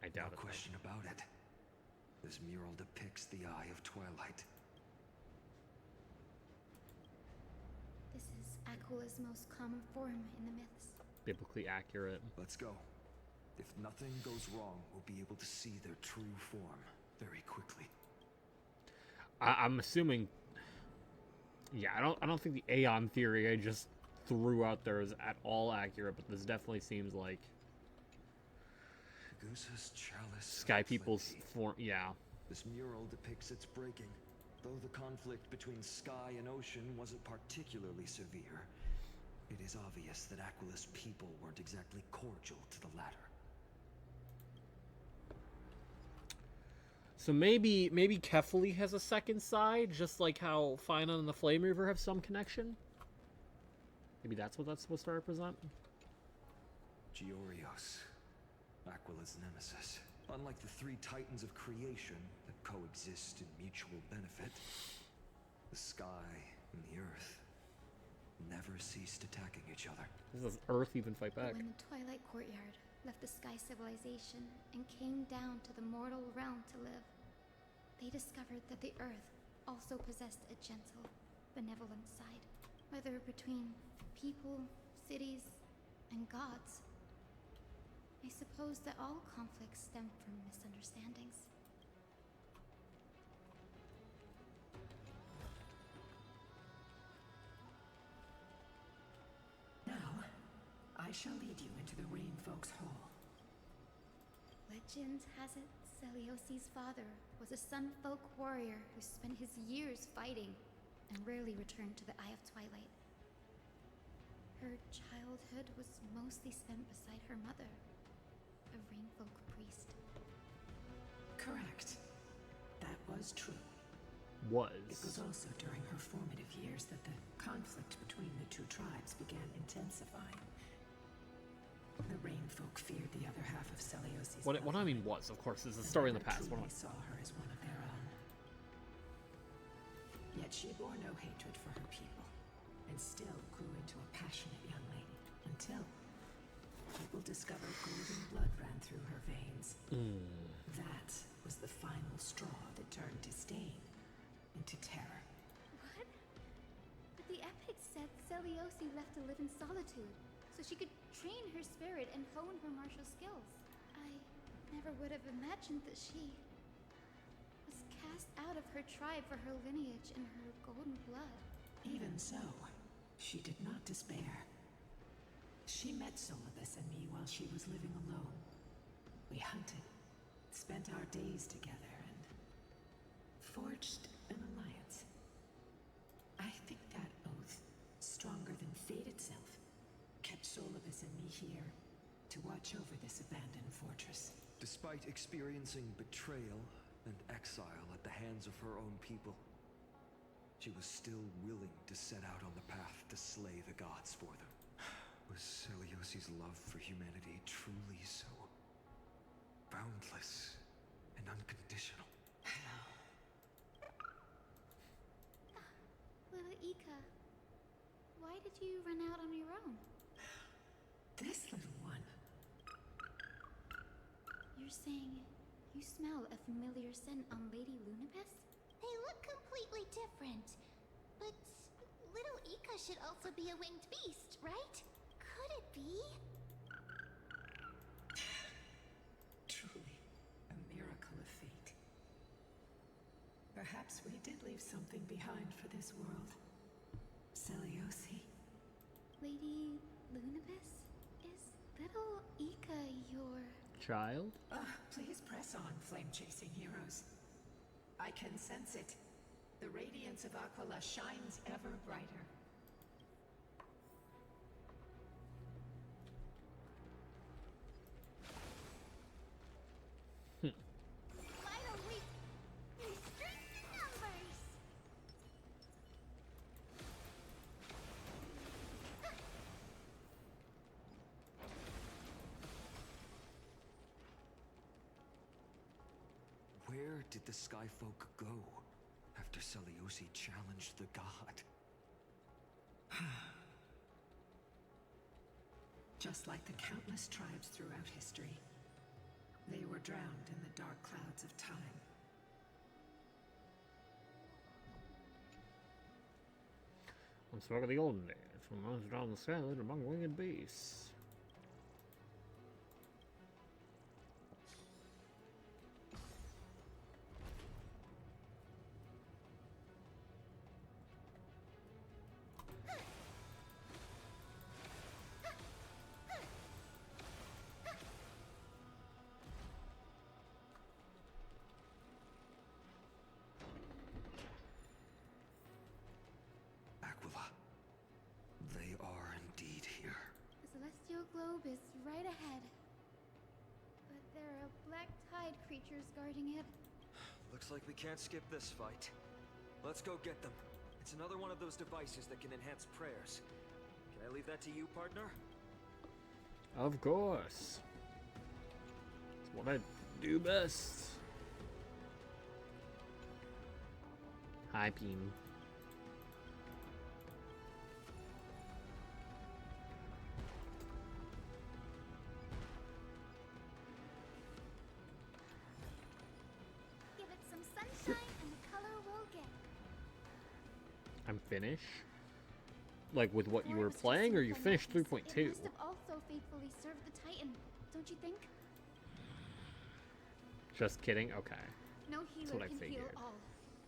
I doubt it. No question about it. This mural depicts the Eye of Twilight. Aquala's most common form in the myths. Biblically accurate. Let's go. If nothing goes wrong, we'll be able to see their true form very quickly. I'm assuming. Yeah, I don't think the Aeon theory I just threw out there is at all accurate, but this definitely seems like Gusa's chalice. Sky People's form. Yeah. This mural depicts its breaking. Though the conflict between sky and ocean wasn't particularly severe, it is obvious that Aquala's people weren't exactly cordial to the latter. So maybe Kefali has a second side, just like how Finon and the Flame Reaver have some connection. Maybe that's what that's supposed to represent. Georios, Aquala's nemesis. Unlike the three titans of creation that coexist in mutual benefit, the sky and the earth never ceased attacking each other. Does Earth even fight back? But when the Twilight Courtyard left the Sky Civilization and came down to the mortal realm to live, they discovered that the Earth also possessed a gentle, benevolent side. Whether between people, cities, and gods, I suppose that all conflicts stem from misunderstandings. Now, I shall lead you into the Rain Folks Hall. Legend has it Celiosi's father was a Sunfolk warrior who spent his years fighting and rarely returned to the Eye of Twilight. Her childhood was mostly spent beside her mother, a Rainfolk priest. Correct. That was true. It was also during her formative years that the conflict between the two tribes began intensifying. The Rainfolk feared the other half of Celiosi's What I mean was, of course, is a story in the past. Truly saw her as one of their own. Yet she bore no hatred for her people, and still grew into a passionate young lady, until people discovered golden blood ran through her veins. That was the final straw that turned disdain into terror. What? But the epic said Celiosi left to live in solitude, so she could train her spirit and hone her martial skills. I never would have imagined that she was cast out of her tribe for her lineage and her golden blood. Even so, she did not despair. She met Solibus and me while she was living alone. We hunted, spent our days together, and forged an alliance. I think that oath, stronger than fate itself, kept Solibus and me here to watch over this abandoned fortress. Despite experiencing betrayal and exile at the hands of her own people, she was still willing to set out on the path to slay the gods for them. Was Celiosi's love for humanity truly so boundless and unconditional? Little Ika, why did you run out on your own? This little one. You're saying you smell a familiar scent on Lady Lunibus? They look completely different. But little Ika should also be a winged beast, right? Could it be? Truly, a miracle of fate. Perhaps we did leave something behind for this world. Celiosi. Lady Lunibus? Is little Ika your... child? Please press on, flame-chasing heroes. I can sense it. The radiance of Aquila shines ever brighter. Why don't we restrict the numbers? Where did the Skyfolk go after Celiosi challenged the god? Just like the countless tribes throughout history, they were drowned in the dark clouds of time. I'm smoking the olden days. Someone's down the salad among winged beasts. Aquila. They are indeed here. The celestial globe is right ahead. But there are black tide creatures guarding it. Looks like we can't skip this fight. Let's go get them. It's another one of those devices that can enhance prayers. Can I leave that to you, partner? Of course. It's what I do best. Hi, Beam. Give it some sunshine and the color will get. I'm finished? Like with what you were playing, or you finished 3.2? It must have also faithfully served the Titan, don't you think? Just kidding? Okay. No That's healer what I can heal figured. all,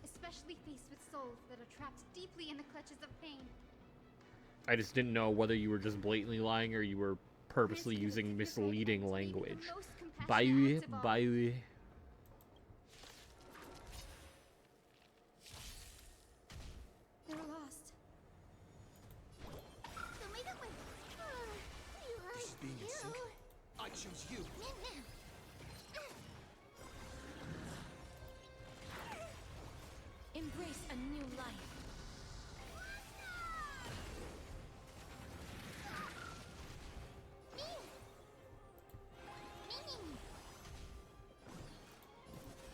especially faced with souls that are trapped deeply in the clutches of pain. I just didn't know whether you were just blatantly lying or you were purposely using misleading language. Bye, bye. They were lost. So made it with. You are This is being in sync. I choose you. Embrace a new life.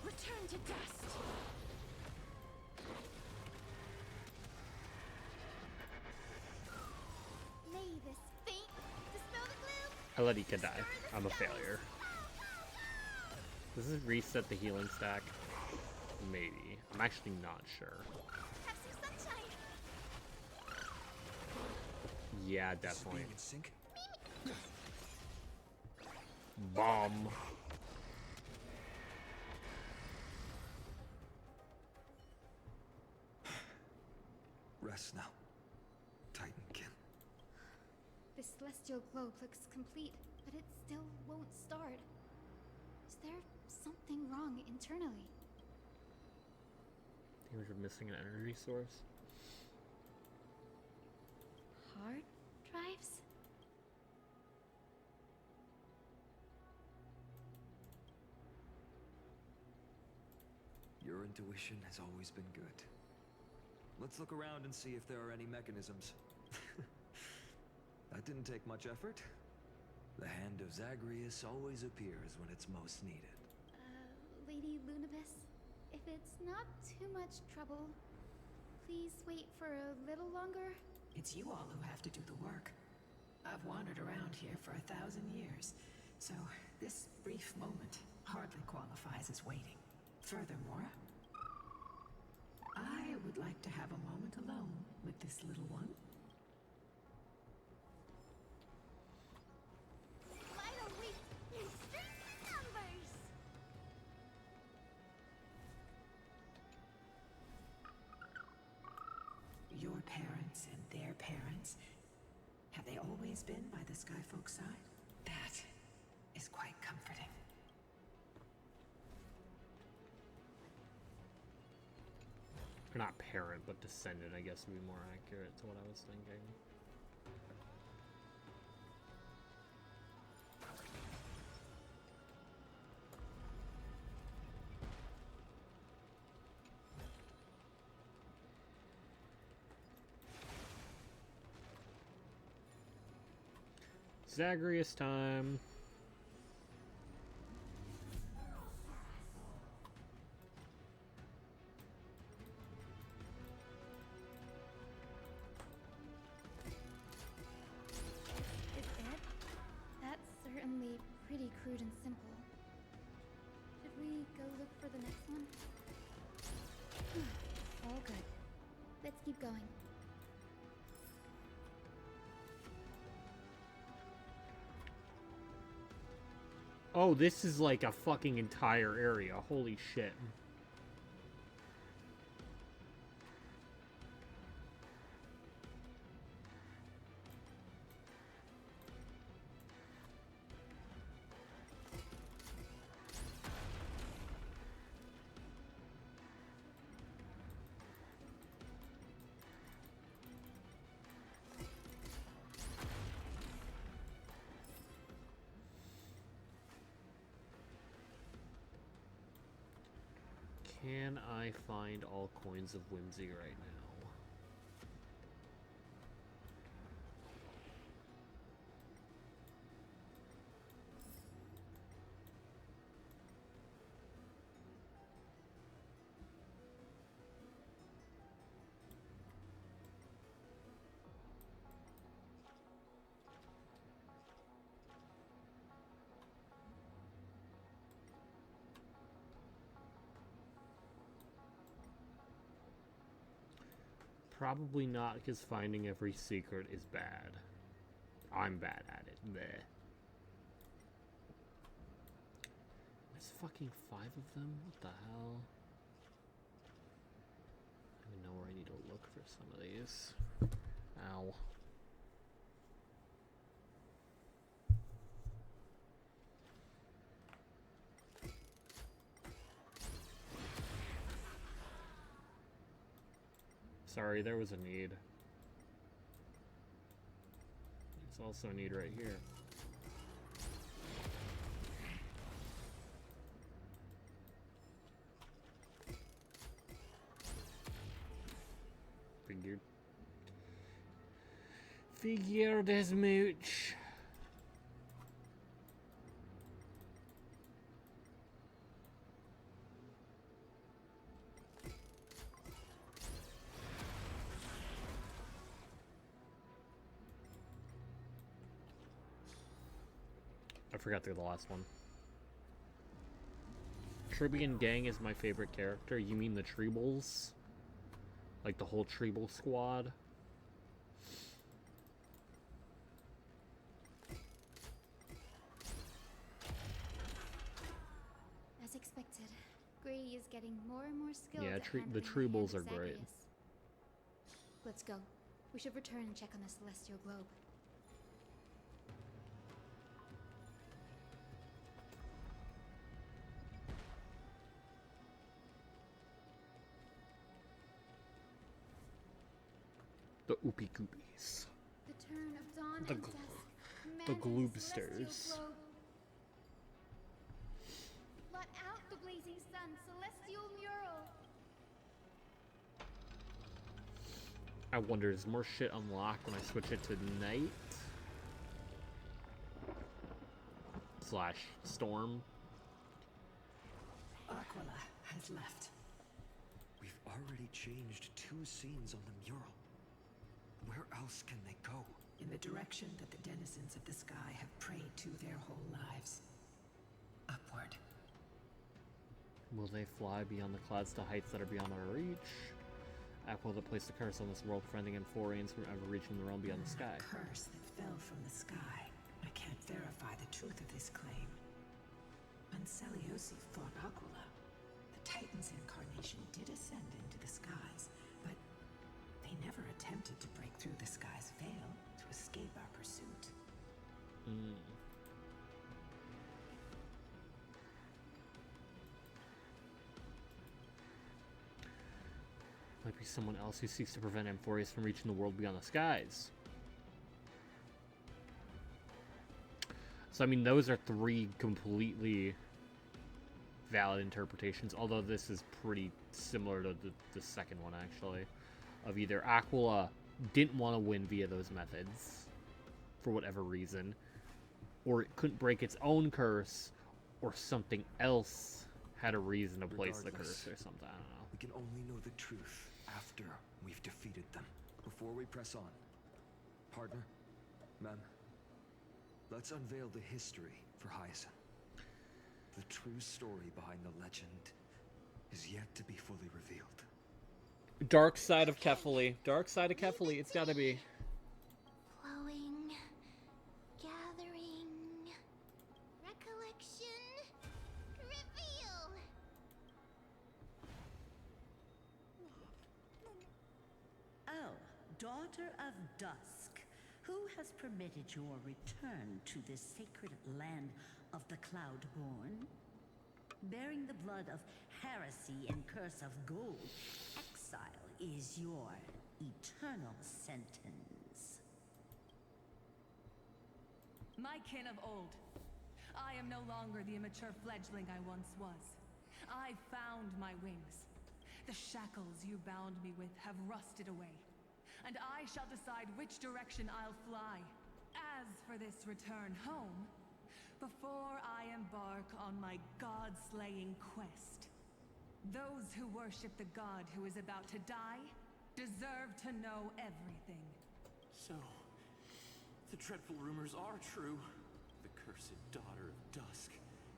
Return to dust. May this fate dispel the gloom. I let Ika die. I'm a failure. Does this reset the healing stack? Maybe. I'm actually not sure. Have some sunshine. Yeah, definitely. Being in sync. Bomb. Rest now. Titankin. The celestial globe looks complete, but it still won't start. Is there something wrong internally? I think we're missing an energy source. Hard drives? Your intuition has always been good. Let's look around and see if there are any mechanisms. That didn't take much effort. The hand of Zagreus always appears when it's most needed. Lady Lunabis, if it's not too much trouble, please wait for a little longer. It's you all who have to do the work. I've wandered around here for 1,000 years, so this brief moment hardly qualifies as waiting. Furthermore, I would like to have a moment alone with this little one. Why don't we restrict numbers? Your parents and their parents, have they always been by the Skyfolk side? That is quite comforting. Or not parent, but descendant, I guess would be more accurate to what I was thinking. Zagreus time. Is it? That's certainly pretty crude and simple. Should we go look for the next one? All good. Let's keep going. Oh, this is like a fucking entire area. Holy shit. Can I find all coins of whimsy right now? Probably not, because finding every secret is bad. I'm bad at it. Bleh. There's fucking 5 of them? What the hell? I don't even know where I need to look for some of these. Ow. Sorry, there was a need. There's also a need right here. Figured as much. I forgot the last one. Tribbian Gang is my favorite character. You mean the Treebles? Like the whole Treeble squad? As expected, Grady is getting more and more skilled. Yeah, at handling the Treebles are great. Zagreus. Let's go. We should return and check on the Celestial Globe. The Oopie Goopies. The turn of dawn The and gl- dusk. the Man and Gloobsters. Celestial Globe. Blot out the blazing sun, celestial mural. I wonder, is more shit unlocked when I switch it to night? / storm? Aquila has left. We've already changed 2 scenes on the mural. Where else can they go? In the direction that the denizens of the sky have prayed to their whole lives. Upward. Will they fly beyond the clouds to heights that are beyond our reach? Aquila that placed a curse on this world, preventing and forays from ever reaching the realm beyond the sky. A curse that fell from the sky. I can't verify the truth of this claim. When Seliosi fought Aquila, the Titan's incarnation did ascend into the skies, but they never attempted to break through the sky's veil to escape our pursuit. Might be someone else who seeks to prevent Amphoreus from reaching the world beyond the skies. So, I mean, those are 3 completely valid interpretations, although this is pretty similar to the second one, actually. Of either Aquila didn't want to win via those methods, for whatever reason, or it couldn't break its own curse, or something else had a reason to place the curse or something, I don't know. We can only know the truth after we've defeated them. Before we press on. Partner, Mem, let's unveil the history for Hyacinth. The true story behind the legend is yet to be fully revealed. Dark side of Kefali. Dark side of Kefali, it's gotta be. Flowing, gathering, recollection. daughter of dusk, who has permitted your return to this sacred land of the Cloudborn? Bearing the blood of heresy and curse of gold, exile is your eternal sentence. My kin of old, I am no longer the immature fledgling I once was. I found my wings. The shackles you bound me with have rusted away, and I shall decide which direction I'll fly. As for this return home, before I embark on my god-slaying quest, those who worship the god who is about to die deserve to know everything. So, the dreadful rumors are true. The cursed daughter of dusk,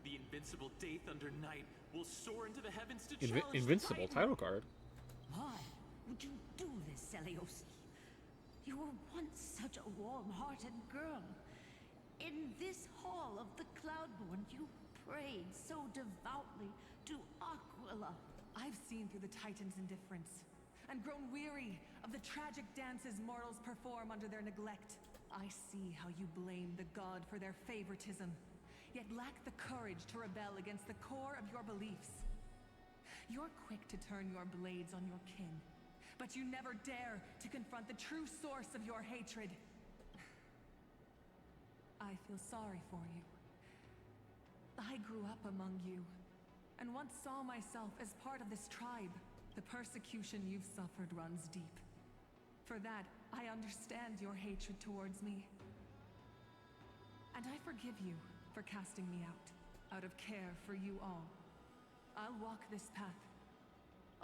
the invincible day thunder knight, will soar into the heavens to challenge Invincible the Titan. title card. Why would you do this, Seliosi? You were once such a warm-hearted girl. In this hall of the Cloudborn, you prayed so devoutly to Aquila. I've seen through the Titan's indifference, and grown weary of the tragic dances mortals perform under their neglect. I see how you blame the god for their favoritism, yet lack the courage to rebel against the core of your beliefs. You're quick to turn your blades on your kin, but you never dare to confront the true source of your hatred. I feel sorry for you. I grew up among you, and once saw myself as part of this tribe. The persecution you've suffered runs deep. For that, I understand your hatred towards me. And I forgive you for casting me out of care for you all. I'll walk this path.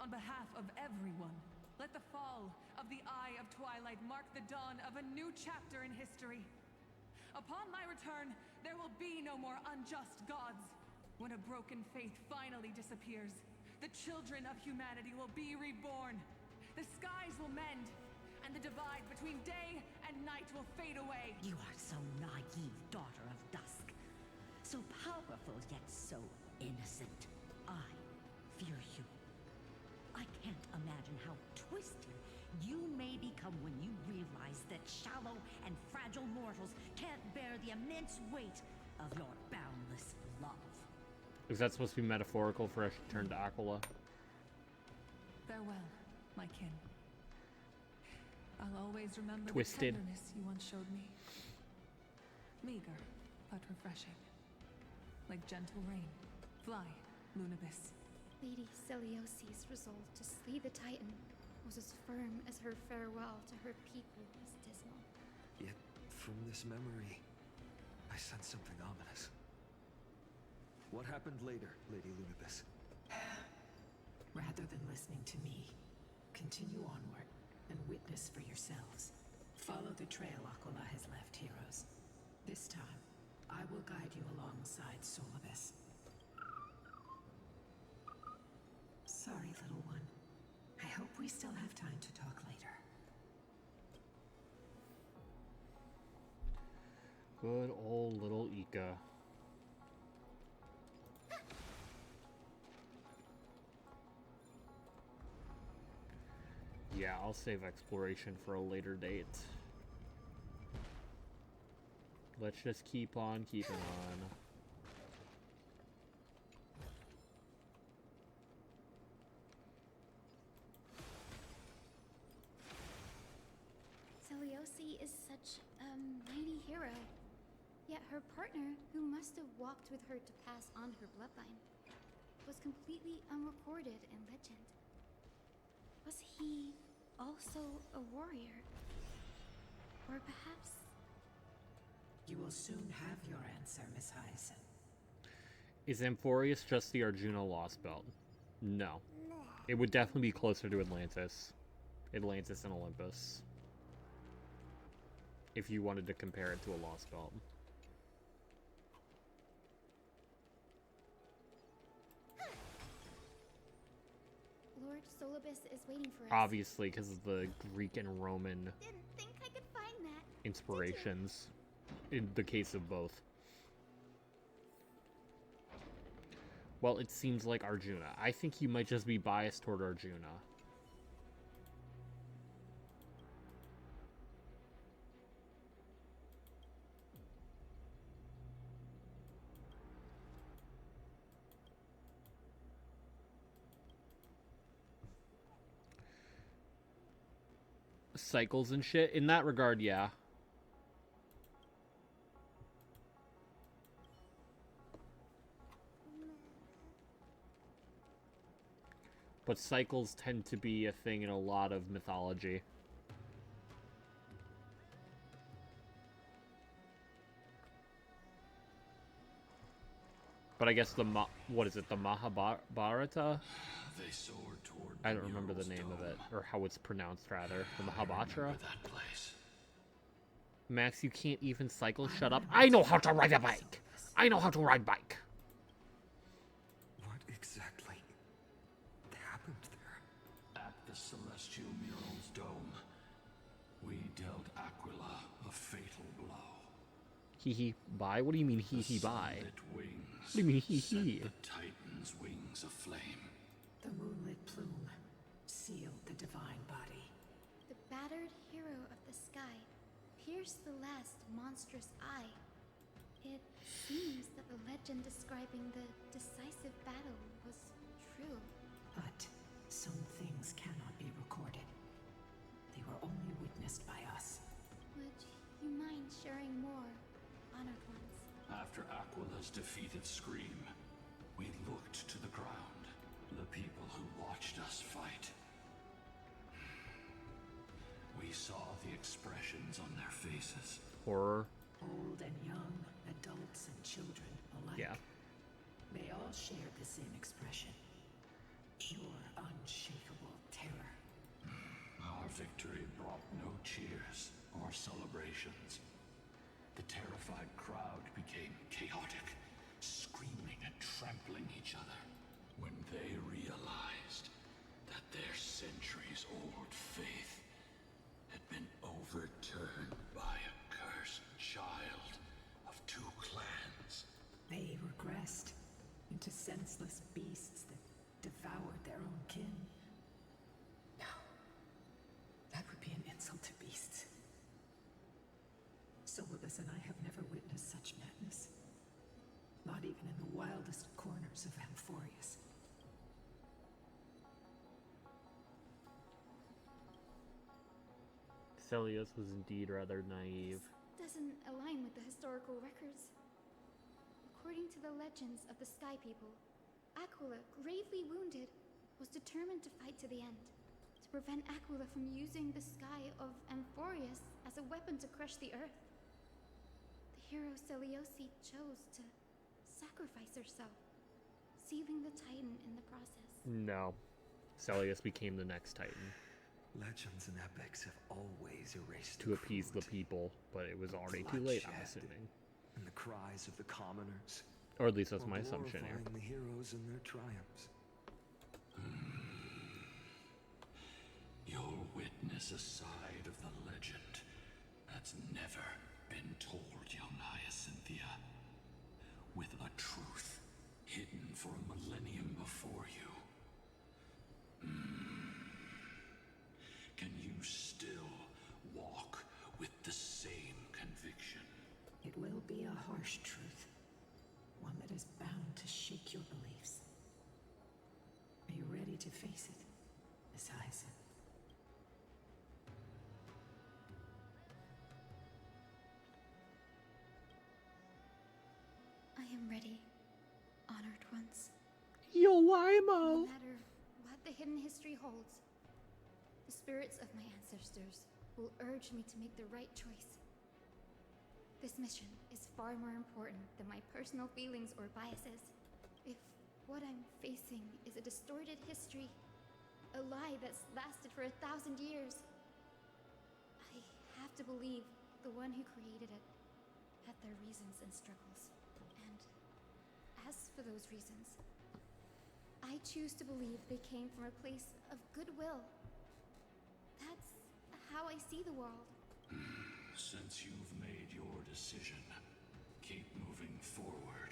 On behalf of everyone, let the fall of the Eye of Twilight mark the dawn of a new chapter in history. Upon my return, there will be no more unjust gods. When a broken faith finally disappears, the children of humanity will be reborn. The skies will mend, and the divide between day and night will fade away. You are so naive, daughter of dusk. So powerful, yet so innocent. I fear you. I can't imagine how twisted you may become when you realize that shallow and fragile mortals can't bear the immense weight of your boundless love. Is that supposed to be metaphorical for a return to Aquila? Farewell, my kin. I'll always remember Twisted. the tenderness you once showed me. Meager, but refreshing. Like gentle rain. Fly, Lunibis. Lady Celiosi's resolve to slay the Titan was as firm as her farewell to her people was dismal. Yet, from this memory, I sense something ominous. What happened later, Lady Lunibis? Rather than listening to me, continue onward and witness for yourselves. Follow the trail Aquila has left, heroes. This time, I will guide you alongside Solibus. Sorry, little one. I hope we still have time to talk later. Good old little Ika. Yeah, I'll save exploration for a later date. Let's just keep on keeping on. Celiosi is such a mighty hero. Yet her partner, who must have walked with her to pass on her bloodline, was completely unrecorded in legend. Was he also a warrior? Or perhaps... You will soon have your answer, Miss Hyacinth. Is Amphorius just the Arjuna Lost Belt? No. It would definitely be closer to Atlantis. Atlantis and Olympus. If you wanted to compare it to a Lost Belt. Lord Solibus is waiting for us. Obviously, because of the Greek and Roman Didn't think I could find that. inspirations. In the case of both. Well, it seems like Arjuna. I think you might just be biased toward Arjuna. cycles and shit. In that regard, yeah. But cycles tend to be a thing in a lot of mythology. But I guess the what is it? The Mahabharata? They soared toward I don't remember the name of it, or how it's pronounced rather. The Mahabharata. that place. Max, you can't even cycle. Shut up. I know how to ride a bike. I know how to ride bike. What exactly happened there? At the Celestial Mural's dome, we dealt Aquila a fatal blow. Hee hee bye? What do you mean hee hee bye? Wings What do you mean hee hee? set the Titan's wings aflame. The moonlit plume sealed the divine body. The battered hero of the sky pierced the last monstrous eye. It seems that the legend describing the decisive battle was true. But some things cannot be recorded. They were only witnessed by us. Would you mind sharing more, honored ones? After Aquila's defeated scream, we looked to the ground, the people who watched us fight. We saw the expressions on their faces. Horror. Old and young, adults and children alike. Yeah. They all shared the same expression. Pure, unshakable terror. Our victory brought no cheers or celebrations. The terrified crowd became chaotic, screaming and trampling each other. When they realized that their centuries-old faith had been overturned by a cursed child of two clans. They regressed into senseless beasts that devoured their own kin. No. That would be an insult to beasts. Solibus and I have never witnessed such madness. Not even in the wildest corners of Amphorius. Celius was indeed rather naive. Doesn't align with the historical records. According to the legends of the Sky People, Aquila, gravely wounded, was determined to fight to the end, to prevent Aquila from using the sky of Amphorius as a weapon to crush the earth. The hero Celiosi chose to sacrifice herself, sealing the Titan in the process. No. Celius became the next Titan. Legends and epics have always erased To appease the people, but it was already too late, I'm assuming. And the cries of the commoners. Or at least that's while my assumption here. glorifying the heroes and their triumphs. You'll witness a side of the legend that's never been told, young Hyacinthia. With a truth hidden for a millennium before you. Can you still walk with the same conviction? It will be a harsh truth. One that is bound to shake your beliefs. Are you ready to face it, Miss Hyacinth? I am ready, honored ones. Yo, No Wimo! matter what the hidden history holds, the spirits of my ancestors will urge me to make the right choice. This mission is far more important than my personal feelings or biases. If what I'm facing is a distorted history, a lie that's lasted for 1,000 years, I have to believe the one who created it had their reasons and struggles. And as for those reasons, I choose to believe they came from a place of goodwill. That's how I see the world. Since you've made your decision, keep moving forward.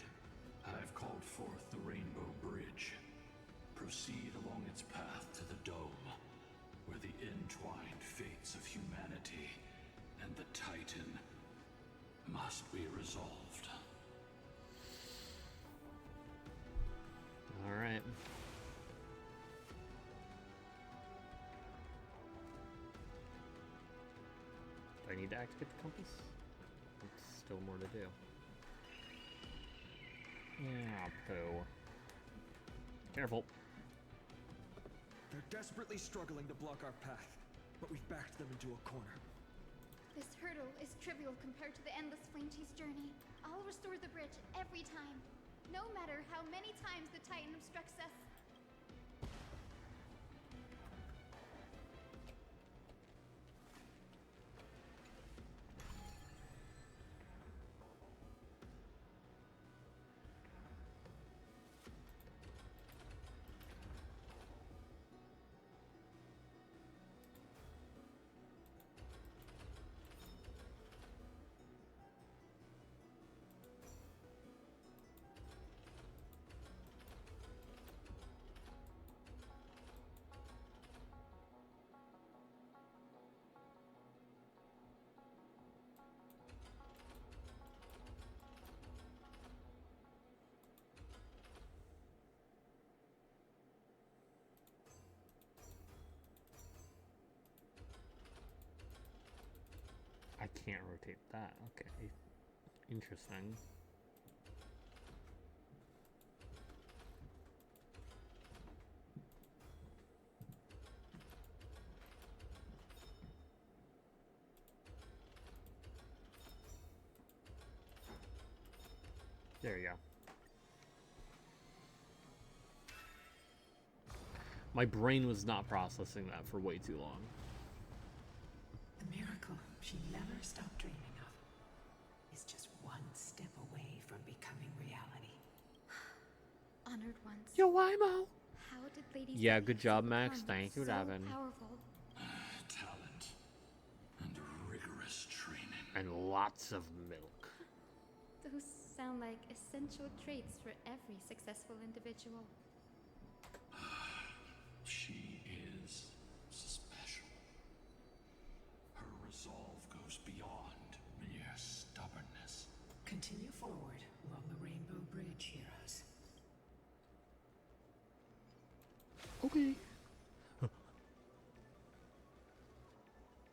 I've called forth the Rainbow Bridge. Proceed along its path to the Dome, where the entwined fates of humanity and the Titan must be resolved. Alright. Do I need to activate the compass? There's still more to do. Yeah, poo. Careful. They're desperately struggling to block our path, but we've backed them into a corner. This hurdle is trivial compared to the endless flame chase journey. I'll restore the bridge every time, no matter how many times the Titan obstructs us. I can't rotate that. Okay. Interesting. There you go. My brain was not processing that for way too long. The miracle she never stopped dreaming of is just one step away from becoming reality. Honored ones. Yo, Wimo! How did Lady Yeah, Zeddy good job, become Max. Thank you, so Davin. powerful? Talent and rigorous training. And lots of milk. Those sound like essential traits for every successful individual. She is special. Her resolve goes beyond mere stubbornness. Continue forward along the Rainbow Bridge, heroes. Okay.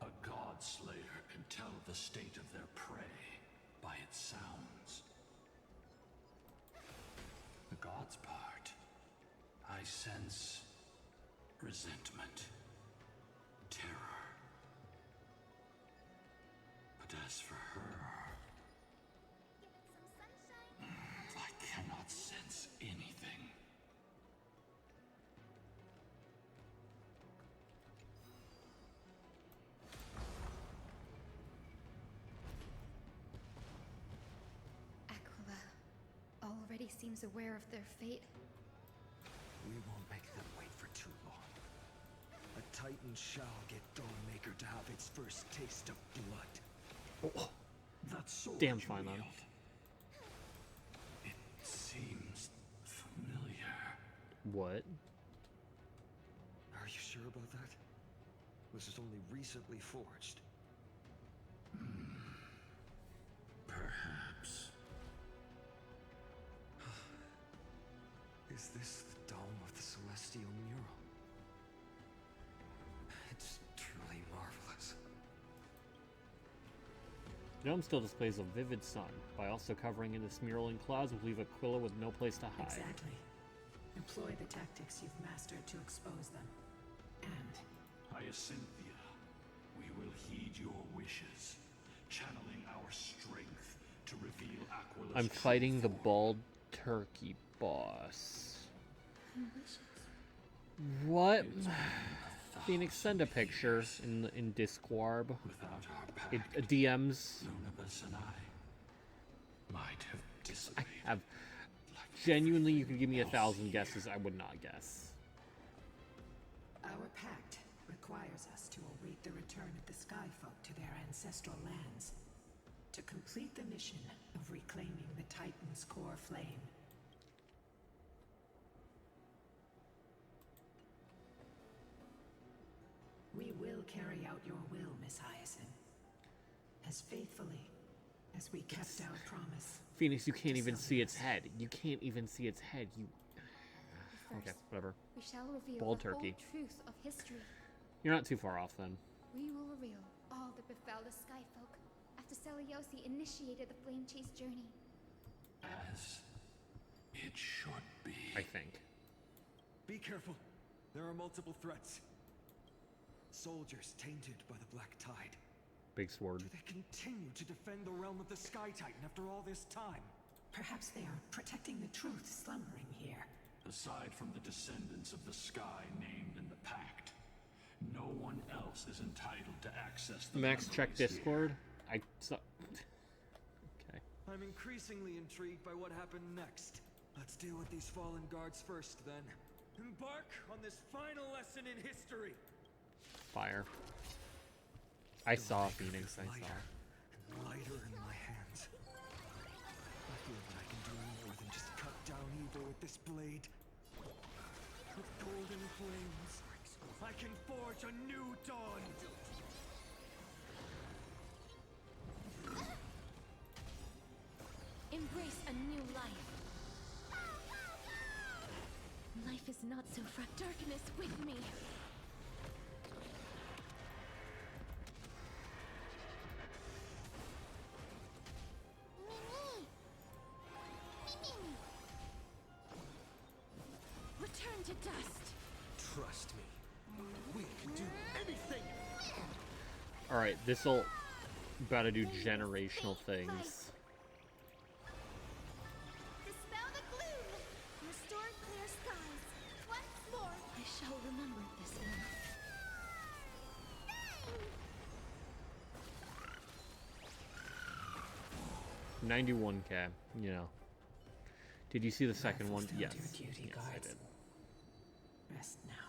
A god slayer can tell the state of their prey by its sounds. The god's part, I sense resentment, terror. But as for her, I cannot sense anything. Aquila already seems aware of their fate. We won't make them wait for too long. A Titan shall get Dawnmaker to have its first taste of blood. Oh. That sword Damn you fine, man. wield, it seems familiar. What? Are you sure about that? This is only recently forged. Perhaps. Is this the dome of the Celestial Mural? It's truly marvelous. The dome still displays a vivid sun. By also covering in this mural in clouds will leave Aquila with no place to hide. Exactly. Employ the tactics you've mastered to expose them. And Hyacinthia, we will heed your wishes, channeling our strength to reveal Aquila's I'm true fighting the form. bald turkey boss. What? Phoenix, send a picture in Discord. Without our pact, DMs. Lunabus and I might have I dissipated. have genuinely. You could give me 1,000 guesses. I would not guess. our pact requires us to await the return of the Skyfolk to their ancestral lands, to complete the mission of reclaiming the Titan's core flame. We will carry out your will, Miss Hyacinth, as faithfully as we kept our promise. Phoenix, you can't even see its head. You can't even see its head. You. Okay, whatever. We shall reveal Bald the turkey. whole truth of history. You're not too far off then. We will reveal all that befell the Skyfolk after Seliosi initiated the Flame Chase journey. As it should be. I think. Be careful. There are multiple threats. Soldiers tainted by the Black Tide. Big sword. Do they continue to defend the realm of the Sky Titan after all this time? Perhaps they are protecting the truth slumbering here. Aside from the descendants of the sky named in the pact, no one else is entitled to access the Max, check memories Discord. here. Okay. I'm increasingly intrigued by what happened next. Let's deal with these fallen guards first, then. Embark on this final lesson in history. Fire. I saw Phoenix. I saw. And lighter in my hands. I feel that I can do more than just cut down evil with this blade. With golden flames, I can forge a new dawn. Embrace a new life. Life is not so fraught. Darkness with me. Return to dust. Trust me. We can do anything. All right, this'll gotta do generational things. Dispel the gloom! Restore clear skies! Once more! I shall remember this one. 91K, you know. Did you see the second one? Fulfilled Yes. your duty, Yes, I guards. did. Rest now.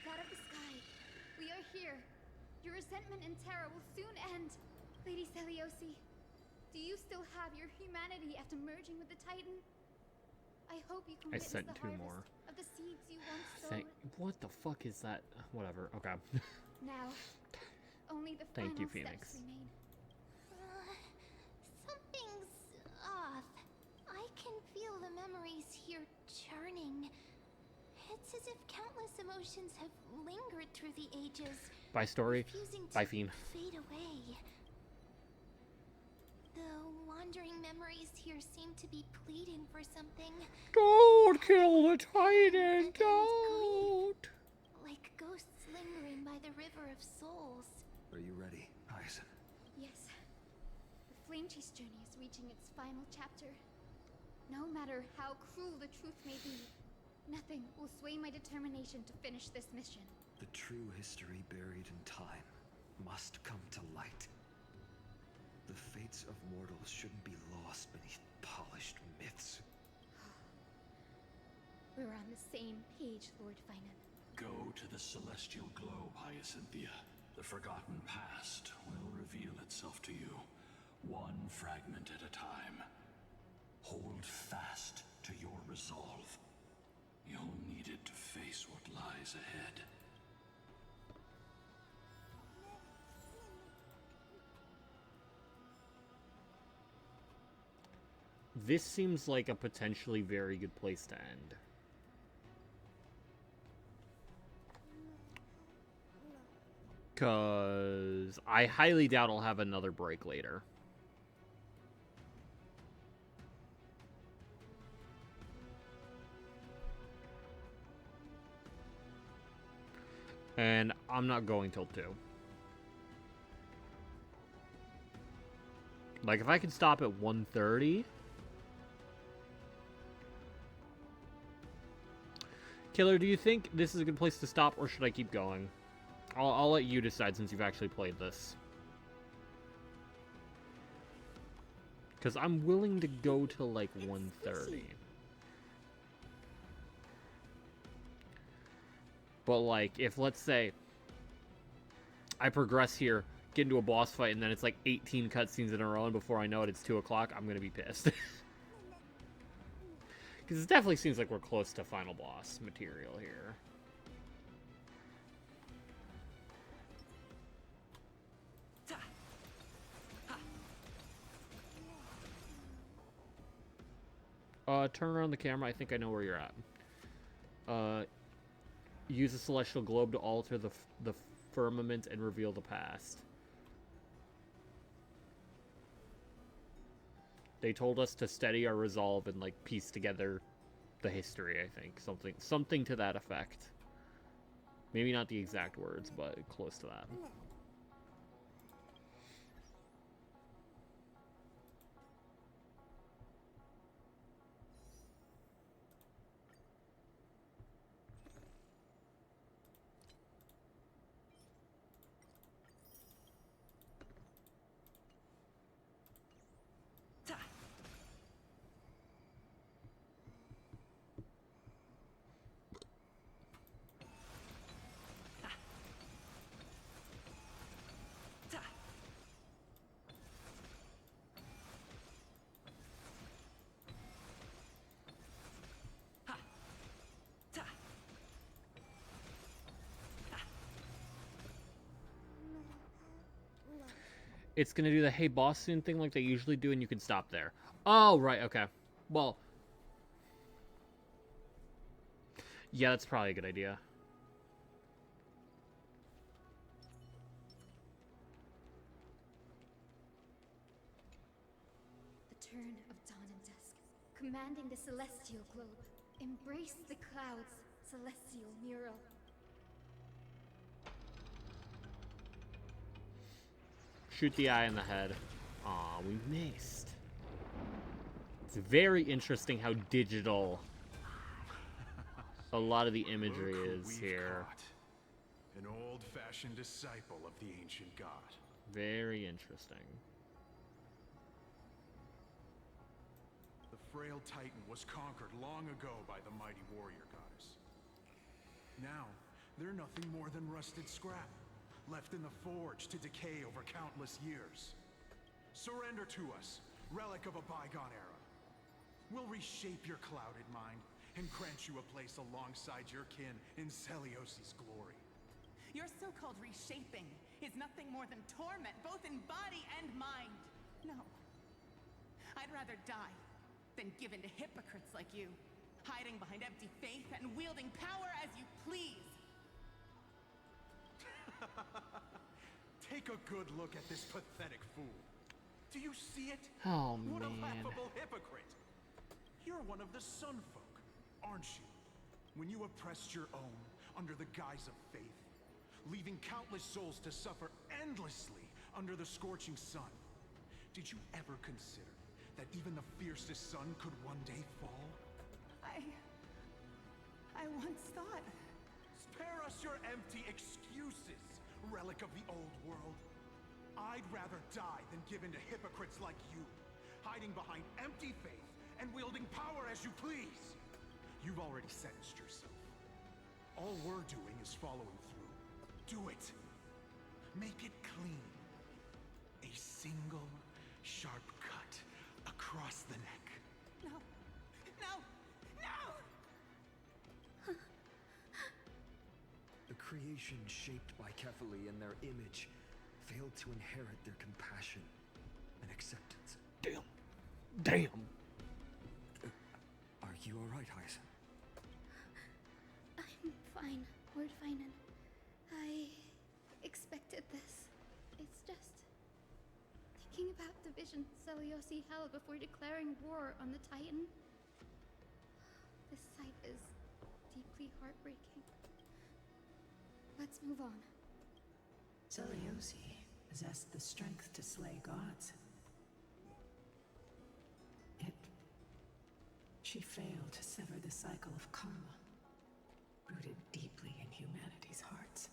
God of the sky, we are here. Your resentment and terror will soon end. Lady Seliosi, do you still have your humanity after merging with the Titan? I hope you can I witness sent the 2 harvest more. of the seeds you once sowed. What the fuck is that? Whatever. Okay. Now, only the Thank you, final Phoenix. steps remain. Something's off. I can feel the memories here churning. It's as if countless emotions have lingered through the ages, Bye, story. refusing Bye, to Fiend. fade away. The wandering memories here seem to be pleading for something. Don't kill the Titan! Don't! Like ghosts lingering by the river of souls. Are you ready, Hyacinth? Yes. The Flame Chase journey is reaching its final chapter. No matter how cruel the truth may be, nothing will sway my determination to finish this mission. The true history buried in time must come to light. The fates of mortals shouldn't be lost beneath polished myths. We're on the same page, Lord Finan. Go to the celestial globe, Hyacinthia. The forgotten past will reveal itself to you, one fragment at a time. Hold fast to your resolve. You'll need it to face what lies ahead. This seems like a potentially very good place to end. Because I highly doubt I'll have another break later. And I'm not going till 2. Like, if I could stop at 1:30... Killer, do you think this is a good place to stop, or should I keep going? I'll let you decide since you've actually played this. Because I'm willing to go to, like, 1:30. But, like, if, let's say, I progress here, get into a boss fight, and then it's, like, 18 cutscenes in a row, and before I know it, it's 2 o'clock, I'm gonna be pissed. Because it definitely seems like we're close to final boss material here. Turn around the camera. I think I know where you're at. Use a celestial globe to alter the firmament and reveal the past. They told us to steady our resolve and like piece together the history, I think. Something to that effect. Maybe not the exact words, but close to that. It's gonna do the hey boss soon thing like they usually do, and you can stop there. Oh, right, okay. Well, yeah, that's probably a good idea. The turn of dawn and dusk, commanding the celestial globe. Embrace the clouds, celestial mural. Shoot the eye in the head. Aw, we missed. It's very interesting how digital a lot of the imagery is here. An old-fashioned disciple of the ancient god. Very interesting. The frail titan was conquered long ago by the mighty warrior goddess. Now, they're nothing more than rusted scrap, left in the forge to decay over countless years. Surrender to us, relic of a bygone era. We'll reshape your clouded mind and grant you a place alongside your kin in Celiosi's glory. Your so-called reshaping is nothing more than torment, both in body and mind. No. I'd rather die than give in to hypocrites like you, hiding behind empty faith and wielding power as you please. Take a good look at this pathetic fool. Do you see it? Oh, what man. a laughable hypocrite. You're one of the Sun Folk, aren't you? When you oppressed your own under the guise of faith, leaving countless souls to suffer endlessly under the scorching sun, did you ever consider that even the fiercest sun could one day fall? I once thought... Spare us your empty excuses, relic of the old world. I'd rather die than give in to hypocrites like you, hiding behind empty faith and wielding power as you please. You've already sentenced yourself. All we're doing is following through. Do it. Make it clean. A single sharp cut across the neck. No. No! No! The creation shaped by Kefali and their image failed to inherit their compassion and acceptance. Damn. Damn. Are you alright, Hyacin? I'm fine, Lord Finan. I expected this. It's just thinking about the vision Celiosi held before declaring war on the Titan. This sight is deeply heartbreaking. Let's move on. Celiosi possessed the strength to slay gods. She failed to sever the cycle of karma, rooted deeply in humanity's hearts.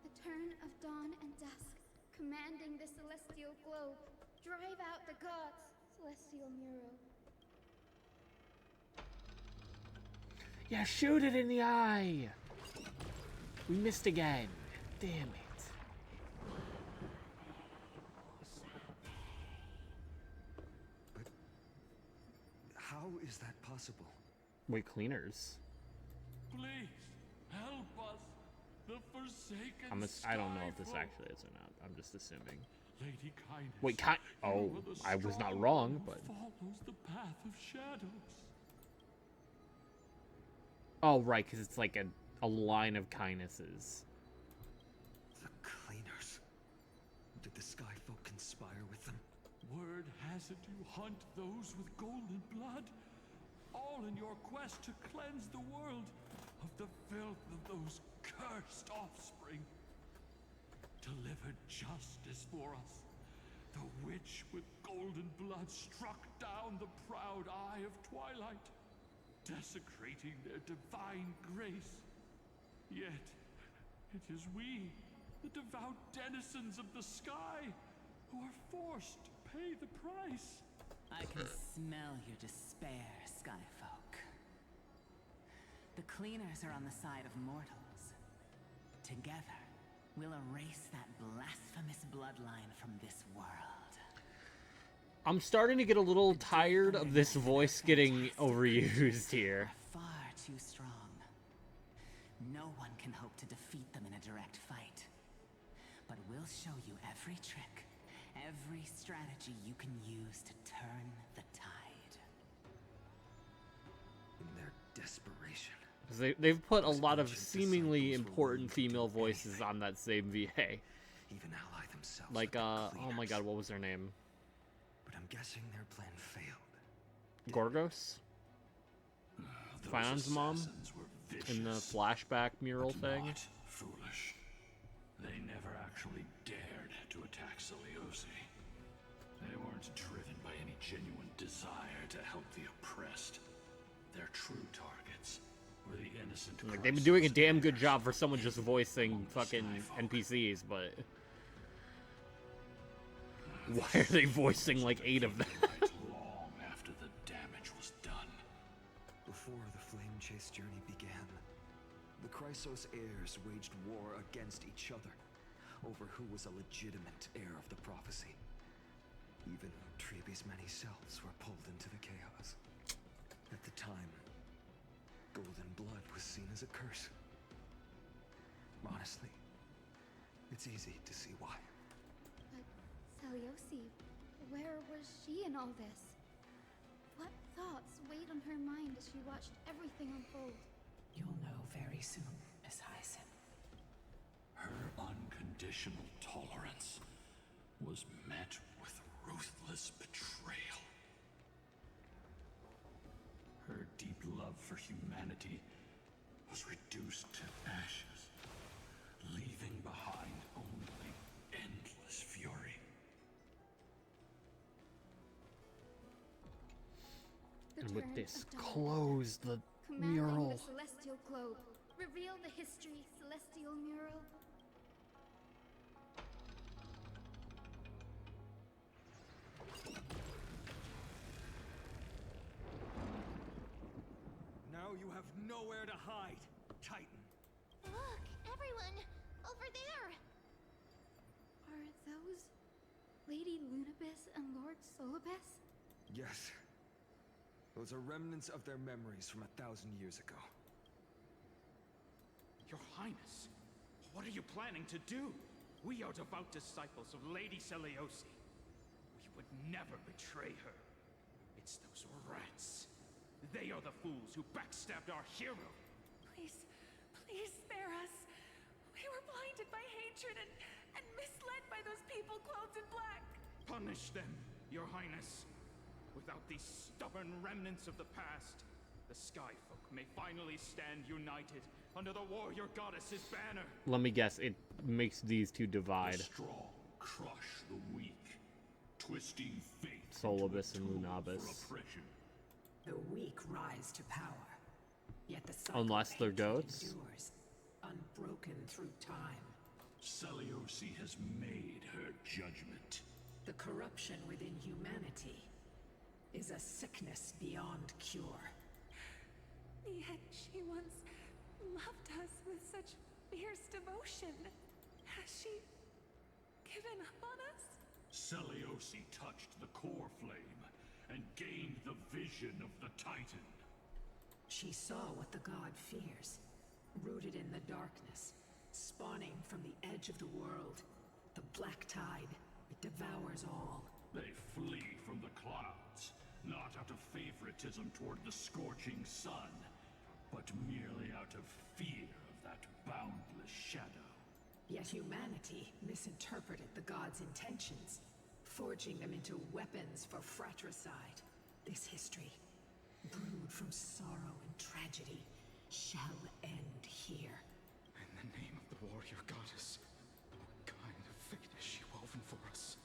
The turn of dawn and dusk, commanding the celestial globe. Drive out the gods, celestial mural. Yeah, shoot it in the eye! We missed again. Damn it. How is that possible? Wait, cleaners. Please help us. The forsaken I don't know if this Skyfolk. actually is or not. I'm just assuming. Lady Kindness. Wait, oh, you are the I was not strong wrong, one who but follows the path of shadows. oh, right, because it's like a line of kindnesses. the Sky Folk conspire with them? Word has it you hunt those with golden blood, all in your quest to cleanse the world of the filth of those cursed offspring. Delivered justice for us. The witch with golden blood struck down the proud eye of Twilight, desecrating their divine grace. Yet, it is we, the devout denizens of the sky, who are forced to pay the price. I can smell your despair, Skyfolk. The cleaners are on the side of mortals. Together, we'll erase that blasphemous bloodline from this world. I'm starting to get a little tired of this voice getting overused here. Far too strong. No one can hope to defeat them in a direct fight. But we'll show you every trick, every strategy you can use to turn the tide. In their desperation. They've put a lot of seemingly important female voices on that same VA. Even ally themselves. Like, oh my god, what was her name? But I'm guessing their plan failed. Gorgos? Fion's mom? In the flashback mural thing? Foolish. They never actually dared to attack Seliosi. They weren't driven by any genuine desire to help the oppressed. Their true targets were the innocent. Like, they've been doing a damn good job for someone just voicing fucking NPCs, but why are they voicing like 8 of them? Long after the damage was done. Before the Flame Chase journey began, the Chrysos heirs waged war against each other over who was a legitimate heir of the prophecy. Even Treeby's many selves were pulled into the chaos. At the time, golden blood was seen as a curse. Honestly, it's easy to see why. But Seliosi, where was she in all this? What thoughts weighed on her mind as she watched everything unfold? You'll know very soon, Miss Hyacinth. Her unconditional tolerance was met with ruthless betrayal. Her deep love for humanity was reduced to ashes, leaving behind only endless fury. And with this, close the mural. The Celestial Globe. Reveal the history, Celestial Mural. Now you have nowhere to hide, Titan. Look, everyone! Over there! Are those Lady Lunabis and Lord Solibus? Yes. Those are remnants of their memories from 1,000 years ago. Your Highness, what are you planning to do? We are devout disciples of Lady Seliosi. We would never betray her. It's those rats. They are the fools who backstabbed our hero. Please, please spare us. We were blinded by hatred and misled by those people clothed in black. Punish them, Your Highness. Without these stubborn remnants of the past, the Skyfolk may finally stand united under the warrior goddess's banner. Let me guess, it makes these two divide. The strong crush the weak, twisting fate Solibus and for Lunabis. oppression. The weak rise to power, yet the cycle Unless of they're hatred goats. endures, unbroken through time. Seliosi has made her judgment. The corruption within humanity is a sickness beyond cure. Yet she once loved us with such fierce devotion. Has she given up on us? Seliosi touched the core flame and gained the vision of the Titan. She saw what the god fears, rooted in the darkness, spawning from the edge of the world. The black tide, it devours all. They flee from the clouds, not out of favoritism toward the scorching sun, but merely out of fear of that boundless shadow. Yet humanity misinterpreted the gods' intentions, forging them into weapons for fratricide. This history, brewed from sorrow and tragedy, shall end here. In the name of the warrior goddess, what kind of fate has she woven for us?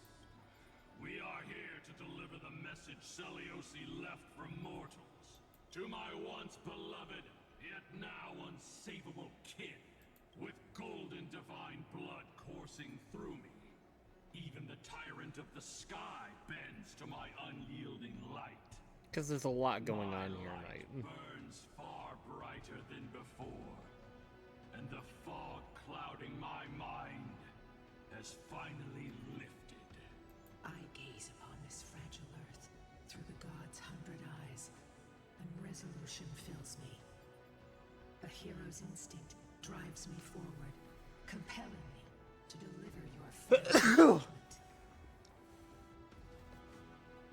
We are here to deliver the message Seliosi left from mortals. To my once beloved, yet now unsavable kin, with golden divine blood coursing through me. Even the tyrant of the sky bends to my unyielding light. Because there's a lot going on here tonight. Burns far brighter than before, and the fog clouding my mind has finally lifted. I gaze upon this fragile earth through the gods' 100 eyes, and resolution fills me. A hero's instinct drives me forward, compelling me to deliver your final judgment.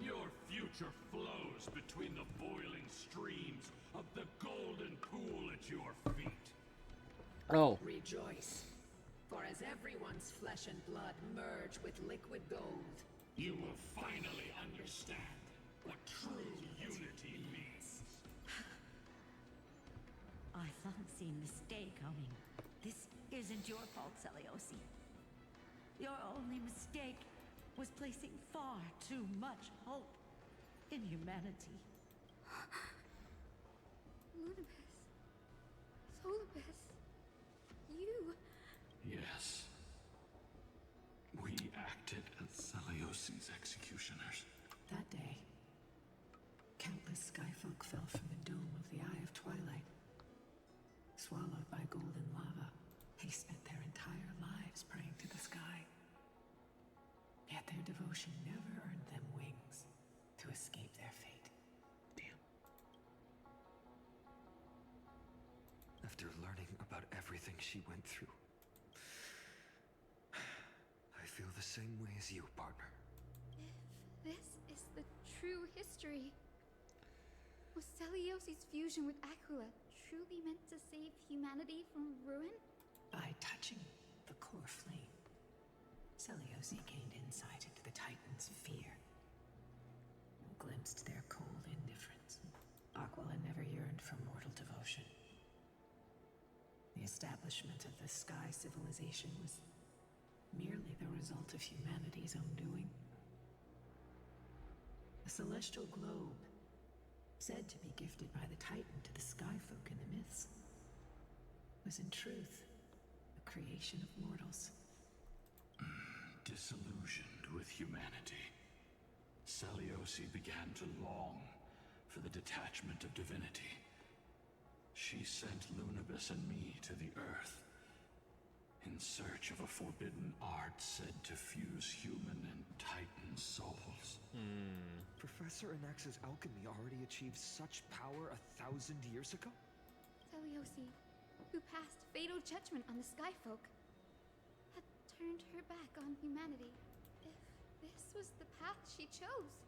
Your future flows between the boiling streams of the golden pool at your feet. Oh. Rejoice, for as everyone's flesh and blood merge with liquid gold, you will finally understand what true unity means. I fancy mistake coming. This isn't your fault, Seliosi. Your only mistake was placing far too much hope in humanity. Lunibus. Solibus. You. Yes. We acted as Seliosi's executioners. That day, countless skyfolk fell from the dome of the Eye of Twilight. Swallowed by golden lava, they spent their entire lives praying to the sky. Yet their devotion never earned them wings to escape their fate. After learning about everything she went through, I feel the same way as you, partner. If this is the true history, was Seliosi's fusion with Aquila truly meant to save humanity from ruin? By touching the core flame, Seliosi gained insight into the Titans' fear, glimpsed their cold indifference. Aquila never yearned for mortal devotion. The establishment of the Sky Civilization was merely the result of humanity's own doing. The celestial globe, said to be gifted by the Titan to the Skyfolk in the myths, was in truth a creation of mortals. Disillusioned with humanity, Seliosi began to long for the detachment of divinity. She sent Lunibus and me to the Earth in search of a forbidden art said to fuse human and Titan souls. Professor Anax's alchemy already achieved such power 1,000 years ago? Seliosi, who passed fatal judgment on the Skyfolk, had turned her back on humanity. If this was the path she chose,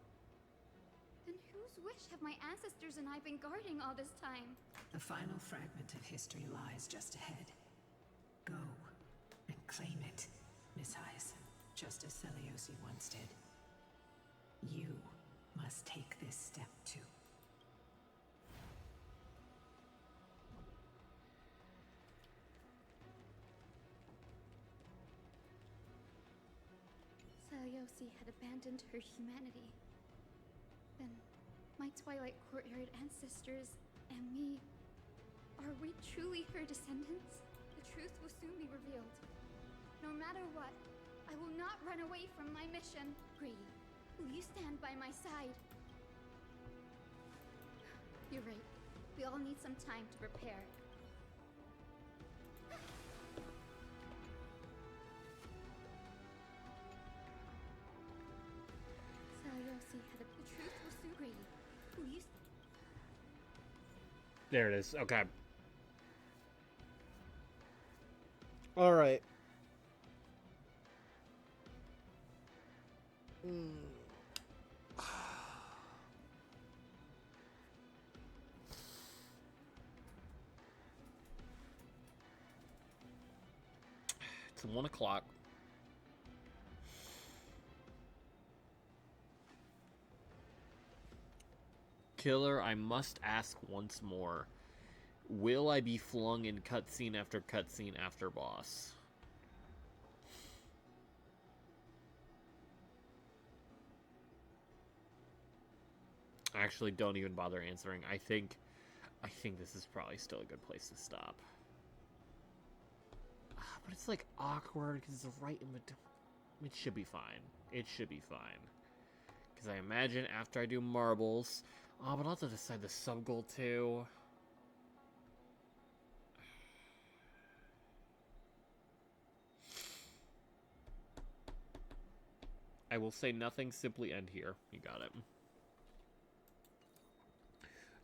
then whose wish have my ancestors and I been guarding all this time? The final fragment of history lies just ahead. Go and claim it, Miss Eyes, just as Seliosi once did. You must take this step too. Seliosi had abandoned her humanity. Then, my Twilight Courtyard ancestors and me, are we truly her descendants? The truth will soon be revealed. No matter what, I will not run away from my mission. Grady, will you stand by my side? You're right. We all need some time to prepare. Seliosi had the truth will soon. Grady, will you? There it is. Okay. All right. It's 1 o'clock. Killer, I must ask once more. Will I be flung in cutscene after cutscene after boss? Actually, don't even bother answering. I think this is probably still a good place to stop. But it's like awkward because it's right in between. It should be fine. It should be fine. Because I imagine after I do marbles... Oh, but I'll have to decide the sub-goal too. I will say nothing, simply end here. You got it.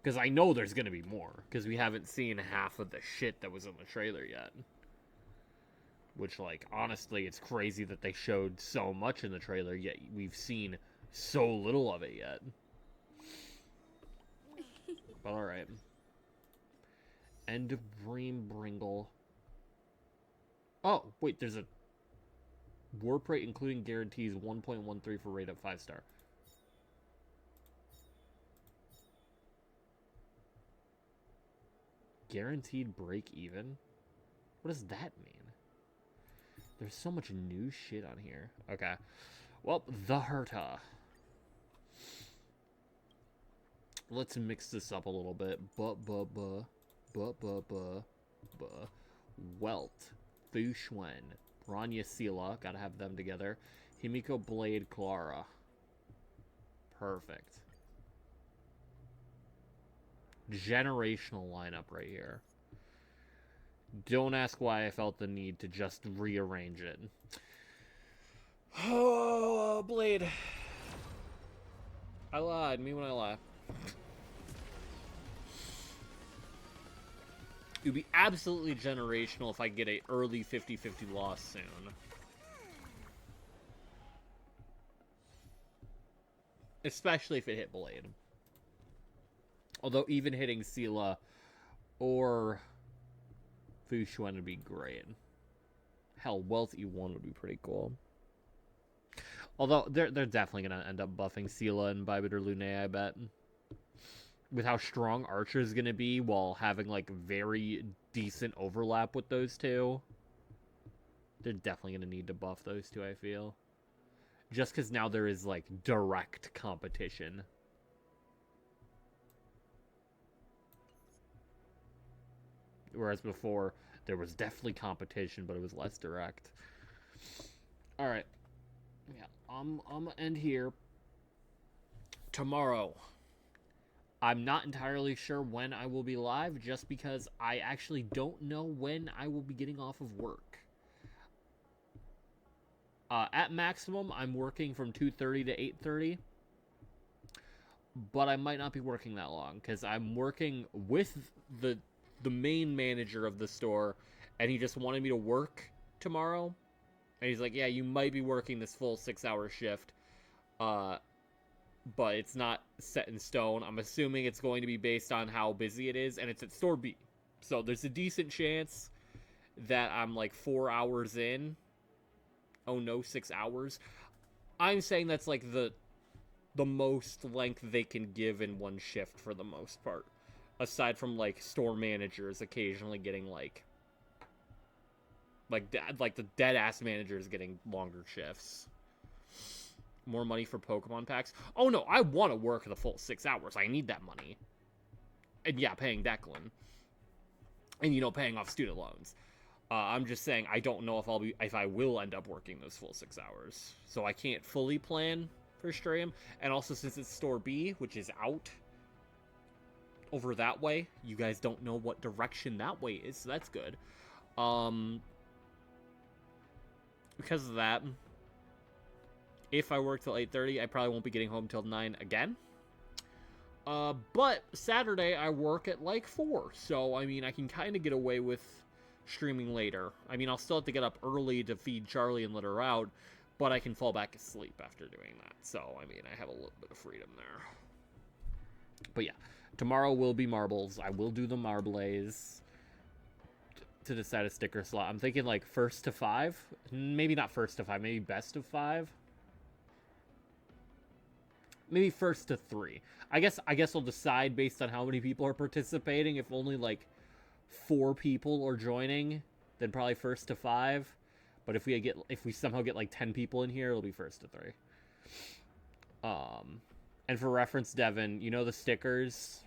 Because I know there's going to be more. Because we haven't seen half of the shit that was in the trailer yet. Which, like, honestly, it's crazy that they showed so much in the trailer, yet we've seen so little of it yet. But alright. End of Dream Bringle. Oh, wait, there's a warp rate including guarantees 1.13 for rate of 5-star. Guaranteed break even? What does that mean? There's so much new shit on here. Okay. Well, the Herta. Let's mix this up a little bit. Welt. Fu Xuan. Rania Sela. Gotta have them together. Himiko Blade Clara. Perfect. Generational lineup right here. Don't ask why I felt the need to just rearrange it. Oh, Blade. I lied. Me when I lie. It would be absolutely generational if I get a early 50-50 loss soon. Especially if it hit Blade. Although even hitting Sela or Fu Xuan would be great. Hell, Wealth E1 would be pretty cool. Although they're definitely going to end up buffing Sela and Bybiter Lune, I bet. With how strong Archer is going to be while having like very decent overlap with those two. They're definitely going to need to buff those two, I feel. Just because now there is like direct competition. Whereas before, there was definitely competition, but it was less direct. Alright. Yeah, I'm gonna end here. Tomorrow. I'm not entirely sure when I will be live, just because I actually don't know when I will be getting off of work. At maximum, I'm working from 2:30 to 8:30. But I might not be working that long, because I'm working with the main manager of the store, and he just wanted me to work tomorrow. And he's like, yeah, you might be working this full 6-hour shift, but it's not set in stone. I'm assuming it's going to be based on how busy it is, and it's at store B. So there's a decent chance that I'm like 4 hours in. Oh no, 6 hours. I'm saying that's like the most length they can give in one shift for the most part. Aside from, like, store managers occasionally getting, like the dead-ass managers getting longer shifts. More money for Pokemon packs. Oh, no, I want to work the full 6 hours. I need that money. And, yeah, paying Declan. And, you know, paying off student loans. I'm just saying I don't know if I will end up working those full 6 hours. So I can't fully plan for stream. And also, since it's store B, which is out over that way, you guys don't know what direction that way is, so that's good. Because of that, if I work till 8:30, I probably won't be getting home till 9 again. But Saturday I work at like 4, so I mean I can kind of get away with streaming later. I mean I'll still have to get up early to feed Charlie and let her out, but I can fall back asleep after doing that. So I mean I have a little bit of freedom there. But yeah. Tomorrow will be marbles. I will do the Marbles. to decide a sticker slot. I'm thinking like first to 5. Maybe not first to 5. Maybe best of 5. Maybe first to 3. I guess we'll decide based on how many people are participating. If only like 4 people are joining, then probably first to 5. But if we somehow get like 10 people in here, it'll be first to 3. And for reference, Devin, you know the stickers,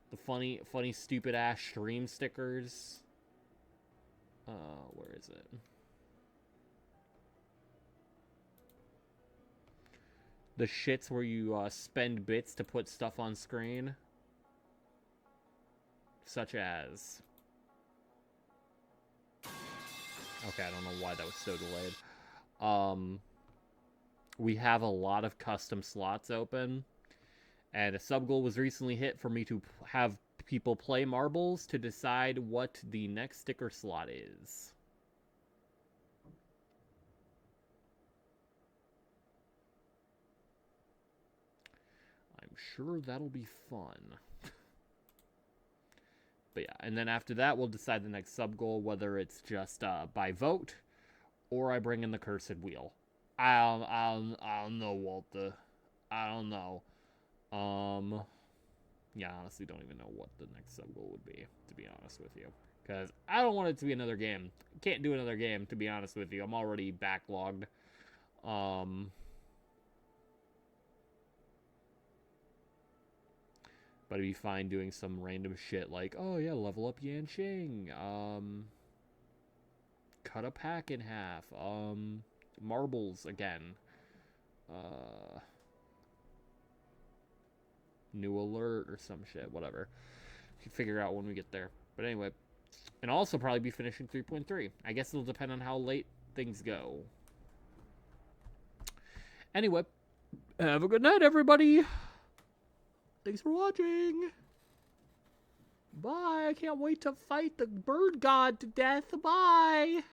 the funny stupid ass stream stickers. Where is it? The shits where you spend bits to put stuff on screen, such as. Okay, I don't know why that was so delayed. We have a lot of custom slots open, and a sub goal was recently hit for me to have people play marbles to decide what the next sticker slot is. I'm sure that'll be fun. But yeah, and then after that, we'll decide the next sub goal, whether it's just by vote or I bring in the cursed wheel. I don't know, Walter. I don't know. Yeah, I honestly don't even know what the next sub goal would be, to be honest with you. Because I don't want it to be another game. Can't do another game, to be honest with you. I'm already backlogged. But it'd be fine doing some random shit like, oh yeah, level up Yanqing. Cut a pack in half. Marbles again. New alert or some shit. Whatever. You can figure out when we get there. But anyway. And also probably be finishing 3.3. I guess it'll depend on how late things go. Anyway. Have a good night, everybody. Thanks for watching. Bye. I can't wait to fight the bird god to death. Bye.